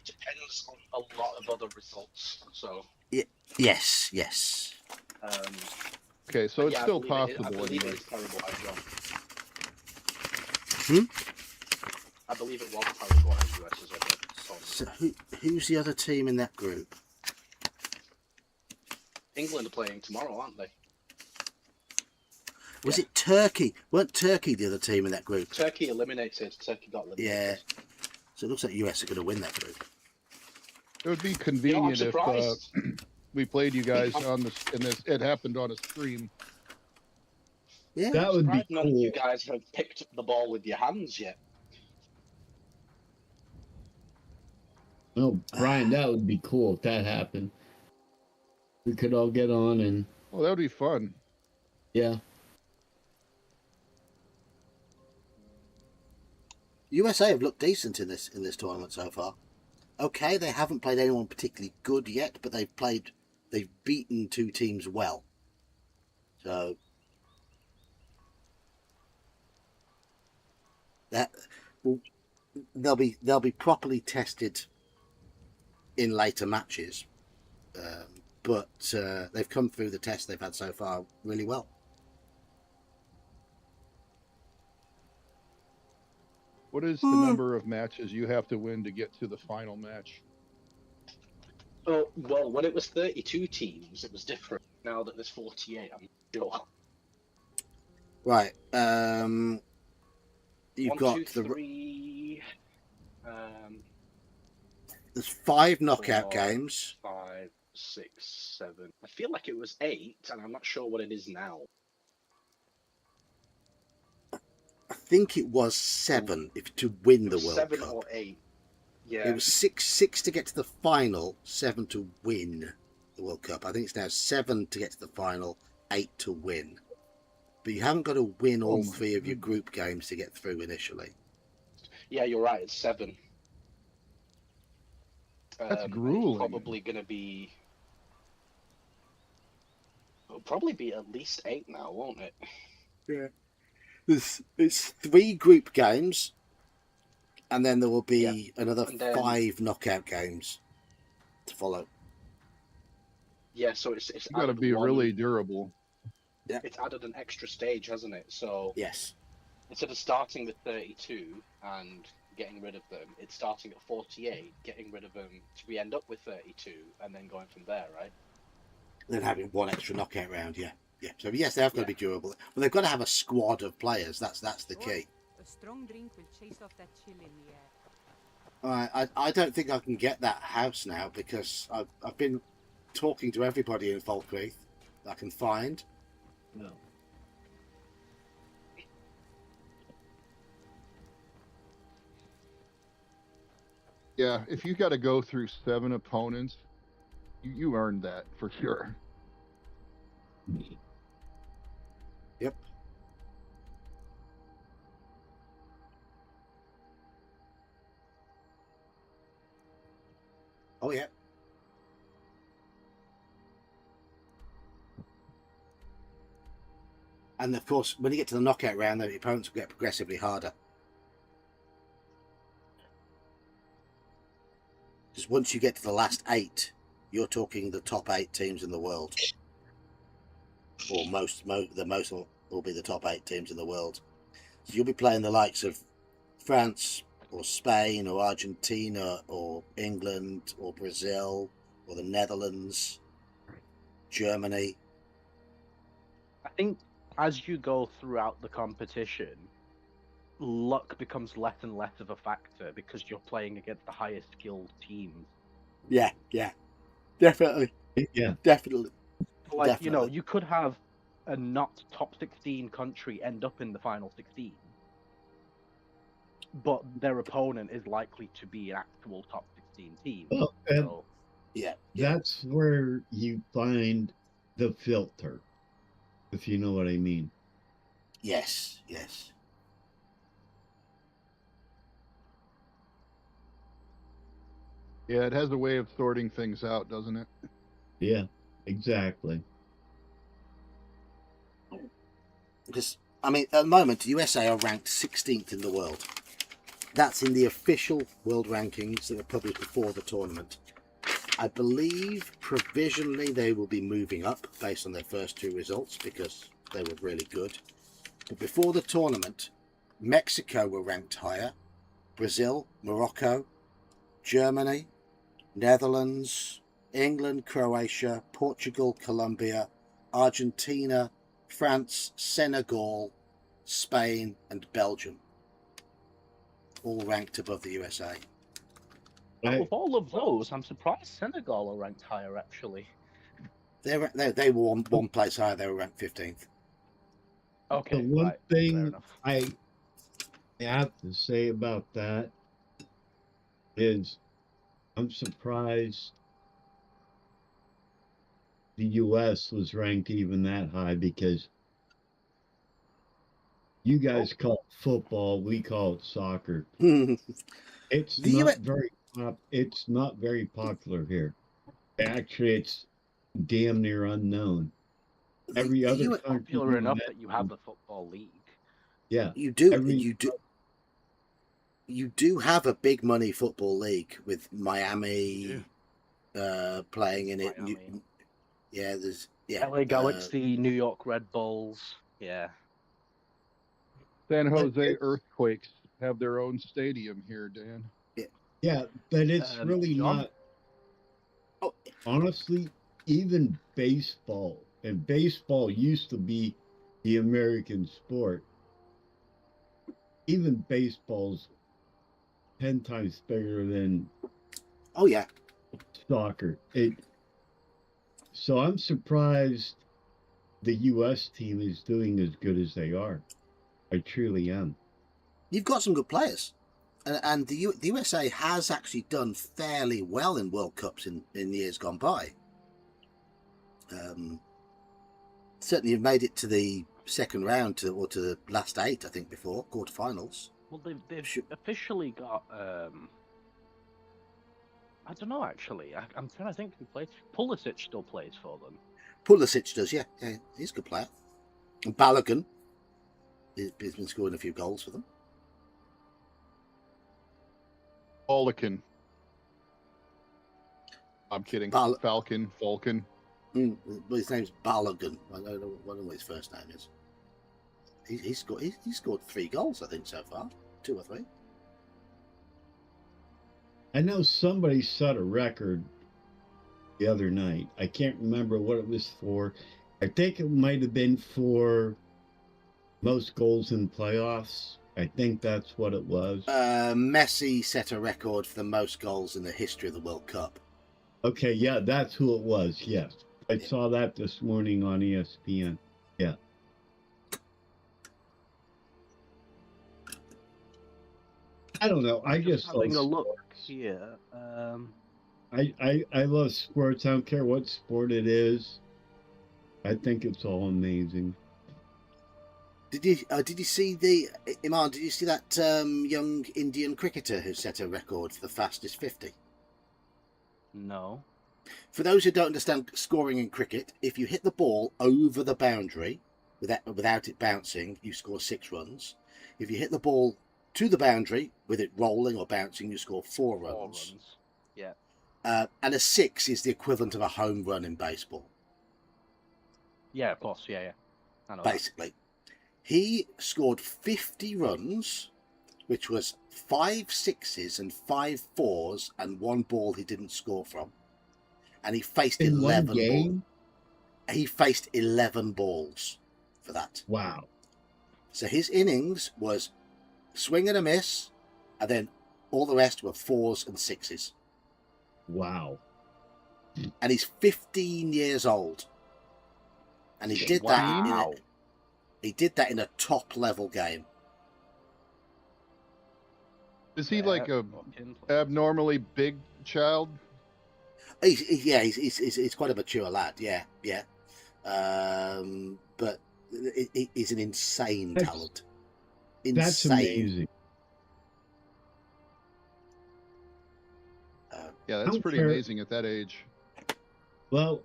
depends on a lot of other results. So. Yes. Okay, so it's still possible. I believe it is Paraguay, John. I believe it was Paraguay, US as well. So who's the other team in that group? England are playing tomorrow, aren't they? Was it Turkey? Weren't Turkey the other team in that group? Turkey eliminated. Turkey got eliminated. Yeah. So it looks like US are going to win that group. It would be convenient if we played you guys on this, and it happened on a stream. Yeah, that would be cool. None of you guys have picked up the ball with your hands yet. Oh, Brian, that would be cool if that happened. We could all get on and. Well, that would be fun. Yeah. USA have looked decent in this tournament so far. Okay, they haven't played anyone particularly good yet, but they've beaten two teams well. So that they'll be properly tested in later matches, but they've come through the test they've had so far really well. What is the number of matches you have to win to get to the final match? Oh, well, when it was 32 teams, it was different. Now that there's 48, I'm sure. Right. You've One, got two, three. There's 5 knockout 4, games. 5, 6, 7. I feel like it was 8, and I'm not sure what it is now. I think it was 7 to win the World 7 Cup. or 8. Yeah. It was six to get to the final, 7 to win the World Cup. I think it's now 7 to get to the final, 8 to win. But you haven't got to win all 3 of your group games to get through initially. Yeah, you're right. It's 7. That's grueling. It's probably going to be. It'll probably be at least 8 now, won't it? Yeah. It's 3 group games, and then there will be another 5 knockout games to follow. Yeah, so it's got to be really durable. Yeah. It's added an extra stage, hasn't it? So yes, instead of starting with 32 and getting rid of them, it's starting at 48, getting rid of them to we end up with 32, and then going from there, right? Then having 1 extra knockout round, yeah. So yes, they have got to be durable, but they've got to have a squad of players. That's the key. A strong drink will chase off that chill in the air. All right, I don't think I can get that house now because I've been talking to everybody in Falkreath that I can find. No. Yeah, if you got to go through 7 opponents, you earned that for sure. Yep. Oh yeah. And of course, when you get to the knockout round, the opponents will get progressively harder. Because once you get to the last 8, you're talking the top 8 teams in the world. Or the most will be the top 8 teams in the world. So you'll be playing the likes of France or Spain or Argentina or England or Brazil or the Netherlands, Germany. I think as you go throughout the competition, luck becomes less and less of a factor because you're playing against the highest skilled teams. Yeah, definitely. Yeah, definitely. Like, definitely. you know, you could have a not top 16 country end up in the final 16, but their opponent is likely to be an actual top 16 team. Well, so, that's where you find the filter, if you know what I mean. Yes. Yeah, it has a way of sorting things out, doesn't it? Yeah, exactly. Because, I mean, at the moment, USA are ranked 16th in the world. That's in the official world rankings that were published before the tournament. I believe provisionally they will be moving up based on their first 2 results because they were really good. But before the tournament, Mexico were ranked higher, Brazil, Morocco, Germany, Netherlands, England, Croatia, Portugal, Colombia, Argentina, France, Senegal, Spain, and Belgium. All ranked above the USA. out of all of those, I'm surprised Senegal are ranked higher, actually. They were one place higher. They were ranked 15th. Okay, The one right, thing I have to say about that is I'm surprised the US was ranked even that high because You guys call it football. We call it soccer. It's The not very it's not very popular here. Actually, it's damn near unknown. Every other country Popular you enough met- that you have a football league. Yeah, You do. every- You do have a big money football league with Miami playing in it. Yeah, there's LA Galaxy, New York Red Bulls. Yeah. San Jose Earthquakes have their own stadium here, Dan. Yeah, but it's really John? not. Honestly, even baseball, and baseball used to be the American sport. Even baseball's 10 times bigger than soccer. So I'm surprised the U.S. team is doing as good as they are. I truly am. You've got some good players, and the USA has actually done fairly well in World Cups in years gone by. Certainly, you've made it to the second round or to the last 8, I think, before quarterfinals. Well, they've officially got. I don't know actually. I'm trying to think who plays. Pulisic still plays for them. Pulisic does, yeah, he's a good player. And Balogun, he's been scoring a few goals for them. Falcon. I'm kidding. Falcon. Well, his name's Balogun. I don't know what his first name is. He's scored 3 goals, I think, so far. 2 or 3. I know somebody set a record the other night. I can't remember what it was for. I think it might have been for most goals in playoffs. I think that's what it was. Messi set a record for the most goals in the history of the World Cup. Okay, yeah, that's who it was. Yes. I saw that this morning on ESPN. Yeah. I don't know. I just having love a look sports. here. I love sports. I don't care what sport it is. I think it's all amazing. Did you see the Iman? Did you see that young Indian cricketer who set a record for the fastest 50? No. For those who don't understand scoring in cricket, if you hit the ball over the boundary without it bouncing, you score 6 runs. If you hit the ball to the boundary with it rolling or bouncing, you score 4 runs. Yeah. And a 6 is the equivalent of a home run in baseball. Yeah, of course. Yeah. I know basically. He scored 50 runs, which was 5 6s and 5 4s and 1 ball he didn't score from. And he faced In 11 one game? balls. He faced 11 balls for that. Wow. So his innings was swing and a miss, and then all the rest were 4s and 6s. Wow. And he's 15 years old. And he did that he did that in a top level game. Is he like a abnormally big child? He's quite a mature lad. Yeah. But he's an insane talent. Insane. That's amazing. Yeah, that's pretty amazing at that age. Well,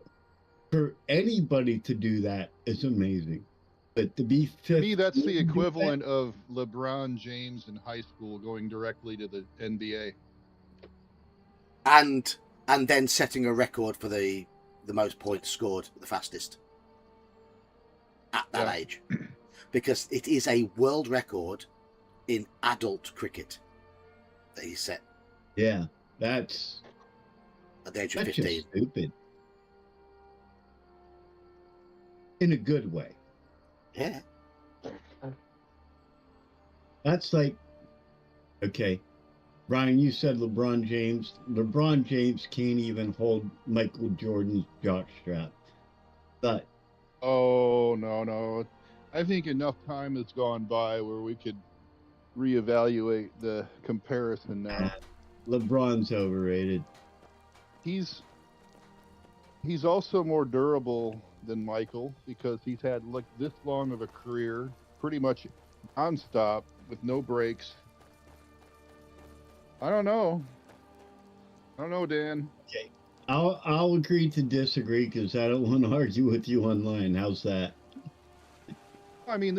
for anybody to do that is amazing. But to be 50, to me, that's the equivalent of LeBron James in high school going directly to the NBA. And then setting a record for the most points scored, the fastest at that age. Because it is a world record in adult cricket that he set. Yeah, that's at the age of that's 15. just stupid. In a good way. Yeah. That's like, okay, Brian, you said LeBron James. LeBron James can't even hold Michael Jordan's jockstrap. But oh no, I think enough time has gone by where we could reevaluate the comparison now. LeBron's overrated. He's also more durable than Michael because he's had like this long of a career, pretty much Non-stop with no breaks. I don't know. I don't know, Dan. Okay. I'll agree to disagree because I don't want to argue with you online. How's that? I mean,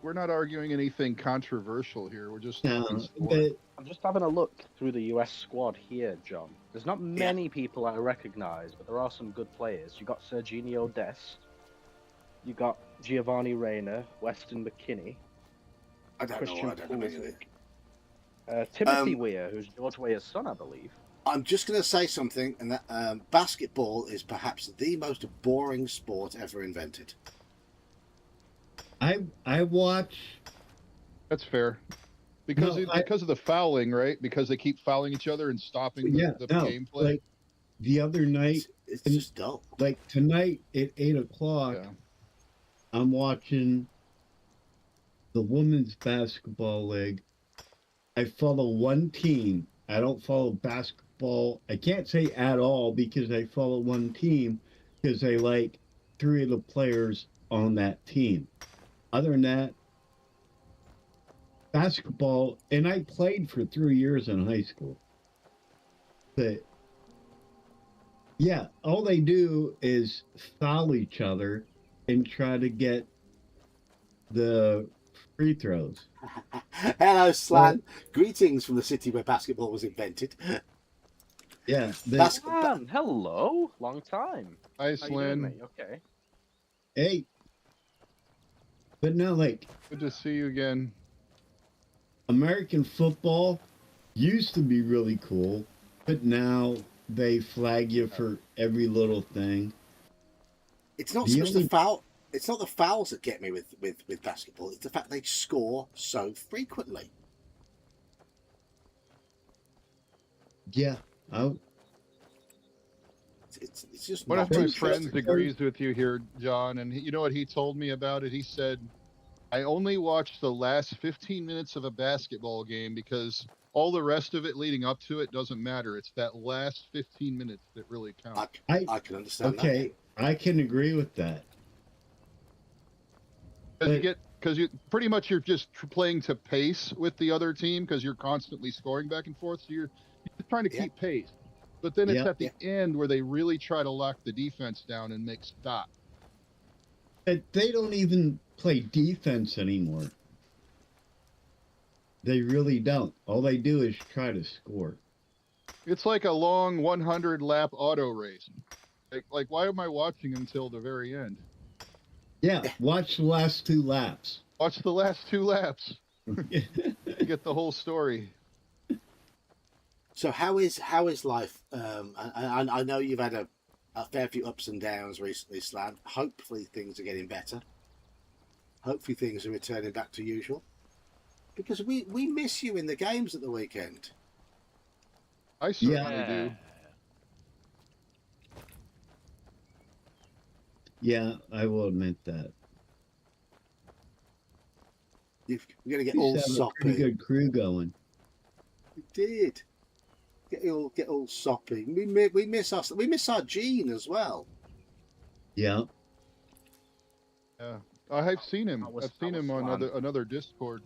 we're not arguing anything controversial here. We're just talking sport. But I'm just having a look through the US squad here, John. There's not many people I recognise, but there are some good players. You got Serginho Dest. You got Giovanni Reyna, Weston McKinney. I don't know anything. Timothy Weir, who's George Weir's son, I believe. I'm just going to say something, and that basketball is perhaps the most boring sport ever invented. I watch. That's fair. Because of the fouling, right? Because they keep fouling each other and stopping the gameplay. Like the other night, it's just dull. Like tonight at 8 o'clock, I'm watching the women's basketball league. I follow one team. I don't follow basketball. I can't say at all because I follow one team because I like 3 of the players on that team. Other than that, basketball, and I played for 3 years in high school. But yeah, all they do is foul each other and try to get the free throws. Hello, Slan. Greetings from the city where basketball was invented. Yeah. Hello. Long time. Hi, Slan. Okay. Hey. But now, like... Good to see you again. American football used to be really cool, but now they flag you for every little thing. It's not so much the foul. It's not the fouls that get me with basketball. It's the fact they score so frequently. Yeah. It's just one of my friends agrees with you here, John, and you know what he told me about it? He said, I only watch the last 15 minutes of a basketball game because all the rest of it leading up to it doesn't matter. It's that last 15 minutes that really counts. I can understand that. Okay, I can agree with that. Because you pretty much you're just playing to pace with the other team because you're constantly scoring back and forth. So you're trying to keep pace. But then it's at the end where they really try to lock the defense down and make stop. They don't even play defense anymore. They really don't. All they do is try to score. It's like a long 100-lap auto race. Like, why am I watching until the very end? Yeah, watch the last 2 laps. Watch the last 2 laps. You get the whole story. So how is life? I know you've had a fair few ups and downs recently, Slan. Hopefully things are getting better. Hopefully things are returning back to usual. Because we miss you in the games at the weekend. I certainly do. Yeah, I will admit that. You're going to get all soppy. Pretty good crew going. We did. Get all soppy. We miss our Gene as well. Yeah. Yeah, I've seen him. I've seen him on another Discord.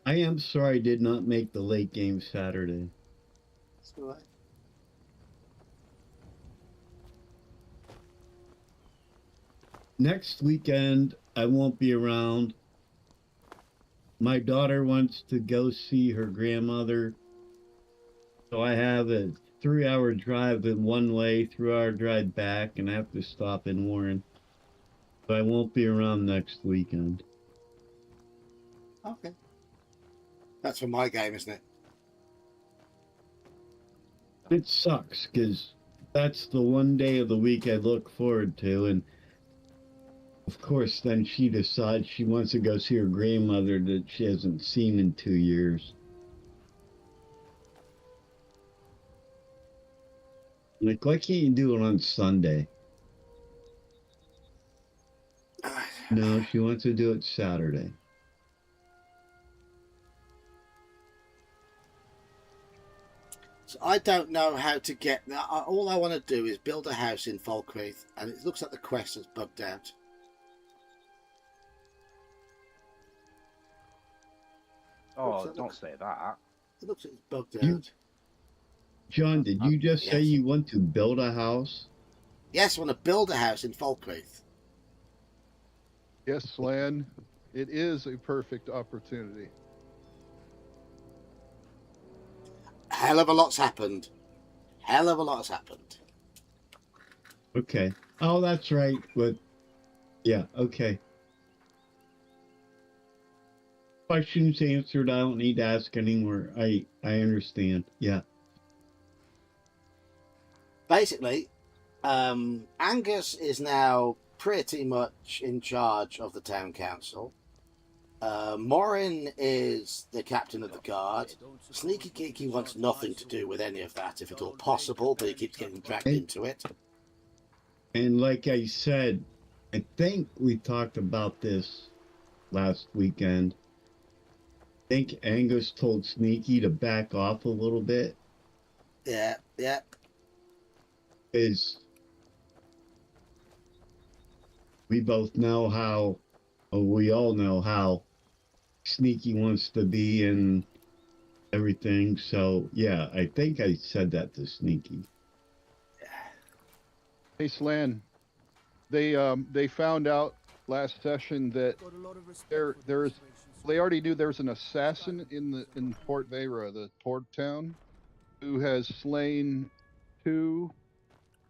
I am sorry I did not make the late game Saturday. That's all right. Next weekend, I won't be around. My daughter wants to go see her grandmother. So I have a 3-hour drive in one way, 3-hour drive back, and I have to stop in Warren. So I won't be around next weekend. Okay. That's for my game, isn't it? It sucks, because that's the one day of the week I look forward to, and of course, then she decides she wants to go see her grandmother that she hasn't seen in 2 years. Like, why can't you do it on Sunday? No, she wants to do it Saturday. So I don't know how to get that. All I want to do is build a house in Falkreath, and it looks like the quest has bugged out. Oh, don't say that. It looks like it's bugged You- out. John, did you just say Yes. you want to build a house? Yes, I want to build a house in Falkreath. Yes, Slan, it is a perfect opportunity. Hell of a lot's happened. Hell of a lot has happened. Okay. Oh, that's right. But yeah, okay. Questions answered. I don't need to ask anymore. I understand. Yeah. Basically, Angus is now pretty much in charge of the town council. Morin is the captain of the guard. Sneaky Geeky wants nothing to do with any of that, if at all possible, but he keeps getting dragged into it. And like I said, I think we talked about this last weekend. I think Angus told Sneaky to back off a little bit. Yeah, yeah. Is we both know how, or we all know how Sneaky wants to be and everything. So yeah, I think I said that to Sneaky. Hey, Slan, they found out last session that they already knew there's an assassin in Port Vera, the port town, who has slain 2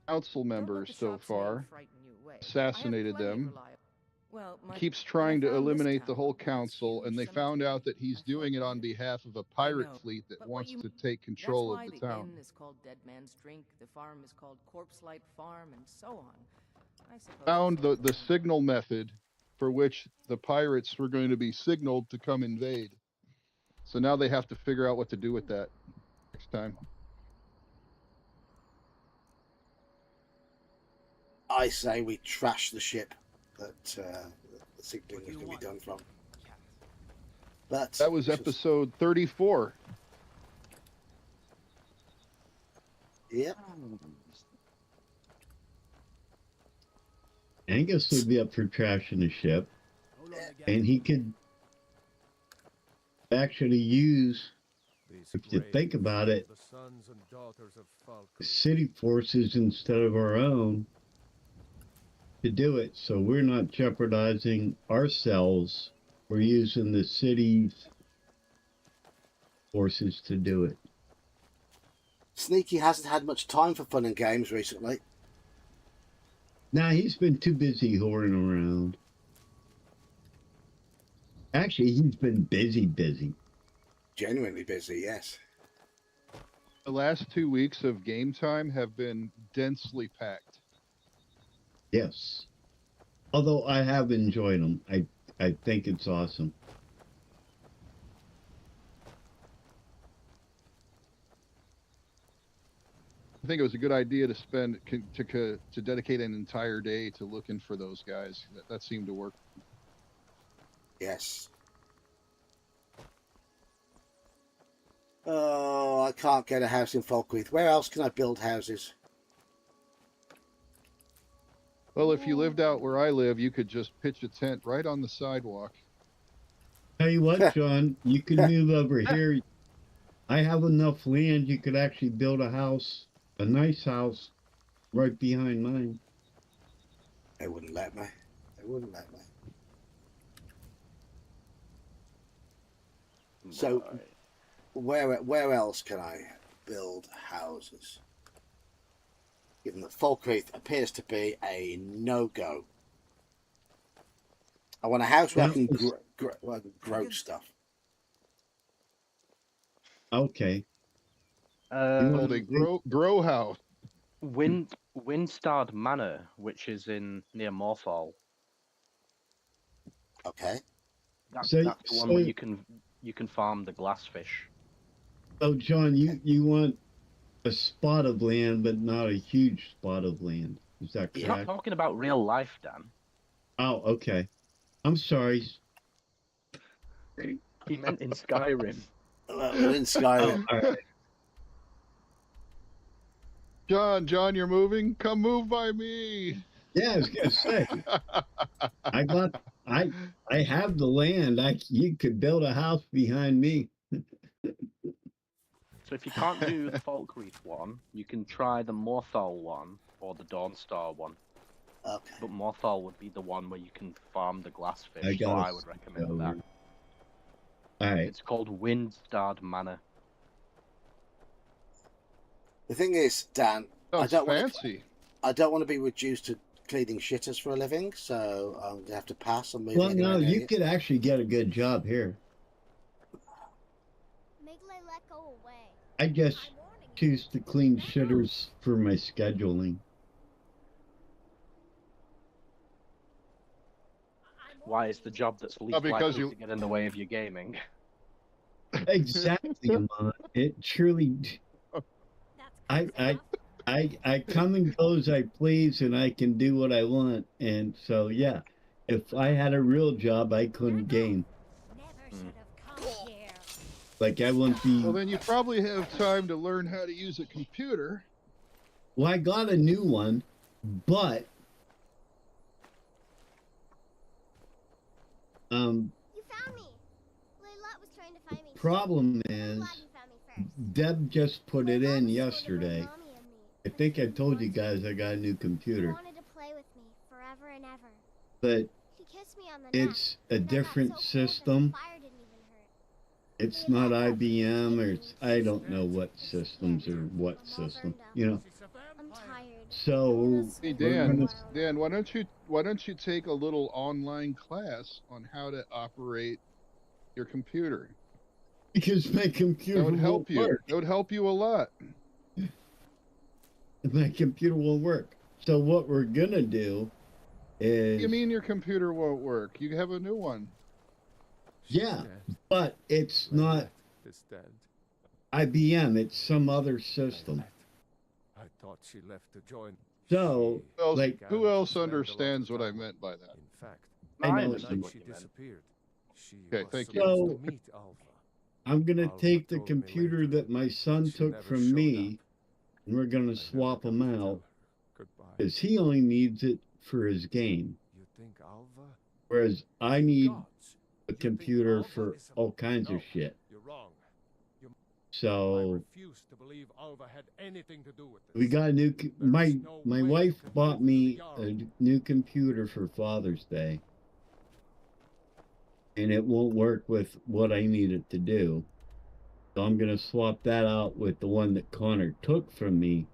council members so far, assassinated them. Keeps trying to eliminate the whole council, and they found out that he's doing it on behalf of a pirate fleet that wants to take control of the town. Inn is called Dead Man's Drink, the farm is called Corpse Light Farm, and so on. I suppose Found the signal method for which the pirates were going to be signaled to come invade. So now they have to figure out what to do with that next time. I say we trash the ship that the signaling is going to be done from. But that was episode 34. Yep. Angus would be up for trashing the ship, and he could actually use, if you think about it, city forces instead of our own to do it, so we're not jeopardizing ourselves. We're using the city's forces to do it. Sneaky hasn't had much time for fun and games recently. Nah, he's been too busy whoring around. Actually, he's been busy. Genuinely busy, yes. The last 2 weeks of game time have been densely packed. Yes. Although I have enjoyed them. I think it's awesome. I think it was a good idea to spend to dedicate an entire day to looking for those guys. That seemed to work. Yes. Oh, I can't get a house in Falkreath. Where else can I build houses? Well, if you lived out where I live, you could just pitch a tent right on the sidewalk. Tell you what, John, you can move over here. I have enough land. You could actually build a house, a nice house, right behind mine. They wouldn't let me. They wouldn't let me. So, where else can I build houses? Given that Falkreath appears to be a no-go. I want a house where I can grow stuff. Okay. Called a grow house. Windstard Manor, which is near Morthal. Okay. That's the one where you can farm the glassfish. Oh, John, you want a spot of land, but not a huge spot of land. Is that correct? You're not talking about real life, Dan. Oh, okay. I'm sorry. He meant in Skyrim. In Skyrim. Oh, all right. John, you're moving? Come move by me. Yeah, I was gonna say. I got I have the land. You could build a house behind me. So if you can't do the Falkreath one, you can try the Morthal one or the Dawnstar one. Okay. But Morthal would be the one where you can farm the glassfish, so gotta I would recommend over. that. Alright. It's called Wind-Starred Manor. The thing is, Dan, Sounds fancy. I don't want to be reduced to cleaning shitters for a living, so I'm gonna have to pass on moving. Well, no, you could actually get a good job here. I just choose to clean shitters for my scheduling. Why is the job that's least because likely to get in the way of your gaming? Exactly, Amon. It truly. I come and go as I please, and I can do what I want. And so, yeah, if I had a real job, I couldn't game. Like, I wouldn't be. Well, then you probably have time to learn how to use a computer. Well, I got a new one, but You found me. Layla was trying to find me. Problem is, Deb just put it in yesterday. I think I told you guys I got a new computer. She wanted to play with me forever and ever. But She kissed me on the it's a different system. It's not IBM or I don't know what systems or what system, you know. I'm tired. So Hey Dan, why don't you take a little online class on how to operate your computer? Because my computer That would help won't you. work. That would help you a lot. My computer won't work. So what we're gonna do is. You mean your computer won't work? You have a new one. Yeah, but it's not IBM. It's some other system. I thought she left to join. So, like, Who else understands what I meant by that? In fact, I know the what you night she meant. disappeared. She Okay, was thank supposed you. to meet Alva. I'm gonna Alva take the told me computer later that my son she took never from showed me, up. and we're gonna I swap never them got to tell out her goodbye. because he only needs it for his game, You think Alva? whereas I need Gods, a you think computer Alva for is a- all kinds No, of shit. You're wrong. I So refuse to believe Alva had anything to do with this. we got a new. My wife bought me a new computer for Father's Day, and it won't work with what I need it to do. So I'm gonna swap that out with the one that Connor took from me.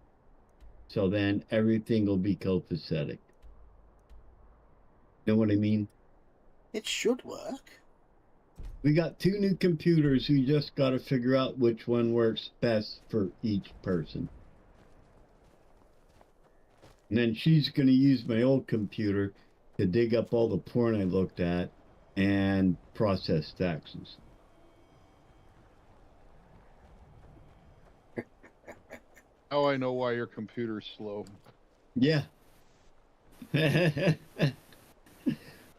So then everything will be copacetic. Know what I mean? It should work. We got two new computers. We just got to figure out which one works best for each person. And then she's going to use my old computer to dig up all the porn I looked at and process taxes. Now I know why your computer's slow. Yeah.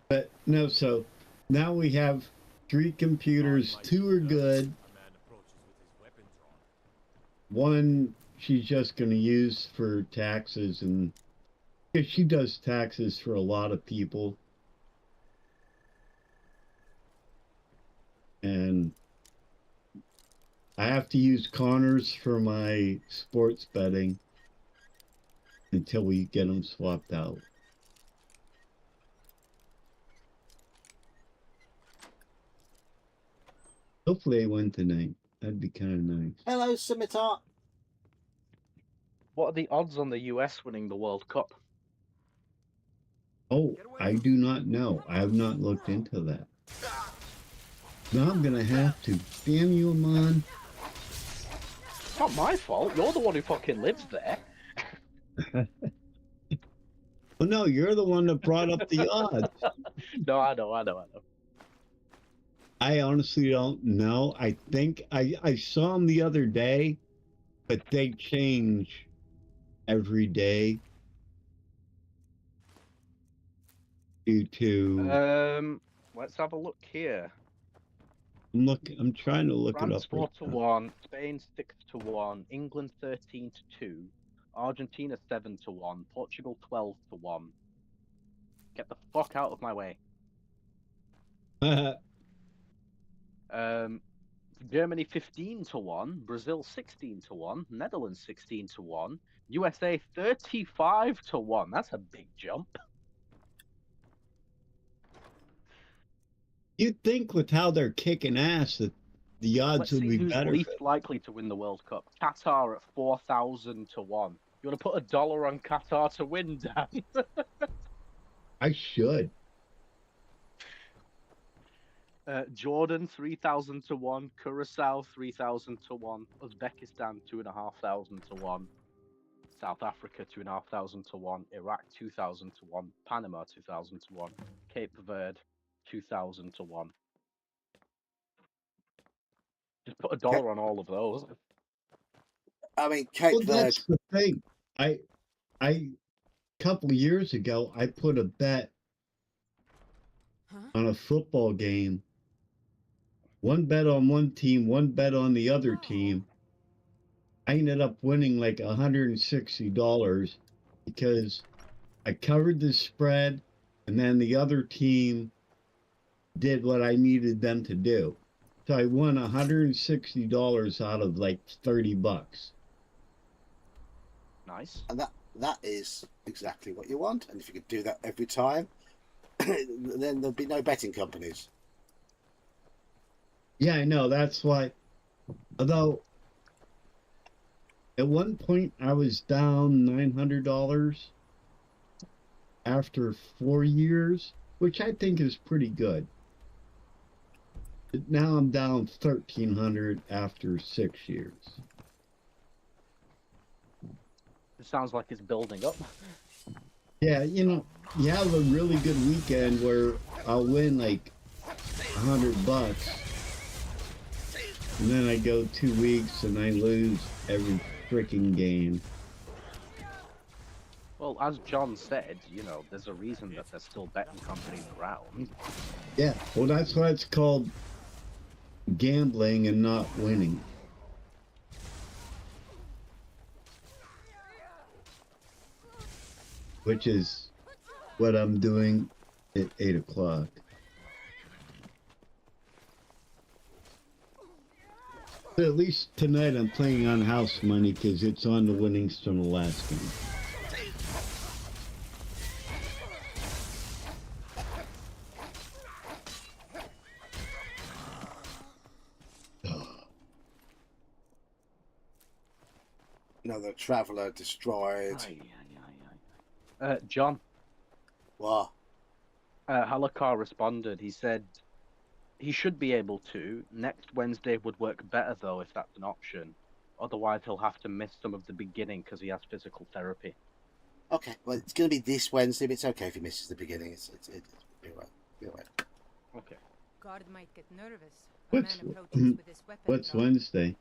But no, so now we have 3 computers. 2 are good. One she's just going to use for taxes, and she does taxes for a lot of people. And I have to use Connor's for my sports betting until we get them swapped out. Hopefully I win tonight. That'd be kind of nice. Hello, Scimitar. What are the odds on the US winning the World Cup? Oh, I do not know. I have not looked into that. Now I'm gonna have to. Damn you, Amon. It's not my fault. You're the one who fucking lives there. Well, no, you're the one that brought up the odds. No, I know. I honestly don't know. I think I saw them the other day, but they change every day due to. Let's have a look here. I'm trying to look France it up. 4-1, Spain 6-1, England 13-2, Argentina 7-1, Portugal 12-1. Get the fuck out of my way. Germany 15-1, Brazil 16-1, Netherlands 16-1, USA 35-1. That's a big jump. You'd think with how they're kicking ass that the odds Let's would see be who's better. least likely to win the World Cup. Qatar at 4,000-1. You want to put $1 on Qatar to win, Dan? I should. Jordan 3,000-1, Curacao 3,000-1, Uzbekistan 2,500-1, South Africa 2,500-1, Iraq 2,000-1, Panama 2,000-1, Cape Verde 2,000-1. Just put $1 on all of those. I mean, Cape Well, Verde. that's the thing. A couple of years ago, I put a bet on a football game. One bet on one team, one bet on the other team. I ended up winning like $160 because I covered the spread and then the other team did what I needed them to do. So I won $160 out of like $30. Nice. And that is exactly what you want. And if you could do that every time, then there'd be no betting companies. Yeah, I know. That's why. Although at one point I was down $900 after 4 years, which I think is pretty good. But now I'm down $1,300 after 6 years. It sounds like it's building up. Yeah, you know, you have a really good weekend where I'll win like $100, and then I go 2 weeks and I lose every freaking game. Well, as John said, you know, there's a reason that there's still betting companies around. Yeah, well, that's why it's called gambling and not winning. Which is what I'm doing at 8 o'clock. But at least tonight I'm playing on house money because it's on the winnings from the last game. Another traveller destroyed. John. What? Halakar responded. He said he should be able to. Next Wednesday would work better, though, if that's an option. Otherwise, he'll have to miss some of the beginning because he has physical therapy. Okay, well, it's going to be this Wednesday, but it's okay if he misses the beginning. It'll be all right. Be all right. Okay. Guard might get nervous. What's Wednesday?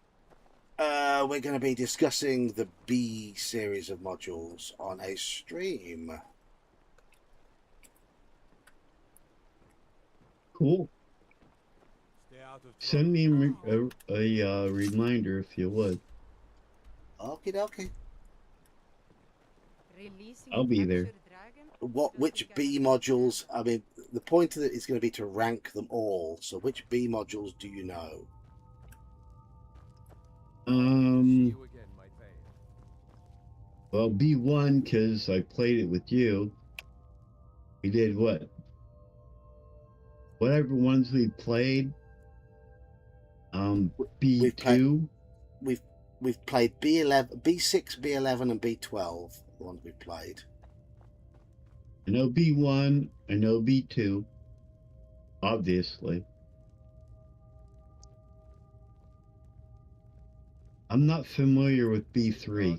We're going to be discussing the B series of modules on a stream. Cool. Send me a reminder if you would. Okie dokie. I'll be there. Which B modules? I mean, the point of it is going to be to rank them all. So, which B modules do you know? Well, B1 because I played it with you. We did what? Whatever ones we played. B2. We've played B11, B6, B11, and B12. The ones we've played. I know B1. I know B2. Obviously. I'm not familiar with B3.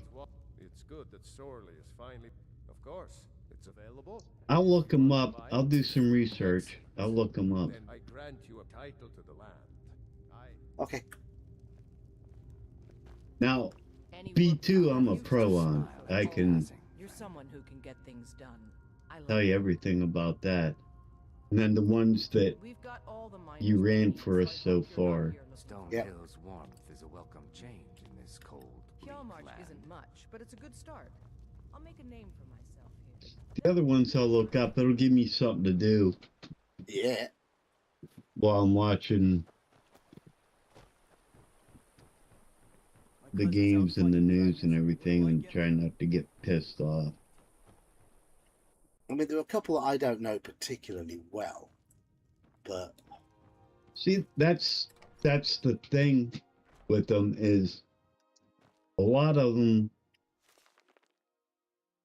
It's good that Sorley is finally, of course, it's available. I'll look them up. I'll do some research. I'll look them up. Then I grant you a title to the land. Okay. Now, B2 I'm a pro on. I can You're someone who can get things done. I tell you everything about that. And then the ones that you ran for us so far. Stone Yep. Hill's warmth is a welcome change in this cold, bleak Pure land. isn't much, but it's a good start. I'll make a name for myself here. The other ones I'll look up. It'll give me something to do. Yeah. while I'm watching the games and the news and everything and trying not to get pissed off. I mean, there are a couple that I don't know particularly well, but see, that's the thing with them is a lot of them,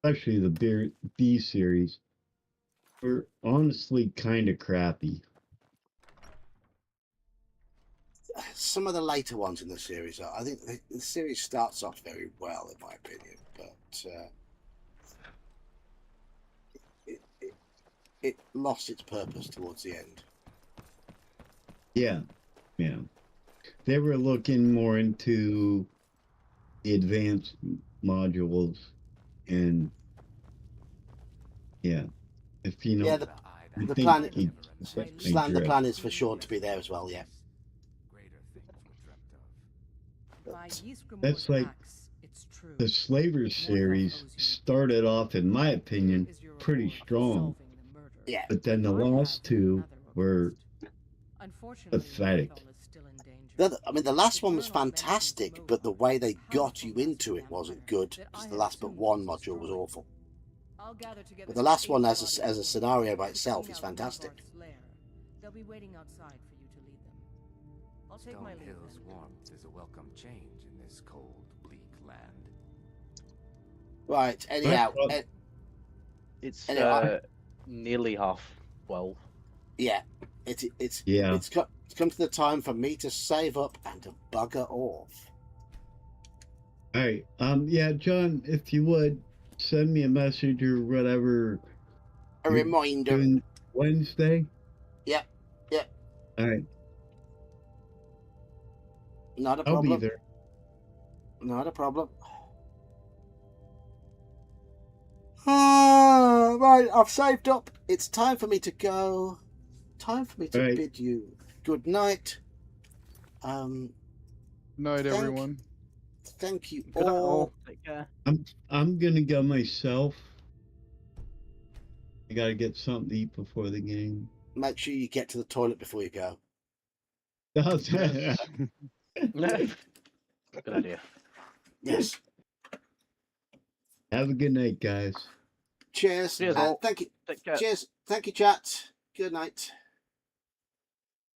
especially the B series, were honestly kind of crappy. some of the later ones in the series are. I think the series starts off very well, in my opinion, but it lost its purpose towards the end. Yeah, yeah. They were looking more into the advanced modules and yeah, if you know. Yeah, the plan. Slam the plan is for Sean to be there as well. Yeah. That's like the Slaver series started off, in my opinion, pretty strong. Yeah. But then the last two were pathetic. I mean, the last one was fantastic, but the way they got you into it wasn't good. Because the last but one module was awful. But the last one, as a scenario by itself, is fantastic. They'll be waiting outside for you to lead them. I'll take my leave. Hill's warmth is a welcome change in this cold, bleak land. Right. Anyhow, it's nearly 12:30. Yeah, it's come to the time for me to save up and to bugger off. All right. Yeah, John, if you would send me a message or whatever. A reminder. Wednesday. Yep. Yep. All right. Not a problem. I'll be there. Not a problem. Right, I've saved up. It's time for me to go. Time for me to bid you good night. Night, everyone. Thank you Good night, all. Take care. I'm gonna go myself. I gotta get something to eat before the game. Make sure you get to the toilet before you go. Good idea. Yes. Have a good night, guys. Cheers. Cheers, all. Thank you. Take care. Cheers. Thank you, chat. Good night.